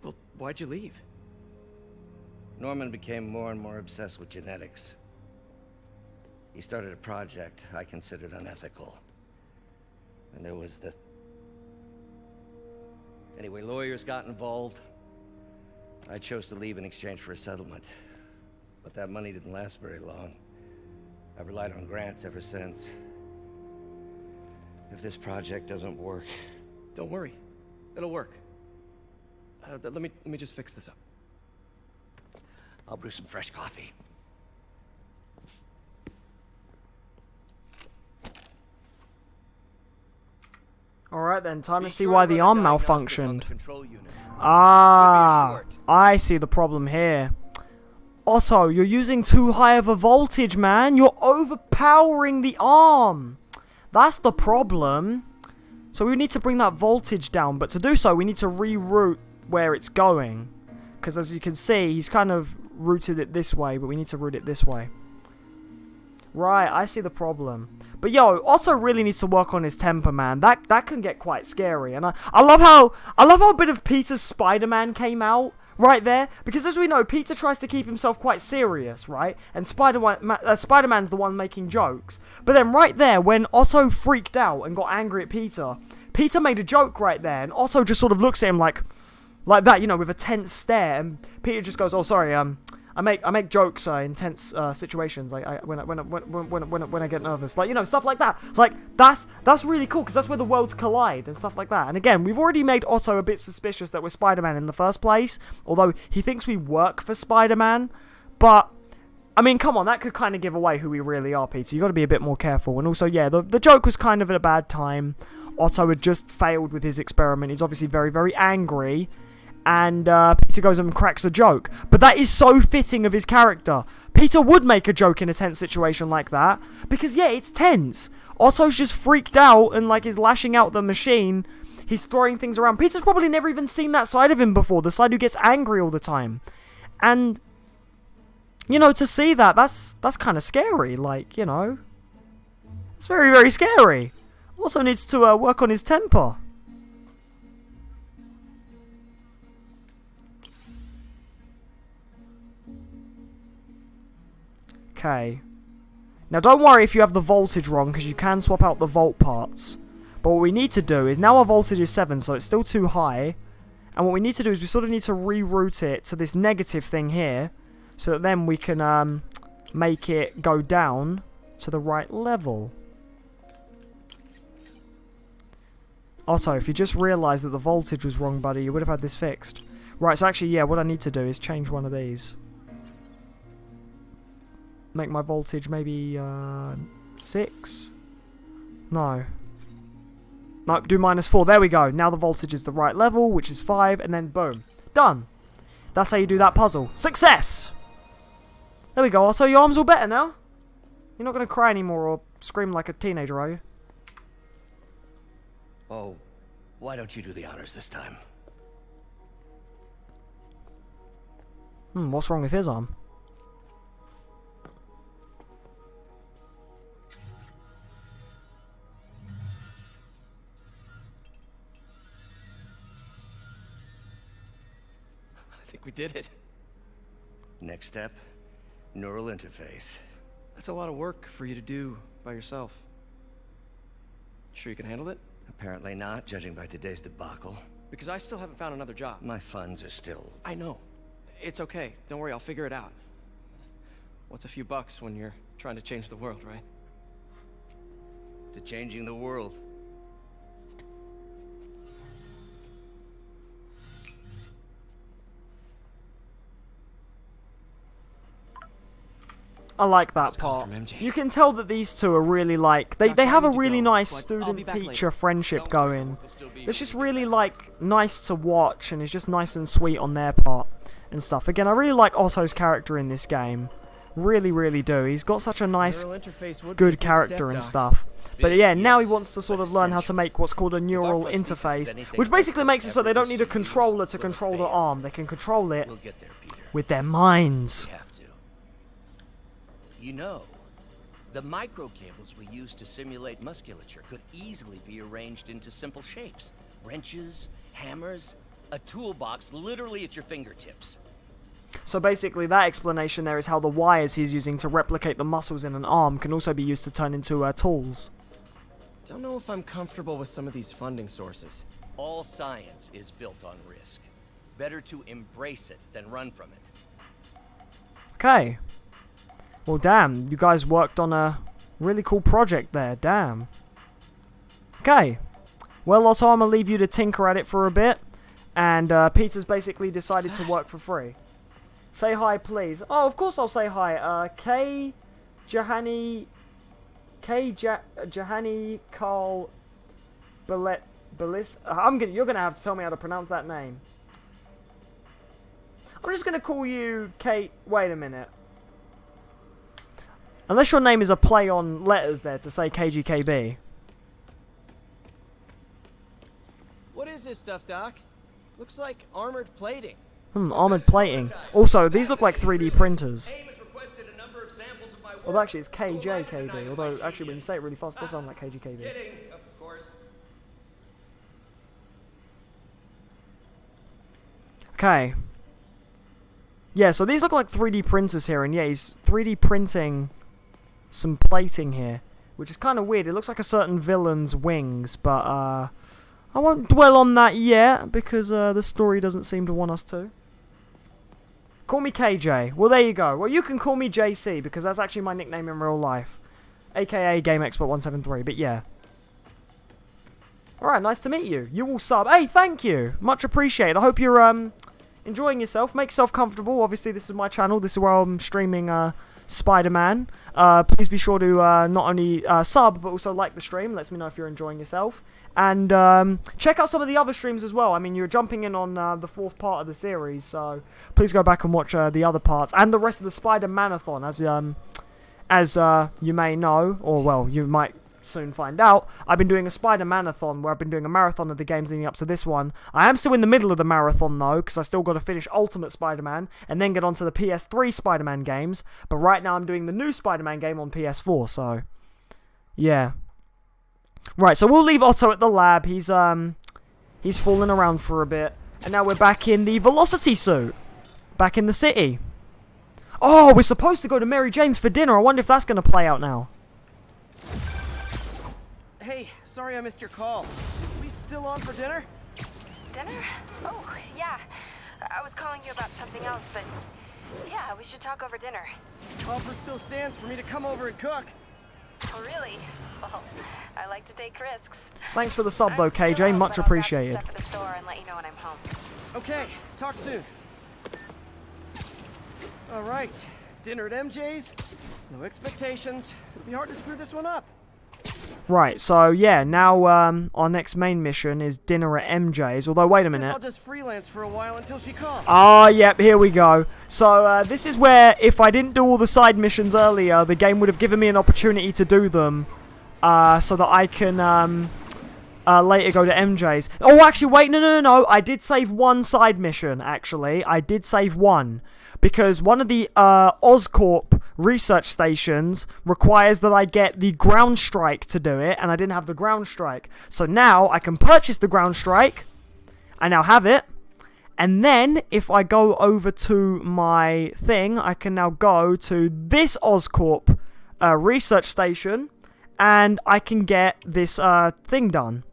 Well, why'd you leave? Norman became more and more obsessed with genetics. He started a project I considered unethical. And there was this... Anyway, lawyers got involved. I chose to leave in exchange for a settlement. But that money didn't last very long. I've relied on grants ever since. If this project doesn't work... Don't worry. It'll work. Let me just fix this up. I'll brew some fresh coffee. Alright then, time to see why the arm malfunctioned. Ah, I see the problem here. Otto, you're using too high of a voltage, man. You're overpowering the arm. That's the problem. So we need to bring that voltage down, but to do so, we need to reroute where it's going. Because as you can see, he's kind of routed it this way, but we need to route it this way. Right, I see the problem. But yo, Otto really needs to work on his temper, man. That can get quite scary. And I love how a bit of Peter's Spider-Man came out right there, because as we know, Peter tries to keep himself quite serious, right? And Spider-Man's the one making jokes. But then right there, when Otto freaked out and got angry at Peter, Peter made a joke right there, and Otto just sort of looks at him like that, you know, with a tense stare, and Peter just goes, "Oh, sorry, I make jokes in tense situations, like when I get nervous, like, you know, stuff like that." Like that's really cool, because that's where the worlds collide and stuff like that. And again, we've already made Otto a bit suspicious that we're Spider-Man in the first place, although he thinks we work for Spider-Man. But I mean, come on, that could kind of give away who we really are, Peter. You got to be a bit more careful. And also, yeah, the joke was kind of at a bad time. Otto had just failed with his experiment. He's obviously very, very angry. And Peter goes and cracks a joke. But that is so fitting of his character. Peter would make a joke in a tense situation like that. Because, yeah, it's tense. Otto's just freaked out and, like, is lashing out the machine. He's throwing things around. Peter's probably never even seen that side of him before. The side who gets angry all the time. And, you know, to see that's kind of scary. Like, you know. It's very, very scary. Also needs to work on his temper. Okay. Now don't worry if you have the voltage wrong, because you can swap out the volt parts. But what we need to do is, now our voltage is 7, so it's still too high. And what we need to do is we sort of need to reroute it to this negative thing here, so that then we can make it go down to the right level. Otto, if you just realised that the voltage was wrong, buddy, you would have had this fixed. Right, so actually, yeah, what I need to do is change one of these. Make my voltage maybe 6? No, do -4. There we go. Now the voltage is the right level, which is 5, and then boom. Done. That's how you do that puzzle. Success! There we go, Otto. Your arm's all better now. You're not going to cry anymore or scream like a teenager, are you? Oh, why don't you do the honors this time? What's wrong with his arm? think we did it. Next step, neural interface. That's a lot of work for you to do by yourself. Sure you can handle it? Apparently not, judging by today's debacle. Because I still haven't found another job. My funds are still... I know. It's okay. Don't worry, I'll figure it out. What's a few bucks when you're trying to change the world, right? To changing the world. I like that part. You can tell that these two are really like they have a really nice student-teacher friendship going. It's just really like nice to watch, and it's just nice and sweet on their part and stuff. Again, I really like Otto's character in this game. Really, really do. He's got such a nice, good character and stuff. But yeah, now he wants to sort of learn how to make what's called a neural interface, which basically makes it so they don't need a controller to control the arm. They can control it with their minds. You know, the microcables we use to simulate musculature could easily be arranged into simple shapes. Wrenches, hammers, a toolbox literally at your fingertips. So basically that explanation there is how the wires he's using to replicate the muscles in an arm can also be used to turn into tools. Don't know if I'm comfortable with some of these funding sources. All science is built on risk. Better to embrace it than run from it. Okay. Well, damn, you guys worked on a really cool project there, damn. Okay. Well, Otto, I'm going to leave you to tinker at it for a bit. And Peter's basically decided to work for free. Say hi, please. Oh, of course I'll say hi. Jahani Carl Belis. You're gonna have to tell me how to pronounce that name. I'm just gonna call you Kate. Wait a minute. Unless your name is a play on letters there to say KGKB. What is this stuff, Doc? Looks like armored plating. Armored plating. Also, these look like 3D printers. Well, actually, it's KJKB. Although, actually, when you say it really fast, it does sound like KGKB. Okay. Yeah, so these look like 3D printers here, and yeah, he's 3D printing some plating here, which is kind of weird. It looks like a certain villain's wings, but I won't dwell on that yet, because the story doesn't seem to want us to. Call me KJ. Well, there you go. Well, you can call me JC, because that's actually my nickname in real life. AKA GameExpert173, but yeah. Alright, nice to meet you. You will sub. Hey, thank you. Much appreciated. I hope you're enjoying yourself. Make yourself comfortable. Obviously, this is my channel. This is where I'm streaming Spider-Man. Please be sure to not only sub, but also like the stream. Lets me know if you're enjoying yourself. And check out some of the other streams as well. I mean, you're jumping in on the 4th part of the series, so please go back and watch the other parts and the rest of the Spider-Manathon. As you may know, or well, you might soon find out, I've been doing a Spider-Manathon where I've been doing a marathon of the games leading up to this one. I am still in the middle of the marathon though, because I still got to finish Ultimate Spider-Man and then get onto the PS3 Spider-Man games. But right now I'm doing the new Spider-Man game on PS4, so yeah. Right, so we'll leave Otto at the lab. He's fooling around for a bit. And now we're back in the Velocity suit. Back in the city. Oh, we're supposed to go to Mary Jane's for dinner. I wonder if that's going to play out now. Hey, sorry I missed your call. We still on for dinner? Dinner? Oh, yeah. I was calling you about something else, but yeah, we should talk over dinner. Offer still stands for me to come over and cook. Oh, really? Well, I like to take risks. Thanks for the sub though, KJ. Much appreciated. I'll step to the store and let you know when I'm home. Okay, talk soon. All right, dinner at MJ's. No expectations. It'll be hard to screw this one up. Right, so yeah, now our next main mission is dinner at MJ's. Although, wait a minute. I'll just freelance for a while until she calls. Ah, yep, here we go. So this is where, if I didn't do all the side missions earlier, the game would have given me an opportunity to do them, so that I can later go to MJ's. Oh, actually, wait, no. I did save one side mission. Actually, I did save one. Because one of the Oscorp research stations requires that I get the ground strike to do it, and I didn't have the ground strike. So now I can purchase the ground strike. I now have it, And then, if I go over to my thing, I can now go to this Oscorp research station, and I can get this thing done.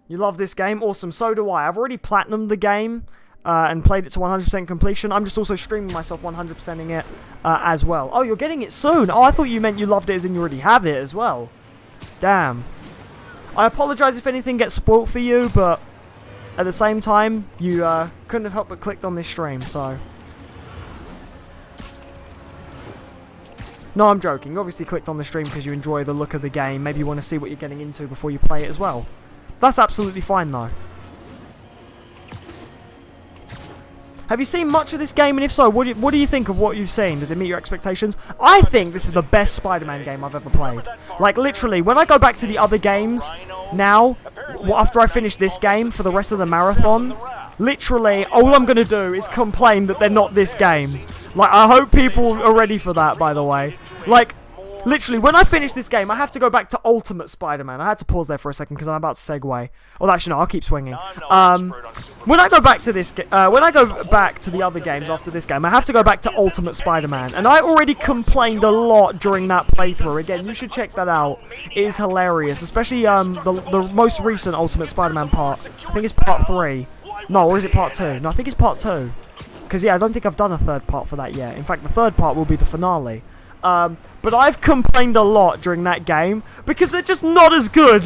You love this game? Awesome, so do I. I've already platinumed the game and played it to 100% completion. I'm just also streaming myself 100%ing it as well. Oh, you're getting it soon. Oh, I thought you meant you loved it as in you already have it as well. Damn. I apologize if anything gets spoilt for you, but at the same time, you couldn't have helped but clicked on this stream, so. No, I'm joking. You obviously clicked on the stream because you enjoy the look of the game. Maybe you want to see what you're getting into before you play it as well. That's absolutely fine, though. Have you seen much of this game, and if so, what do you think of what you've seen? Does it meet your expectations? I think this is the best Spider-Man game I've ever played. Like, literally, when I go back to the other games now, after I finish this game for the rest of the marathon, literally, all I'm going to do is complain that they're not this game. Like, I hope people are ready for that, by the way. Like, literally, when I finish this game, I have to go back to Ultimate Spider-Man. I had to pause there for a second because I'm about to segue. Oh, actually, no, I'll keep swinging. When I go back to this, when I go back to the other games after this game, I have to go back to Ultimate Spider-Man. And I already complained a lot during that playthrough. Again, you should check that out. It is hilarious, especially the most recent Ultimate Spider-Man part. I think it's part 3. No, or is it part 2? No, I think it's part 2. Because, yeah, I don't think I've done a third part for that yet. In fact, the third part will be the finale. But I've complained a lot during that game because they're just not as good.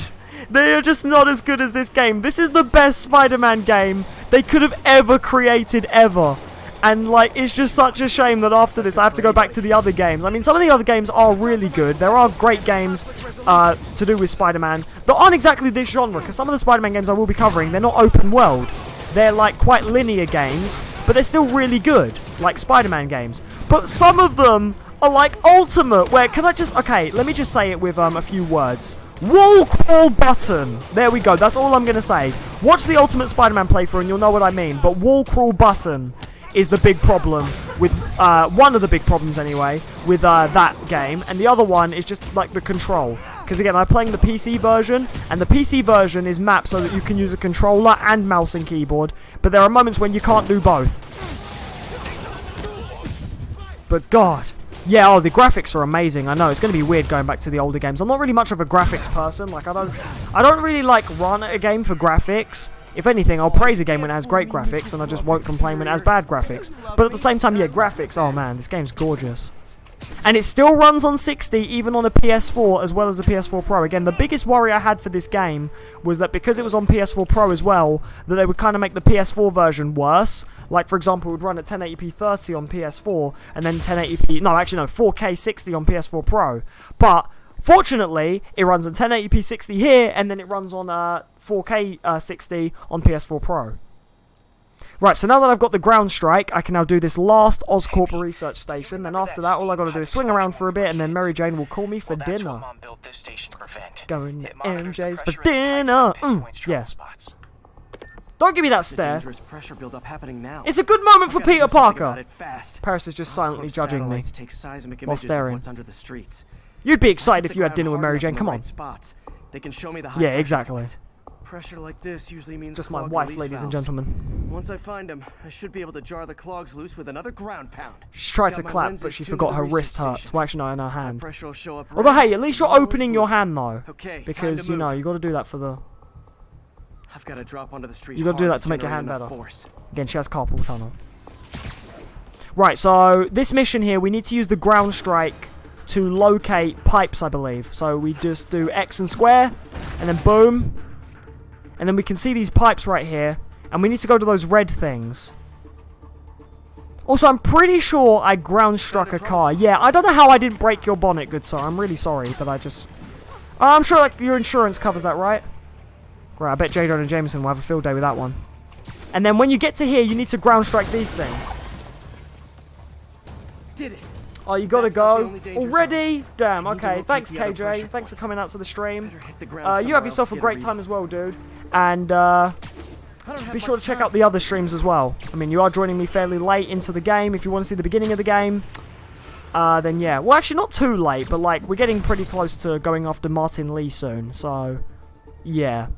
They are just not as good as this game. This is the best Spider-Man game they could have ever created, ever. And, like, it's just such a shame that after this I have to go back to the other games. I mean, some of the other games are really good. There are great games to do with Spider-Man that aren't exactly this genre, because some of the Spider-Man games I will be covering, they're not open world. They're, like, quite linear games, but they're still really good, like Spider-Man games. But some of them are like Ultimate, where, can I just, okay, let me just say it with a few words. Wall crawl button. There we go, that's all I'm going to say. Watch the Ultimate Spider-Man playthrough and you'll know what I mean, but wall crawl button is the big problem with, one of the big problems anyway, with that game, and the other one is just like the control. Because again, I'm playing the PC version, and the PC version is mapped so that you can use a controller and mouse and keyboard, but there are moments when you can't do both. But God. Yeah, oh, the graphics are amazing. I know, it's going to be weird going back to the older games. I'm not really much of a graphics person. Like, I don't really, like, run a game for graphics. If anything, I'll praise a game when it has great graphics, and I just won't complain when it has bad graphics. But at the same time, yeah, graphics, oh man, this game's gorgeous. And it still runs on 60, even on a PS4, as well as a PS4 Pro. Again, the biggest worry I had for this game was that because it was on PS4 Pro as well, that they would kind of make the PS4 version worse. Like, for example, it would run at 1080p 30 on PS4, and then 1080p, no, actually, no, 4K 60 on PS4 Pro. But, fortunately, it runs on 1080p 60 here, and then it runs on 4K 60 on PS4 Pro. Right, so now that I've got the ground strike, I can now do this last Oscorp research station. Then after that, all I gotta do is swing around for a bit, and then Mary Jane will call me for dinner. Going to MJ's for dinner. Yeah. Don't give me that stare. Pressure buildup happening now. It's a good moment for Peter Parker. Fast. Paris is just silently judging me while staring. Under the streets. You'd be excited if you had dinner with Mary Jane. Come on. They can show me the yeah, exactly. Pressure like this usually means just my wife, ladies and gentlemen. Once I find him, I should be able to jar the clogs loose with another ground pound. She tried to clap, but she forgot her wrist hurts. Well, actually, no, in her hand. Although, hey, at least you're opening your hand, though. Because, you know, you got to do that for the... I've got to drop onto the street. You got to do that to make your hand better. Again, she has carpal tunnel. Right, so this mission here, we need to use the ground strike to locate pipes, I believe. So we just do X and square, and then boom. And then we can see these pipes right here. And we need to go to those red things. Also, I'm pretty sure I ground struck a car. Yeah, I don't know how I didn't break your bonnet, good sir. I'm really sorry that I just... I'm sure like your insurance covers that, right? Right, I bet J. Jonah Jameson will have a field day with that one. And then when you get to here, you need to ground strike these things. Did it. Oh, you gotta go already? Damn, okay. Thanks, KJ. Thanks for coming out to the stream. You have yourself a great time as well, dude. And be sure to check out the other streams as well. I mean, you are joining me fairly late into the game. If you want to see the beginning of the game, then yeah. Well, actually, not too late, but like, we're getting pretty close to going after Martin Lee soon. So, yeah.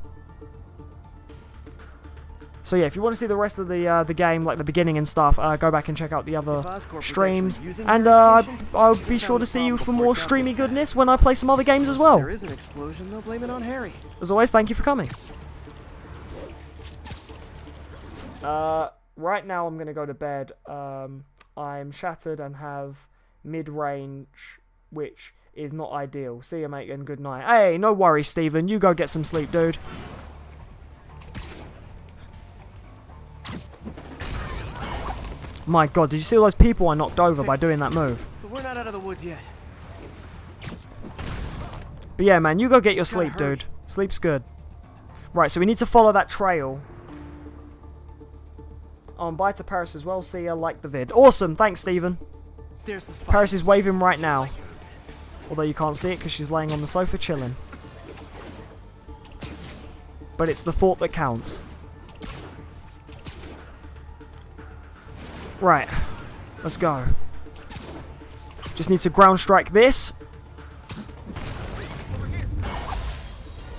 So yeah, if you want to see the rest of the game, like the beginning and stuff, go back and check out the other streams. And I'll be sure to see you for more streamy goodness when I play some other games as well. There is an explosion, they'll blame it on Harry. As always, thank you for coming. Right now I'm going to go to bed. I'm shattered and have mid-range, which is not ideal. See you, mate, and good night. Hey, no worries, Stephen. You go get some sleep, dude. My god, did you see all those people I knocked over by doing that move? But we're not out of the woods yet. But yeah, man, you go get your sleep, dude. Sleep's good. Right, so we need to follow that trail. Oh, and bye to Paris as well. See ya, like the vid. Awesome, thanks, Stephen. There's the spot. Paris is waving right now. Although you can't see it because she's laying on the sofa chilling. But it's the thought that counts. Right, let's go. Just need to ground strike this.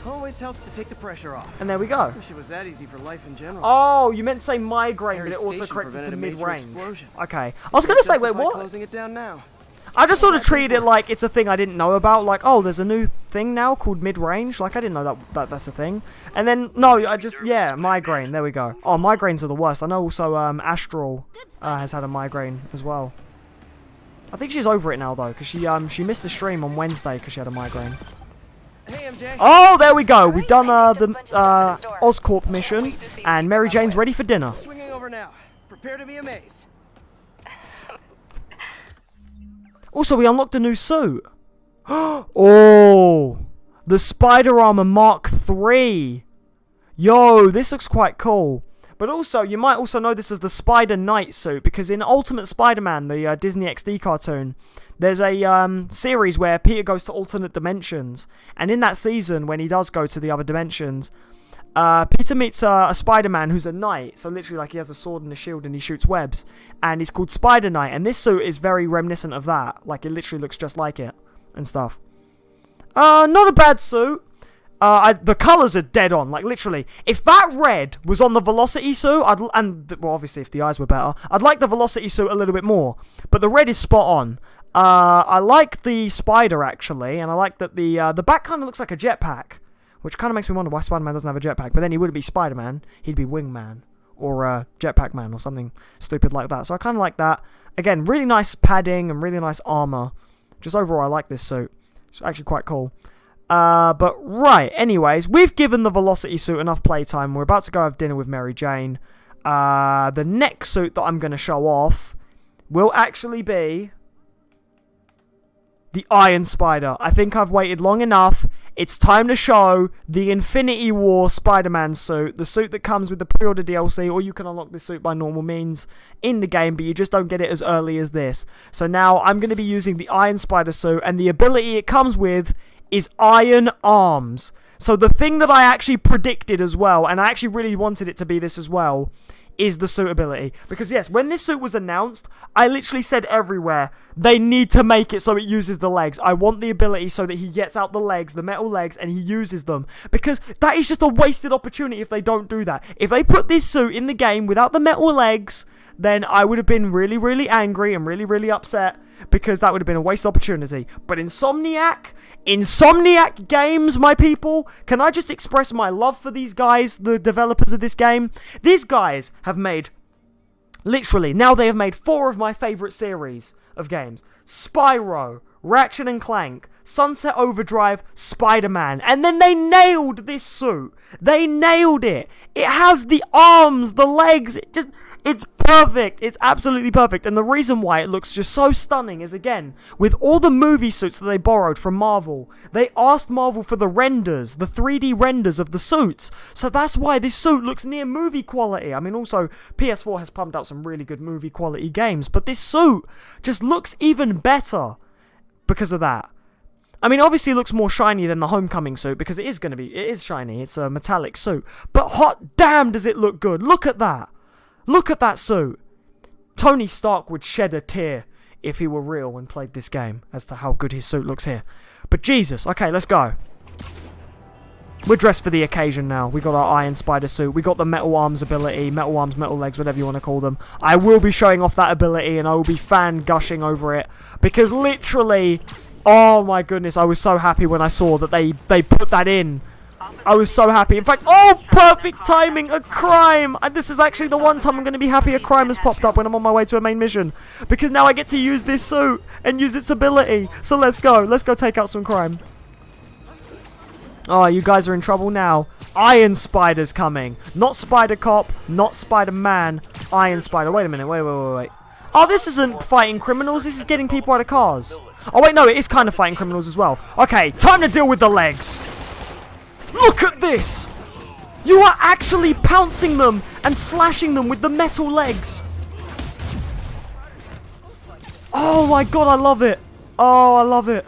Always helps to take the pressure off. And there we go. Wish it was that easy for life in general. Oh, you meant to say migraine, Harry's but it also station corrected to prevented a major mid-range. explosion. Okay. I was going to say, wait, what? Closing it down now. I just sort of treated it like it's a thing I didn't know about. Like, oh, there's a new thing now called mid-range. Like, I didn't know that's a thing. And then, no, I just, yeah, migraine. There we go. Oh, migraines are the worst. I know also Astral has had a migraine as well. I think she's over it now, though, because she missed a stream on Wednesday because she had a migraine. Hey, MJ. Oh, there we go. We've done the Oscorp mission, and Mary Jane's ready for dinner. Swinging over now. Prepare to be amazed. Also, we unlocked a new suit. Oh, the Spider Armor Mark III. Yo, this looks quite cool. But also, you might also know this as the Spider Knight suit, because in Ultimate Spider-Man, the Disney XD cartoon, there's a series where Peter goes to alternate dimensions. And in that season, when he does go to the other dimensions, Peter meets a Spider-Man who's a knight. So literally, like, he has a sword and a shield and he shoots webs. And he's called Spider Knight. And this suit is very reminiscent of that. Like, it literally looks just like it and stuff. Not a bad suit. The colours are dead on, like literally. If that red was on the Velocity suit, well, obviously if the eyes were better, I'd like the Velocity suit a little bit more. But the red is spot on. I like the spider actually, and I like that the back kind of looks like a jetpack, which kind of makes me wonder why Spider-Man doesn't have a jetpack. But then he wouldn't be Spider-Man, he'd be Wingman or Jetpack Man or something stupid like that. So I kind of like that. Again, really nice padding and really nice armour. Just overall, I like this suit. It's actually quite cool. But right, anyways, we've given the Velocity suit enough playtime. We're about to go have dinner with Mary Jane. The next suit that I'm going to show off will actually be the Iron Spider. I think I've waited long enough. It's time to show the Infinity War Spider-Man suit. The suit that comes with the pre-order DLC, or you can unlock this suit by normal means in the game, but you just don't get it as early as this. So now I'm going to be using the Iron Spider suit, and the ability it comes with is Iron Arms. So the thing that I actually predicted as well, and I actually really wanted it to be this as well, is the suit ability. Because yes, when this suit was announced, I literally said everywhere, they need to make it so it uses the legs. I want the ability so that he gets out the legs, the metal legs, and he uses them. Because that is just a wasted opportunity if they don't do that. If they put this suit in the game without the metal legs, then I would have been really, really angry and really, really upset, because that would have been a wasted opportunity. But Insomniac Games, my people, can I just express my love for these guys, the developers of this game? These guys have made, literally, now they have made 4 of my favourite series of games. Spyro, Ratchet and Clank, Sunset Overdrive, Spider-Man, and then they nailed this suit. They nailed it. It has the arms, the legs, it's perfect. It's absolutely perfect. And the reason why it looks just so stunning is, again, with all the movie suits that they borrowed from Marvel, they asked Marvel for the renders, the 3D renders of the suits. So that's why this suit looks near movie quality. I mean, also, PS4 has pumped out some really good movie quality games, but this suit just looks even better because of that. I mean, obviously it looks more shiny than the Homecoming suit, because it is shiny. It's a metallic suit. But hot damn does it look good. Look at that. Look at that suit. Tony Stark would shed a tear if he were real and played this game as to how good his suit looks here. But Jesus, okay, let's go. We're dressed for the occasion now. We got our Iron Spider suit. We got the metal arms ability. Metal arms, metal legs, whatever you want to call them. I will be showing off that ability and I will be fan gushing over it. Because literally, oh my goodness, I was so happy when I saw that they put that in. I was so happy. In fact, oh, perfect timing, a crime. And this is actually the one time I'm going to be happy a crime has popped up when I'm on my way to a main mission. Because now I get to use this suit and use its ability. So let's go. Let's go take out some crime. Oh, you guys are in trouble now. Iron Spider's coming. Not Spider Cop, not Spider-Man. Iron Spider. Wait a minute. Wait. Oh, this isn't fighting criminals. This is getting people out of cars. Oh, wait, no, it is kind of fighting criminals as well. Okay, time to deal with the legs. Look at this! You are actually pouncing them and slashing them with the metal legs. Oh my god, I love it. Oh, I love it.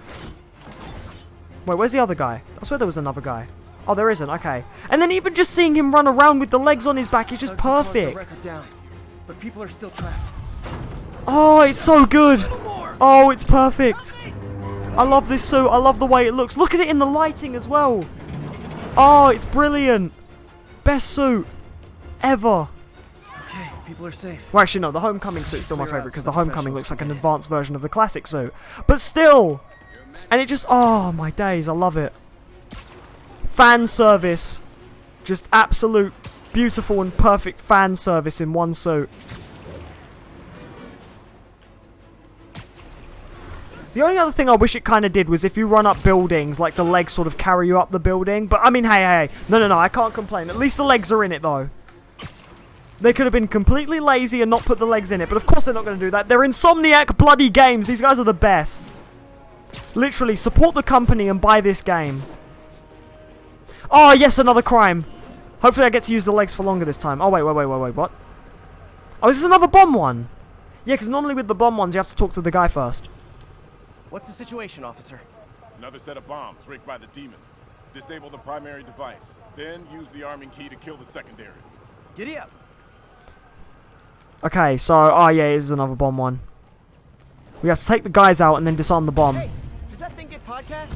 Wait, where's the other guy? I swear there was another guy. Oh, there isn't. Okay. And then even just seeing him run around with the legs on his back is just perfect. But people are still trapped. Oh, it's so good. Oh, it's perfect. I love this suit. I love the way it looks. Look at it in the lighting as well. Oh, it's brilliant. Best suit ever. Okay, people are safe. Well, actually, no, the Homecoming suit's still my favorite because the Homecoming looks like an advanced version of the classic suit. But still. And it just, oh my days, I love it. Fan service. Just absolute beautiful and perfect fan service in one suit. The only other thing I wish it kind of did was if you run up buildings, like the legs sort of carry you up the building. But I mean, hey. No, I can't complain. At least the legs are in it, though. They could have been completely lazy and not put the legs in it. But of course they're not going to do that. They're Insomniac bloody games. These guys are the best. Literally, support the company and buy this game. Oh, yes, another crime. Hopefully I get to use the legs for longer this time. Oh, wait, what? Oh, is this another bomb one? Yeah, because normally with the bomb ones, you have to talk to the guy first. What's the situation, officer? Another set of bombs rigged by the demons. Disable the primary device. Then use the arming key to kill the secondaries. Giddy up. Okay, so, oh yeah, this is another bomb one. We have to take the guys out and then disarm the bomb. Hey, does that thing get podcast?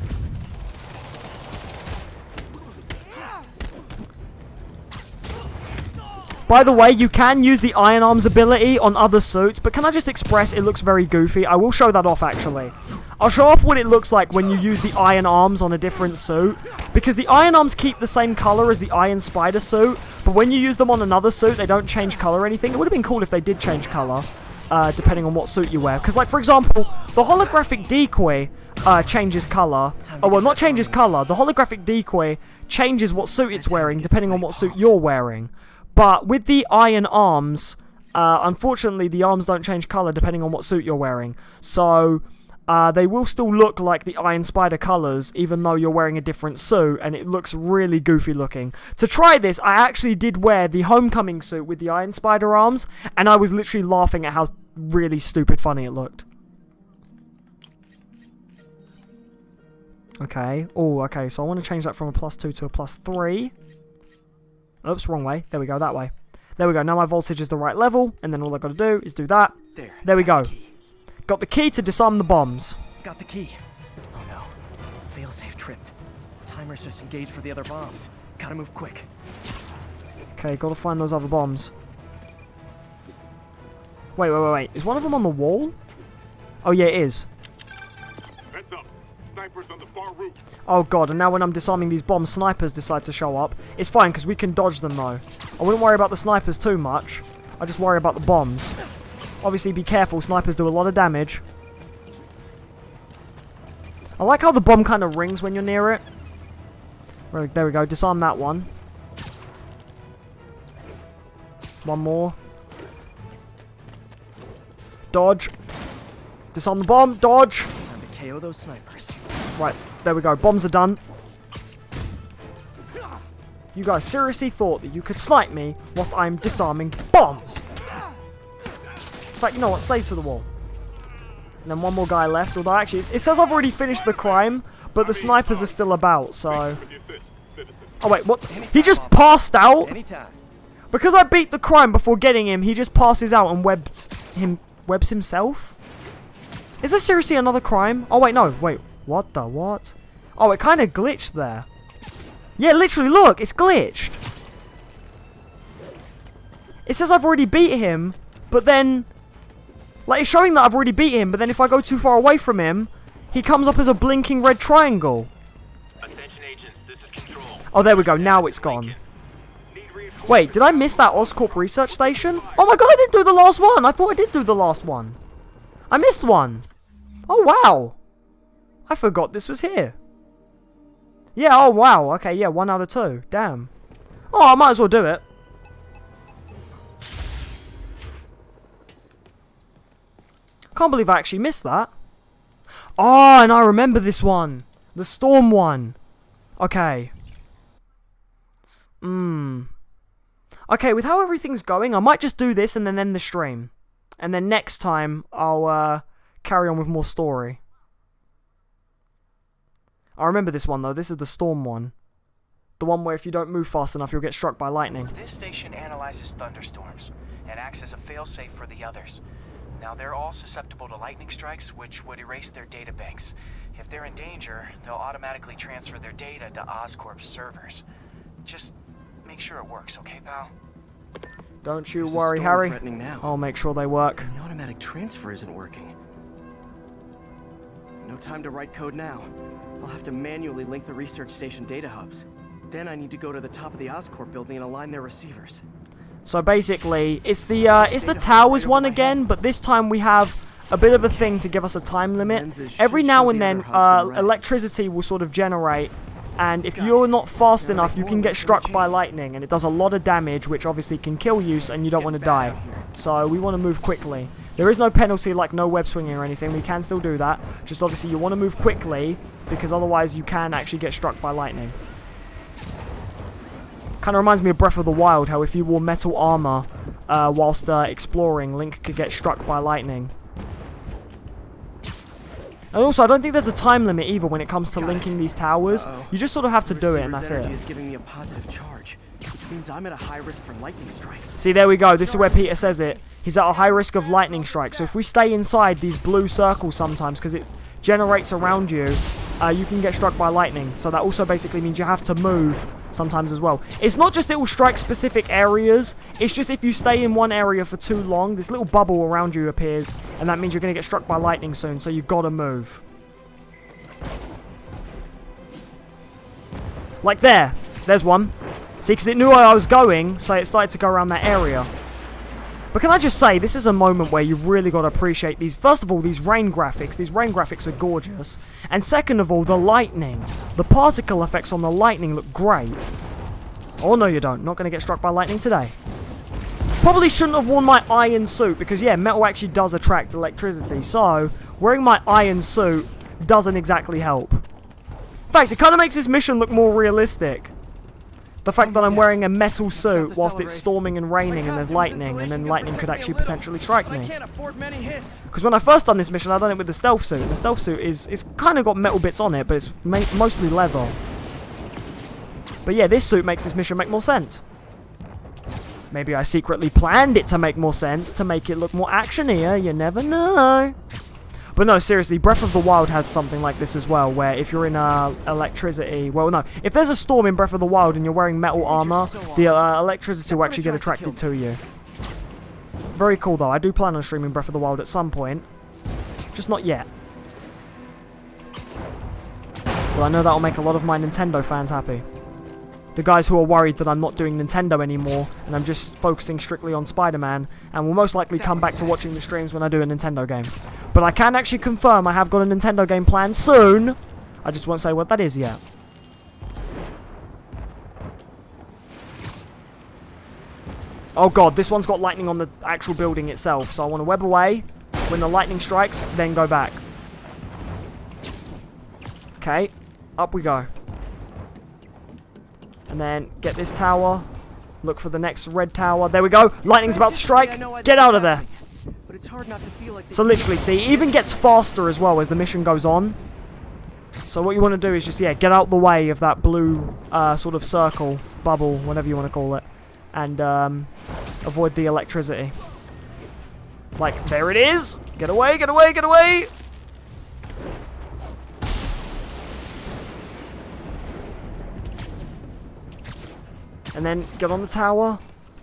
By the way, you can use the Iron Arms ability on other suits, but can I just express it looks very goofy? I will show that off, actually. I'll show off what it looks like when you use the Iron Arms on a different suit, because the Iron Arms keep the same color as the Iron Spider suit, but when you use them on another suit, they don't change color or anything. It would have been cool if they did change color, depending on what suit you wear. Because, like, for example, the holographic decoy changes color. Oh, well, not changes color. The holographic decoy changes what suit it's wearing, depending on what suit you're wearing. But with the Iron Arms, unfortunately, the arms don't change color depending on what suit you're wearing. So, they will still look like the Iron Spider colors, even though you're wearing a different suit, and it looks really goofy looking. To try this, I actually did wear the Homecoming suit with the Iron Spider arms, and I was literally laughing at how really stupid funny it looked. Okay. Oh, okay, so I want to change that from a +2 to a +3. Oops, wrong way. There we go, that way. There we go, now my voltage is the right level, and then all I've got to do is do that. There we go. Got the key to disarm the bombs. Got the key. Oh no. Failsafe tripped. Timer's just engaged for the other bombs. Gotta move quick. Okay, gotta find those other bombs. Wait. Is one of them on the wall? Oh yeah, it is. Heads up. Snipers on the far roof. Oh god, and now when I'm disarming these bombs, snipers decide to show up. It's fine, because we can dodge them though. I wouldn't worry about the snipers too much. I just worry about the bombs. Obviously, be careful, snipers do a lot of damage. I like how the bomb kind of rings when you're near it. There we go, disarm that one. One more. Dodge. Disarm the bomb, dodge. Time to KO those snipers. Right, there we go, bombs are done. You guys seriously thought that you could snipe me whilst I'm disarming bombs? In fact, you know what? Stay to the wall. And then one more guy left. Although, actually, it says I've already finished the crime, but the snipers are still about, so... Oh, wait, what? He just passed out? Because I beat the crime before getting him, he just passes out and webs himself? Is there seriously another crime? Oh, wait, no. Wait, what the what? Oh, it kind of glitched there. Yeah, literally, look, it's glitched. It says I've already beat him, but then... Like, it's showing that I've already beat him, but then if I go too far away from him, he comes up as a blinking red triangle. Attention agents, this is Control. Oh, there we go, now it's gone. Wait, did I miss that Oscorp research station? Oh my god, I didn't do the last one! I thought I did do the last one. I missed one. Oh, wow. I forgot this was here. Yeah, oh wow, okay, yeah, 1 out of 2. Damn. Oh, I might as well do it. Can't believe I actually missed that. Oh, and I remember this one. The storm one. Okay. Okay, with how everything's going, I might just do this and then end the stream. And then next time, I'll carry on with more story. I remember this one, though. This is the storm one. The one where if you don't move fast enough, you'll get struck by lightning. This station analyzes thunderstorms and acts as a failsafe for the others. Now, they're all susceptible to lightning strikes, which would erase their databanks. If they're in danger, they'll automatically transfer their data to Oscorp's servers. Just make sure it works, okay, pal? Don't you worry, Harry. Now. I'll make sure they work. The automatic transfer isn't working. No time to write code now. I'll have to manually link the research station data hubs. Then I need to go to the top of the Oscorp building and align their receivers. So basically, it's the towers one again, but this time we have a bit of a thing to give us a time limit. Every now and then, electricity will sort of generate, and if you're not fast enough, you can get struck by lightning, and it does a lot of damage, which obviously can kill you, and you don't want to die. So we want to move quickly. There is no penalty like no web swinging or anything. We can still do that. Just obviously you want to move quickly, because otherwise you can actually get struck by lightning. Kind of reminds me of Breath of the Wild, how if you wore metal armor whilst exploring, Link could get struck by lightning. And also, I don't think there's a time limit either when it comes to linking these towers. You just sort of have to do it, and that's it. Is giving me a positive charge, which means I'm at a high risk for lightning strikes. See, there we go. This is where Peter says it. He's at a high risk of lightning strikes. So if we stay inside these blue circles sometimes, because it generates around you, you can get struck by lightning. So that also basically means you have to move sometimes as well. It's not just it will strike specific areas, it's just if you stay in one area for too long, this little bubble around you appears, and that means you're going to get struck by lightning soon, so you've got to move. Like there. There's one. See, because it knew where I was going, so it started to go around that area. But can I just say, this is a moment where you've really got to appreciate these. First of all, these rain graphics. These rain graphics are gorgeous. And second of all, the lightning. The particle effects on the lightning look great. Oh, no you don't. Not going to get struck by lightning today. Probably shouldn't have worn my iron suit, because yeah, metal actually does attract electricity. So, wearing my iron suit doesn't exactly help. In fact, it kind of makes this mission look more realistic. The fact that I'm wearing a metal suit whilst it's storming and raining and there's lightning, and then lightning could actually potentially strike me. Because when I first done this mission, I done it with the stealth suit, and the stealth suit is kind of got metal bits on it, but it's mostly leather. But yeah, this suit makes this mission make more sense. Maybe I secretly planned it to make more sense, to make it look more actionier, you never know. But no, seriously, Breath of the Wild has something like this as well, where if you're in electricity... Well, no, if there's a storm in Breath of the Wild and you're wearing metal armor, the electricity will actually get attracted to you. Very cool, though. I do plan on streaming Breath of the Wild at some point. Just not yet. But I know that'll make a lot of my Nintendo fans happy. The guys who are worried that I'm not doing Nintendo anymore, and I'm just focusing strictly on Spider-Man, and will most likely come back to watching the streams when I do a Nintendo game. But I can actually confirm I have got a Nintendo game planned soon. I just won't say what that is yet. Oh god, this one's got lightning on the actual building itself, so I want to web away. When the lightning strikes, then go back. Okay, up we go. And then get this tower. Look for the next red tower. There we go. Lightning's about to strike. Get out of there. So literally, see, it even gets faster as well as the mission goes on. So what you want to do is just, yeah, get out the way of that blue sort of circle, bubble, whatever you want to call it. And avoid the electricity. Like, there it is. Get away, get away, get away. And then get on the tower.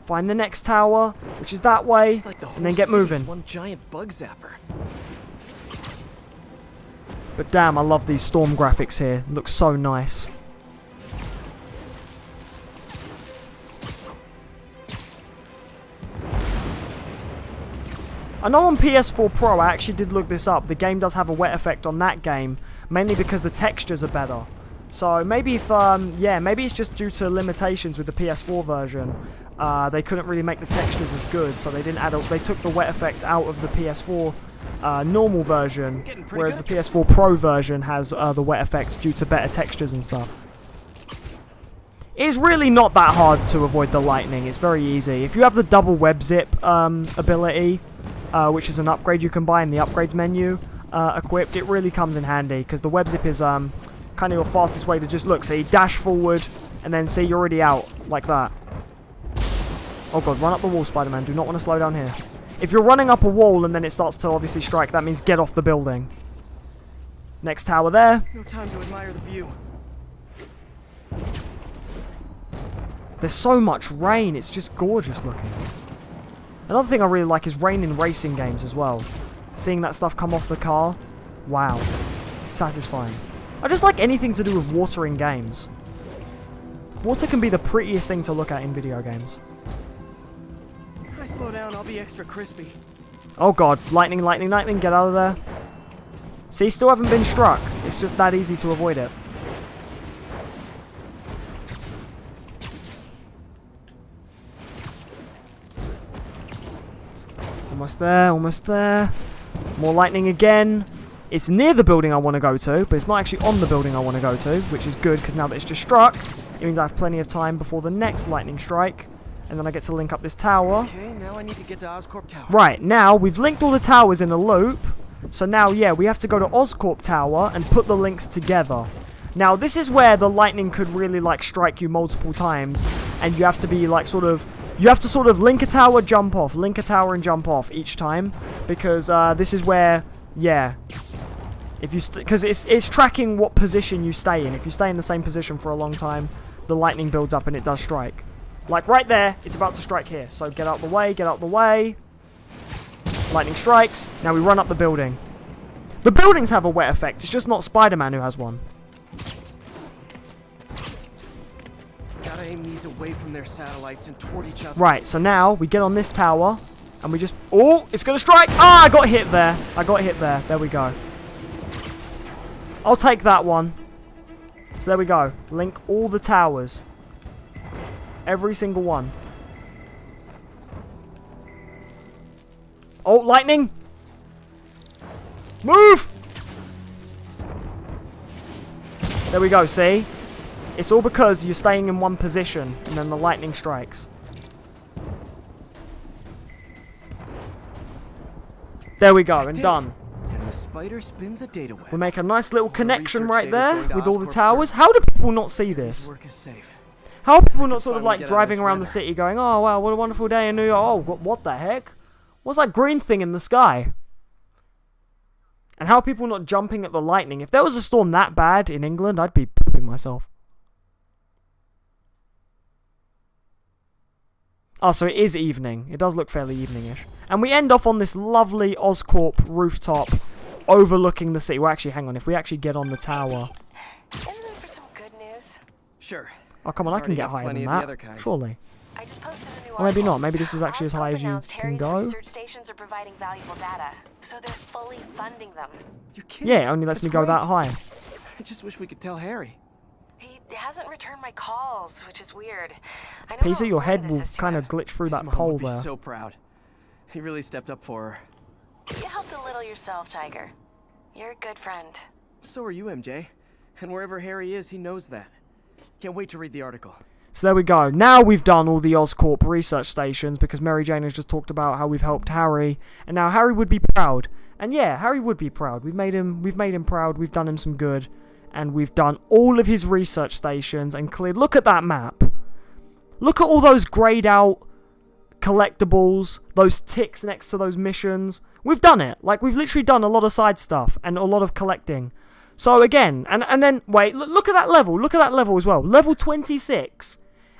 Find the next tower, which is that way. And then get moving. One giant bug zapper. But damn, I love these storm graphics here. Looks so nice. I know on PS4 Pro, I actually did look this up. The game does have a wet effect on that game, mainly because the textures are better. So maybe if, maybe it's just due to limitations with the PS4 version. They couldn't really make the textures as good, so they didn't add. They took the wet effect out of the PS4 normal version, whereas the PS4 Pro version has the wet effect due to better textures and stuff. It's really not that hard to avoid the lightning. It's very easy. If you have the double web zip ability, which is an upgrade you can buy in the upgrades menu, equipped, it really comes in handy, because the web zip is kind of your fastest way to just look. See, dash forward, and then see you're already out, like that. Oh god, run up the wall, Spider-Man. Do not want to slow down here. If you're running up a wall and then it starts to obviously strike, that means get off the building. Next tower there. No time to admire the view. There's so much rain, it's just gorgeous looking. Another thing I really like is rain in racing games as well. Seeing that stuff come off the car, wow, satisfying. I just like anything to do with water in games. Water can be the prettiest thing to look at in video games. If I slow down, I'll be extra crispy. Oh god, lightning, lightning, lightning, get out of there. See, still haven't been struck. It's just that easy to avoid it. Almost there, almost there. More lightning again. It's near the building I want to go to, but it's not actually on the building I want to go to, which is good, because now that it's just struck, it means I have plenty of time before the next lightning strike, and then I get to link up this tower. Okay, now I need to get to Oscorp Tower. Right, now we've linked all the towers in a loop, so now, yeah, we have to go to Oscorp Tower and put the links together. Now, this is where the lightning could really, like, strike you multiple times, and you have to be, like, you have to sort of link a tower, jump off, link a tower and jump off each time, because this is where, yeah, if you, because it's tracking what position you stay in. If you stay in the same position for a long time, the lightning builds up and it does strike. Like right there, it's about to strike here. So get out the way, get out the way. Lightning strikes. Now we run up the building. The buildings have a wet effect. It's just not Spider-Man who has one. Gotta aim these away from their satellites and toward each other. Right, so now we get on this tower and we just... Oh, it's going to strike. Ah, I got hit there. I got hit there. There we go. I'll take that one. So there we go. Link all the towers. Every single one. Oh, lightning! Move! There we go, see? It's all because you're staying in one position and then the lightning strikes. There we go, and done. And the spider spins a data web. We make a nice little connection right there with all the towers. How do people not see this? Work is safe. How are people not sort of like driving around the city going, oh wow, what a wonderful day in New York. Oh, what the heck? What's that green thing in the sky? And how are people not jumping at the lightning? If there was a storm that bad in England, I'd be pooping myself. Oh, so it is evening. It does look fairly evening-ish. And we end off on this lovely Oscorp rooftop overlooking the city. Well, actually, hang on. If we actually get on the tower... Isn't there for some good news? Sure. Oh, come on. I can get higher than that. Surely. I just posted a new Or maybe article. not. Maybe this is actually as high as you can go. Research stations are providing valuable data, so they're fully funding them. You're kidding. Yeah, it only lets me go that high. I just wish we could tell Harry. He hasn't returned my calls, which is weird. I know Peter, your head will kind of glitch through that pole there. So proud. He really stepped up for her. You helped a little yourself, Tiger. You're a good friend. So are you, MJ. And wherever Harry is, he knows that. Can't wait to read the article. So there we go. Now we've done all the Oscorp research stations because Mary Jane has just talked about how we've helped Harry, and now Harry would be proud. And yeah, Harry would be proud. We've made him proud. We've done him some good, and we've done all of his research stations and cleared. Look at that map. Look at all those grayed out collectibles, those ticks next to those missions. We've done it. Like, we've literally done a lot of side stuff and a lot of collecting. So again, and then, wait, look at that level. Look at that level as well. Level 26.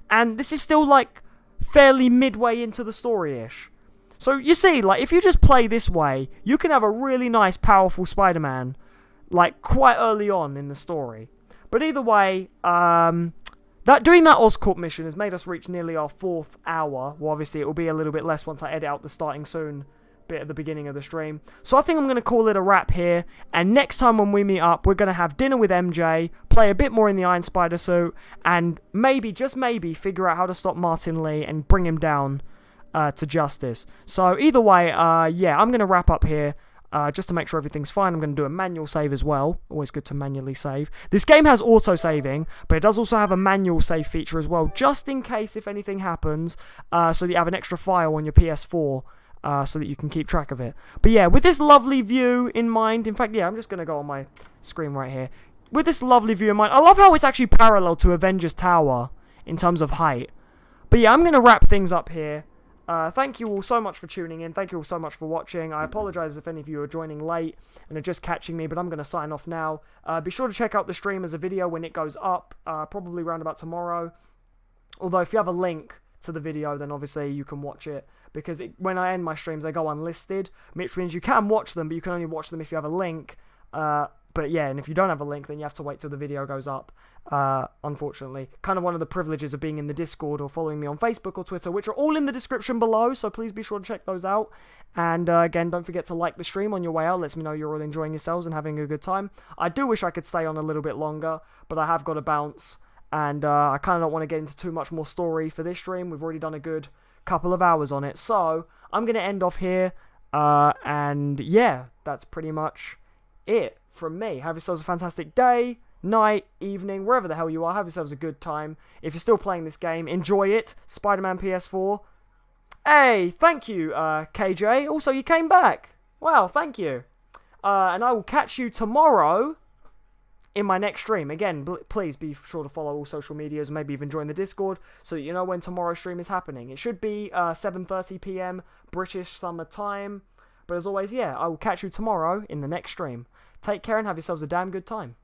And this is still, like, fairly midway into the story-ish. So, you see, like, if you just play this way, you can have a really nice, powerful Spider-Man, like, quite early on in the story. But either way, doing that Oscorp mission has made us reach nearly our 4th hour. Well, obviously, it will be a little bit less once I edit out the starting soon bit at the beginning of the stream. So I think I'm going to call it a wrap here, and next time when we meet up, we're going to have dinner with MJ, play a bit more in the Iron Spider suit, and maybe, just maybe, figure out how to stop Martin Lee and bring him down to justice. So either way, yeah, I'm going to wrap up here. Just to make sure everything's fine, I'm going to do a manual save as well. Always good to manually save. This game has auto-saving, but it does also have a manual save feature as well, just in case if anything happens, so that you have an extra file on your PS4, so that you can keep track of it. But yeah, with this lovely view in mind, in fact, yeah, I'm just going to go on my screen right here. With this lovely view in mind, I love how it's actually parallel to Avengers Tower in terms of height. But yeah, I'm going to wrap things up here. Thank you all so much for tuning in. Thank you all so much for watching. I apologize if any of you are joining late and are just catching me, but I'm going to sign off now. Be sure to check out the stream as a video when it goes up, probably around about tomorrow. Although if you have a link to the video, then obviously you can watch it, because when I end my streams, they go unlisted, which means you can watch them, but you can only watch them if you have a link. But yeah, and if you don't have a link, then you have to wait till the video goes up, unfortunately. Kind of one of the privileges of being in the Discord or following me on Facebook or Twitter, which are all in the description below, so please be sure to check those out. And again, don't forget to like the stream on your way out. Lets me know you're all enjoying yourselves and having a good time. I do wish I could stay on a little bit longer, but I have got to bounce. And I kind of don't want to get into too much more story for this stream. We've already done a good couple of hours on it. So I'm going to end off here. And yeah, that's pretty much it from me. Have yourselves a fantastic day, night, evening, wherever the hell you are. Have yourselves a good time. If you're still playing this game, enjoy it. Spider-Man PS4. Hey, thank you, KJ. Also, you came back. Wow, thank you. And I will catch you tomorrow in my next stream. Again, please be sure to follow all social medias, maybe even join the Discord, so that you know when tomorrow's stream is happening. It should be 7:30 PM British summer time. But as always, yeah, I will catch you tomorrow in the next stream. Take care and have yourselves a damn good time.